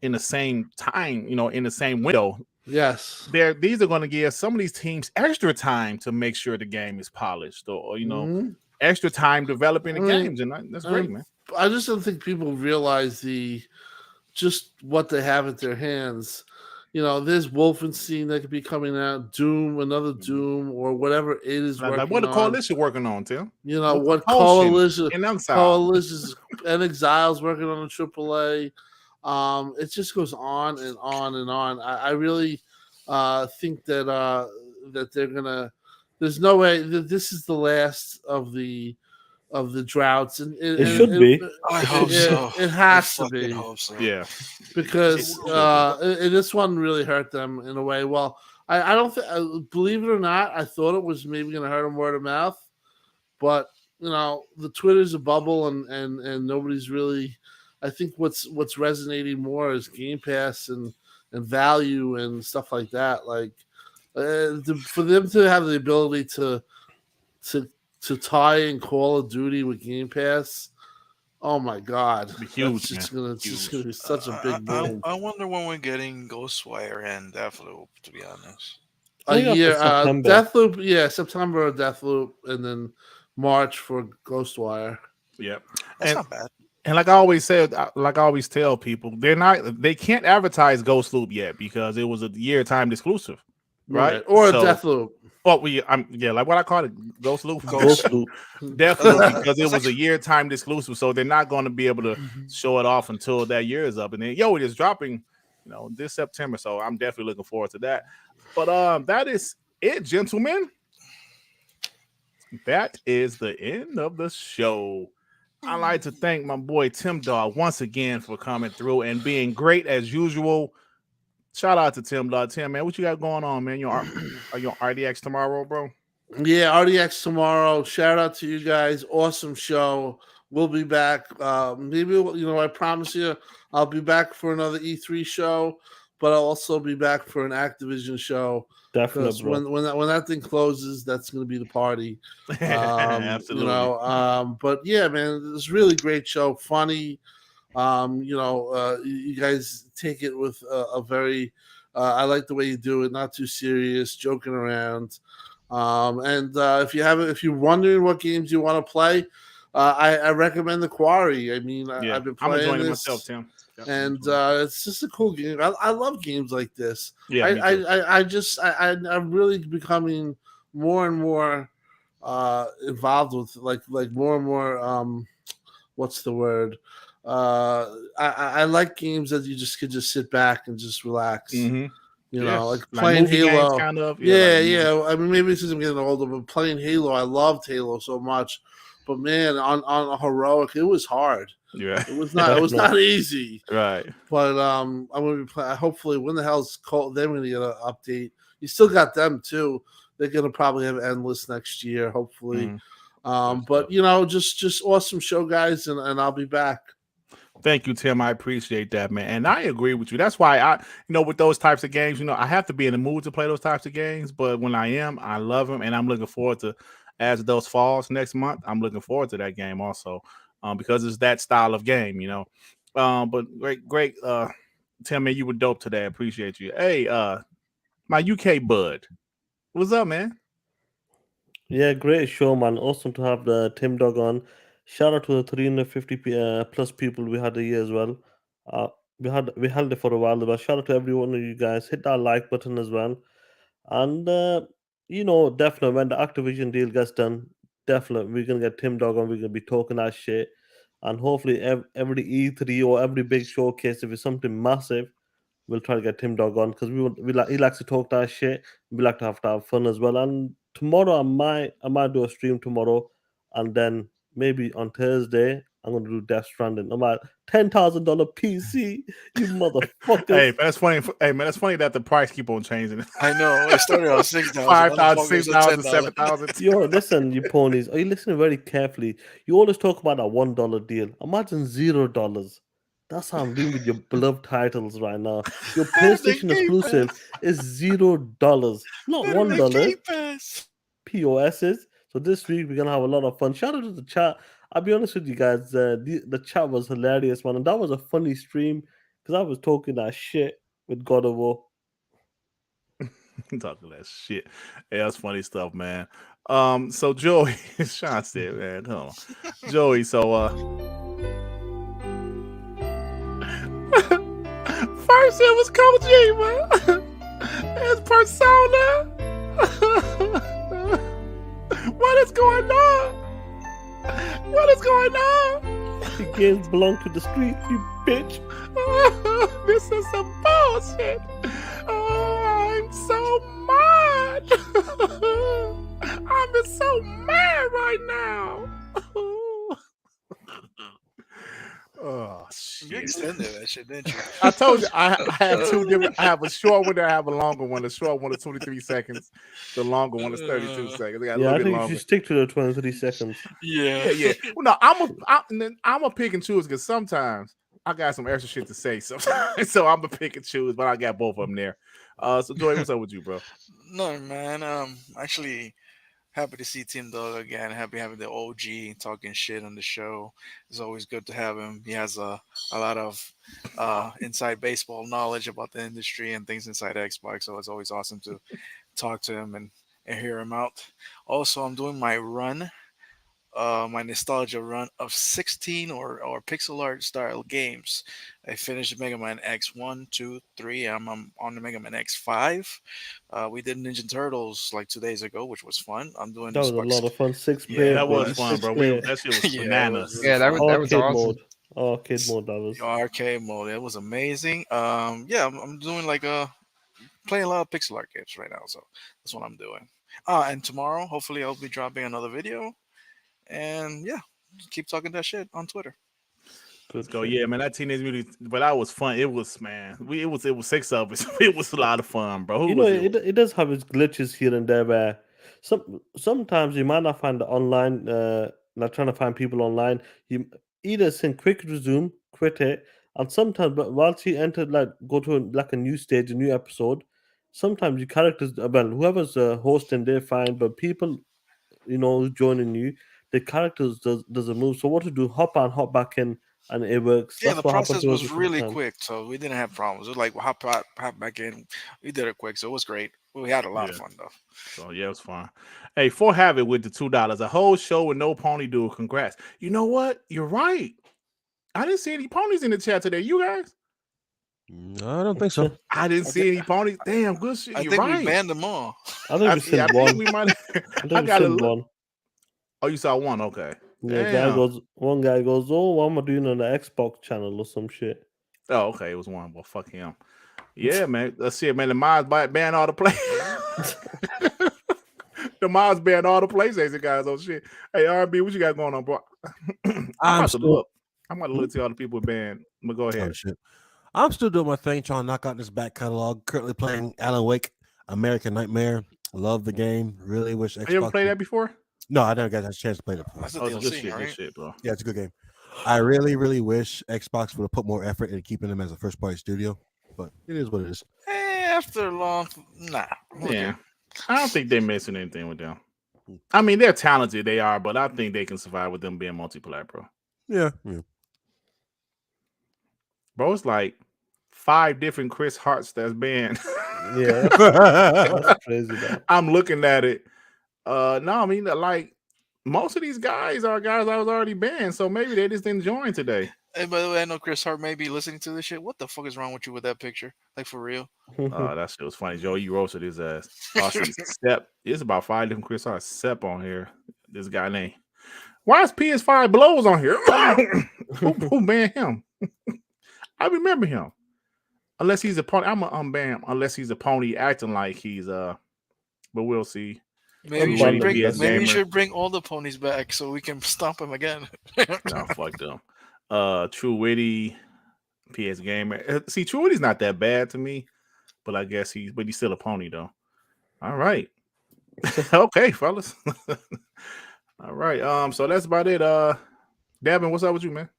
A: in the same time, in the same window.
B: Yes,
A: these are going to give some of these teams extra time to make sure the game is polished, or extra time developing the games, and that's great, man.
B: I just don't think people realize just what they have at their hands. There's Wolfenstein that could be coming out, Doom, another Doom, or whatever it is working
A: what the
B: on.
A: coalition working on, Tim?
B: What coalition
A: and
B: Exiles working on a AAA. It just goes on and on and on. I really think that they're gonna. There's no way that this is the last of the droughts, and
C: it should be.
H: I hope so.
B: It has to be.
H: Hope so.
A: Yeah,
B: because this one really hurt them in a way. Well, I don't believe it or not, I thought it was maybe going to hurt them word of mouth, but the Twitter's a bubble, and nobody's really. I think what's resonating more is Gamepass and value and stuff like that. Like for them to have the ability to to tie in Call of Duty with Game Pass. Oh my God,
A: Be huge,
B: it's
A: man.
B: just gonna be such a big boom.
H: I wonder when we're getting Ghostwire and Deathloop. To be honest,
B: A
C: I think
B: year,
C: after September.
B: Deathloop, yeah, September Deathloop, and then March for Ghostwire.
A: Yep.
H: that's
A: And
H: not bad.
A: And like I always said, like I always tell people, they can't advertise Ghost Loop yet because it was a year timed exclusive, right?
B: Or
A: So-
B: Deathloop.
A: Oh, like what I call it, Ghost Loop,
B: Ghost
C: Loop.
A: Definitely, because it was a year timed exclusive, so they're not going to be able to show it off until that year is up. And then it is dropping, this September, so I'm definitely looking forward to that. But that is it, gentlemen. That is the end of the show. I'd like to thank my boy Tim Dog once again for coming through and being great as usual. Shout out to Tim Dog. Tim, man, what you got going on, man? Are you on RDX tomorrow, bro?
B: Yeah, RDX tomorrow. Shout out to you guys. Awesome show. We'll be back. Maybe I promise you, I'll be back for another E3 show, but I'll also be back for an Activision show.
C: Definitely, bro.
B: When that thing closes, that's going to be the party.
A: Absolutely.
B: But yeah, man, it's a really great show. Funny. You guys take it with a very. I like the way you do it. Not too serious, joking around. If you're wondering what games you want to play, I recommend The Quarry. I mean, I've been playing
A: I'm enjoying it
B: this
A: myself, Tim.
B: and it's just a cool game. I love games like this.
A: Yeah, me too.
B: I'm really becoming more and more involved with like more and more. What's the word? I like games that you just could just sit back and just relax.
A: Mhm.
B: Like playing
A: movie
B: Halo.
A: games, kind of.
B: Yeah. I mean, maybe it's because I'm getting older, but playing Halo, I loved Halo so much. But man, on a heroic, it was hard.
A: Yeah.
B: It was not easy.
A: Right.
B: But I'm gonna be playing. Hopefully, when the hell's called, they're gonna get an update. You still got them too. They're gonna probably have endless next year. Hopefully. But just awesome show, guys, and I'll be back.
A: Thank you, Tim. I appreciate that, man. And I agree with you. That's why I, with those types of games, I have to be in the mood to play those types of games. But when I am, I love them, and I'm looking forward to, as those falls next month, I'm looking forward to that game also, because it's that style of game, But great, Tim, man, you were dope today. I appreciate you. Hey, my UK bud, what's up, man?
C: Yeah, great show, man. Awesome to have the Tim Dog on. Shout out to the 350 plus people we had here as well. We held it for a while, but shout out to every one of you guys. Hit that like button as well. And definitely when the Activision deal gets done, definitely we're gonna get Tim Dog on. We're gonna be talking that shit. And hopefully every E3 or every big showcase, if it's something massive, we'll try to get Tim Dog on because he likes to talk that shit. We like to have fun as well. And tomorrow I might do a stream tomorrow, and then maybe on Thursday I'm gonna do Death Stranding. I'm at $10,000 PC. You motherfuckers.
A: Hey, that's funny. Hey, man, that's funny that the price keep on changing.
H: I know. It started on 6,000,
A: 5,000, 6,000, 7,000.
C: Yo, listen, you ponies. Are you listening very carefully? You always talk about a $1 deal. Imagine $0. That's how I'm doing with your beloved titles right now. Your PlayStation exclusive is $0, not $1. POSs. So this week we're gonna have a lot of fun. Shout out to the chat. I'll be honest with you guys. The chat was hilarious, man, and that was a funny stream because I was talking that shit with God of War.
A: Talking that shit. Yeah, that's funny stuff, man. So Joey, Sean said, man, come on, Joey. So first it was Kojima. It's Persona. What is going on? What is going on?
C: The games belong to the streets, you bitch.
A: This is some bullshit. Oh, I'm so mad. I'm so mad right now. Oh shit!
H: You extended that shit, didn't you?
A: I told you I have two different. I have a short one. I have a longer one. The short one is 23 seconds. The longer one is 32 seconds.
C: I think you should stick to the 23 seconds.
A: Yeah. Well, no, I'm a pick and choose because sometimes I got some extra shit to say. So I'm a pick and choose, but I got both of them there. So Joey, what's up with you, bro?
H: No, man. Actually, Happy to see Team Dog again. Happy having the OG talking shit on the show. It's always good to have him. He has a lot of inside baseball knowledge about the industry and things inside Xbox. So it's always awesome to talk to him and hear him out. Also, I'm doing my run, my nostalgia run of 16 or pixel art style games. I finished Mega Man X1, 2, 3. I'm on the Mega Man X5. We did Ninja Turtles like 2 days ago, which was fun. I'm doing
C: That was a
H: Sparks-
C: lot of fun. Six
H: Yeah,
C: player.
A: That was
C: bro.
A: fun,
C: Six
A: bro.
C: player.
A: That shit was
H: Yeah, it
A: bananas.
H: was really
F: Yeah, that
H: fun.
F: was
C: Arcade
F: awesome.
C: mode. Arcade mode. That was.
H: Arcade mode. It was amazing. Yeah, I'm doing like playing a lot of pixel art games right now, so that's what I'm doing. And tomorrow, hopefully, I'll be dropping another video. And yeah, keep talking that shit on Twitter.
A: Let's go. Yeah, man. That Teenage Mutant, but that was fun. It was, man. It was 6 of us. It was a lot of fun, bro. Who
C: You know,
A: was it?
C: it does have its glitches here and there where sometimes you might not find the online, like trying to find people online. You either send quick resume, quit it, and sometimes, but whilst you enter, like go to like a new stage, a new episode, sometimes your characters, well, whoever's hosting, they're fine, but people, who's joining you, the characters doesn't move. So what to do? Hop on, hop back in, and it works.
H: Yeah,
C: That's
H: the
C: what happened
H: process
C: to us
H: was
C: a couple
H: really
C: times.
H: quick, so we didn't have problems. It was like hop back in. We did it quick, so it was great. We had a lot of
A: Yeah.
H: fun though.
A: So yeah, it was fun. Hey, for Habit with the $2, a whole show with no pony dude. Congrats. You know what? You're right. I didn't see any ponies in the chat today. You guys?
E: No, I don't think so.
A: I didn't
H: I
A: see any ponies. Damn, good shit.
H: I
A: You're
H: think
A: right.
H: we banned them all.
C: I think we
A: I
C: sent
A: think
C: one.
A: we might.
C: I
A: I
C: think we
A: gotta
C: sent
A: look.
C: one.
A: Oh, you saw one? Okay.
C: Yeah,
A: Damn.
C: one guy goes, oh, what am I doing on the Xbox channel or some shit?
A: Oh, okay. It was one. Well, fuck him. Yeah, man. Let's see it, man. The mods ban all the play. The mods ban all the PlayStation guys. Oh shit. Hey, RB, what you got going on, bro? I'm
E: I'm
A: about to
E: still,
A: look. I'm about to look to all the people banned. But go
E: oh,
A: ahead.
E: shit. I'm still doing my thing, trying to knock out this back catalog. Currently playing Alan Wake, American Nightmare. Love the game. Really wish Xbox.
A: Have you ever played that before?
E: No, I never got a chance to play it before.
H: That's the
A: Oh, it's good
H: DLC,
A: shit.
H: right?
A: Good shit, bro.
E: Yeah, it's a good game. I really, really wish Xbox would have put more effort into keeping them as a first party studio, but it is what it is.
H: After long, nah. we're
A: Yeah.
H: good.
A: I don't think they're missing anything with them. I mean, they're talented, they are, but I think they can survive with them being multiplayer, bro.
E: Yeah.
A: Bro, it's like 5 different Chris Harts that's banned.
C: Yeah, that's crazy. That.
A: I'm looking at it. No, I mean, like most of these guys are guys I was already banned, so maybe they just didn't join today.
H: Hey, by the way, I know Chris Hart may be listening to this shit. What the fuck is wrong with you with that picture? Like for real?
A: That shit was funny. Joe, you roasted his ass. Oh, see, Sep. It's about 5 different Chris Hart. Sep on here. This guy name. Why is PS5 blows on here? who banned him? I remember him. Unless he's a pony. I'm gonna unban unless he's a pony acting like he's but we'll see.
H: Maybe you should bring all the ponies back so we can stomp him again.
A: No, fuck them. True Witty, PS Gamer. See, True Witty's not that bad to me, but I guess he's still a pony though. All right. Okay, fellas. All right. So that's about it. Devin, what's up with you, man?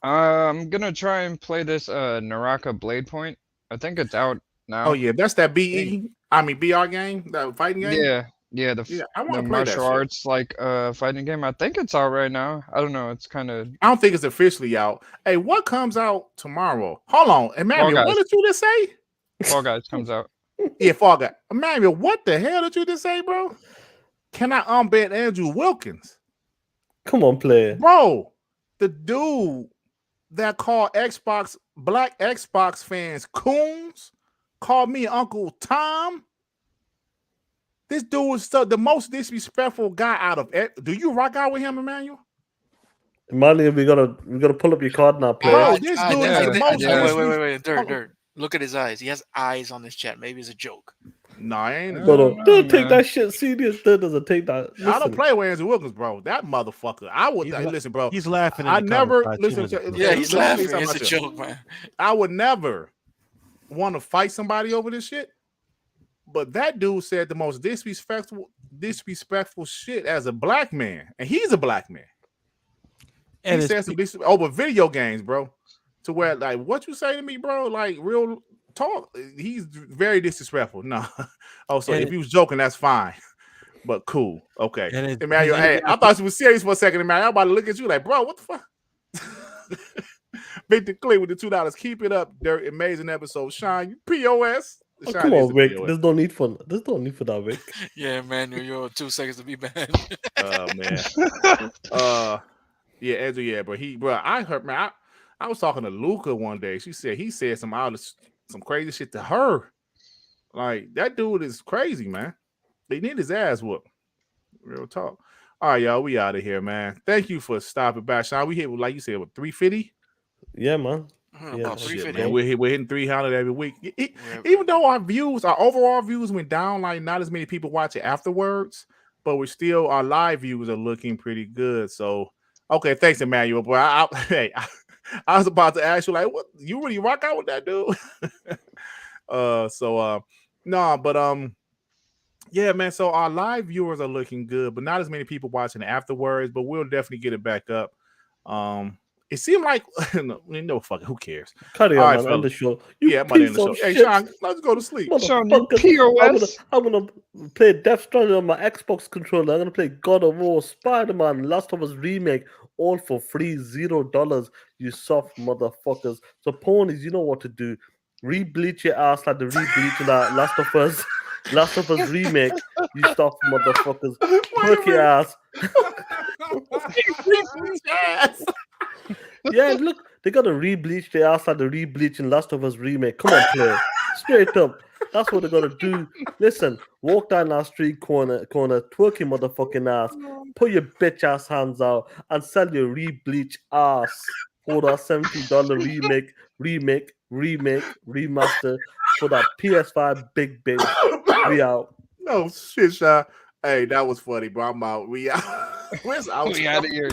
F: I'm gonna try and play this Naraka Blade Point. I think it's out now.
A: Oh yeah, that's that BR game, that fighting game.
F: Yeah,
A: I want
F: the
A: to play that
F: martial
A: shit.
F: arts like fighting game. I think it's out right now. I don't know. It's kind of
A: I don't think it's officially out. Hey, what comes out tomorrow? Hold on, Emmanuel,
F: Guys.
A: what did you just say?
F: Fall Guys comes out.
A: Yeah, Fall Guy. Emmanuel, what the hell did you just say, bro? Can I unban Andrew Wilkins?
C: Come on, player.
A: Bro, the dude that called black Xbox fans coons called me Uncle Tom. This dude is the most disrespectful guy out of it. Do you rock out with him, Emmanuel?
C: Emmanuel, we gotta pull up your card now, player.
A: Bro, this dude is the most
H: Wait, Dirt. Look at his eyes. He has eyes on his chat. Maybe it's a joke.
A: No, I ain't.
C: Don't take that shit serious. Dirt doesn't take that.
A: I don't play with Andrew Wilkins, bro. That motherfucker. I would listen, bro.
E: He's laughing.
A: I never listen to.
H: Yeah, he's laughing.
A: Let me
H: It's a
A: tell you
H: joke, man.
A: I would never want to fight somebody over this shit. But that dude said the most disrespectful shit as a black man, and he's a black man.
E: And
A: he said some over video games, bro. To where like what you say to me, bro, like real talk. He's very disrespectful. No. Oh, so if he was joking, that's fine. But cool. Okay.
E: And it's-
A: Emmanuel, hey, I thought you was serious for a second, Emmanuel. I'm about to look at you like, bro, what the fuck? Victor Clay with the $2. Keep it up, Dirt. Amazing episode. Shine, you POS.
C: Oh,
A: Shine
C: come
A: is
C: on,
A: the
C: Rick.
A: POS.
C: There's no need for that, Rick.
H: Yeah, man, you're 2 seconds to be banned.
A: Oh man. Yeah, Andrew, yeah, but I heard, man, I was talking to Luca one day. He said some crazy shit to her. Like, that dude is crazy, man. They need his ass whooped. Real talk. All right, y'all, we out of here, man. Thank you for stopping by, Sean. We hit, like you said, with 350.
C: Yeah, man.
H: About
C: Yeah,
A: Shit,
H: 350.
A: man. We're hitting 300 every week. Even though our overall views went down, like not as many people watch it afterwards, but our live views are looking pretty good. So, okay, thanks, Emmanuel. Boy, I was about to ask you, like, what, you really rock out with that dude? Yeah, man. So our live viewers are looking good, but not as many people watching afterwards. But we'll definitely get it back up. It seemed like no fucking who cares?
C: Carry
A: All
C: on,
A: right,
C: man.
A: fellas.
C: End the show.
A: Yeah, I'm about to end the show. Hey, Sean, let's go to sleep.
F: Sean, you
C: Motherfuckers,
F: POS.
C: I'm gonna play Death Stranding on my Xbox controller. I'm gonna play God of War, Spider-Man, Last of Us Remake, all for free, $0. You soft motherfuckers. So ponies, you know what to do. Re-bleach your ass like the re-bleaching that Last of Us Remake. You soft motherfuckers. Work your ass. Yeah, look, they gotta re-bleach their ass like the re-bleaching Last of Us Remake. Come on, play. Straight up. That's what they gotta do. Listen, walk down that street corner, twerk your motherfucking ass, put your bitch ass hands out, and sell your re-bleach ass for that $70 remaster for that PS5 big bitch. We out.
A: No shit, Sean. Hey, that was funny, bro. I'm out. We out. Where's
F: We out of here.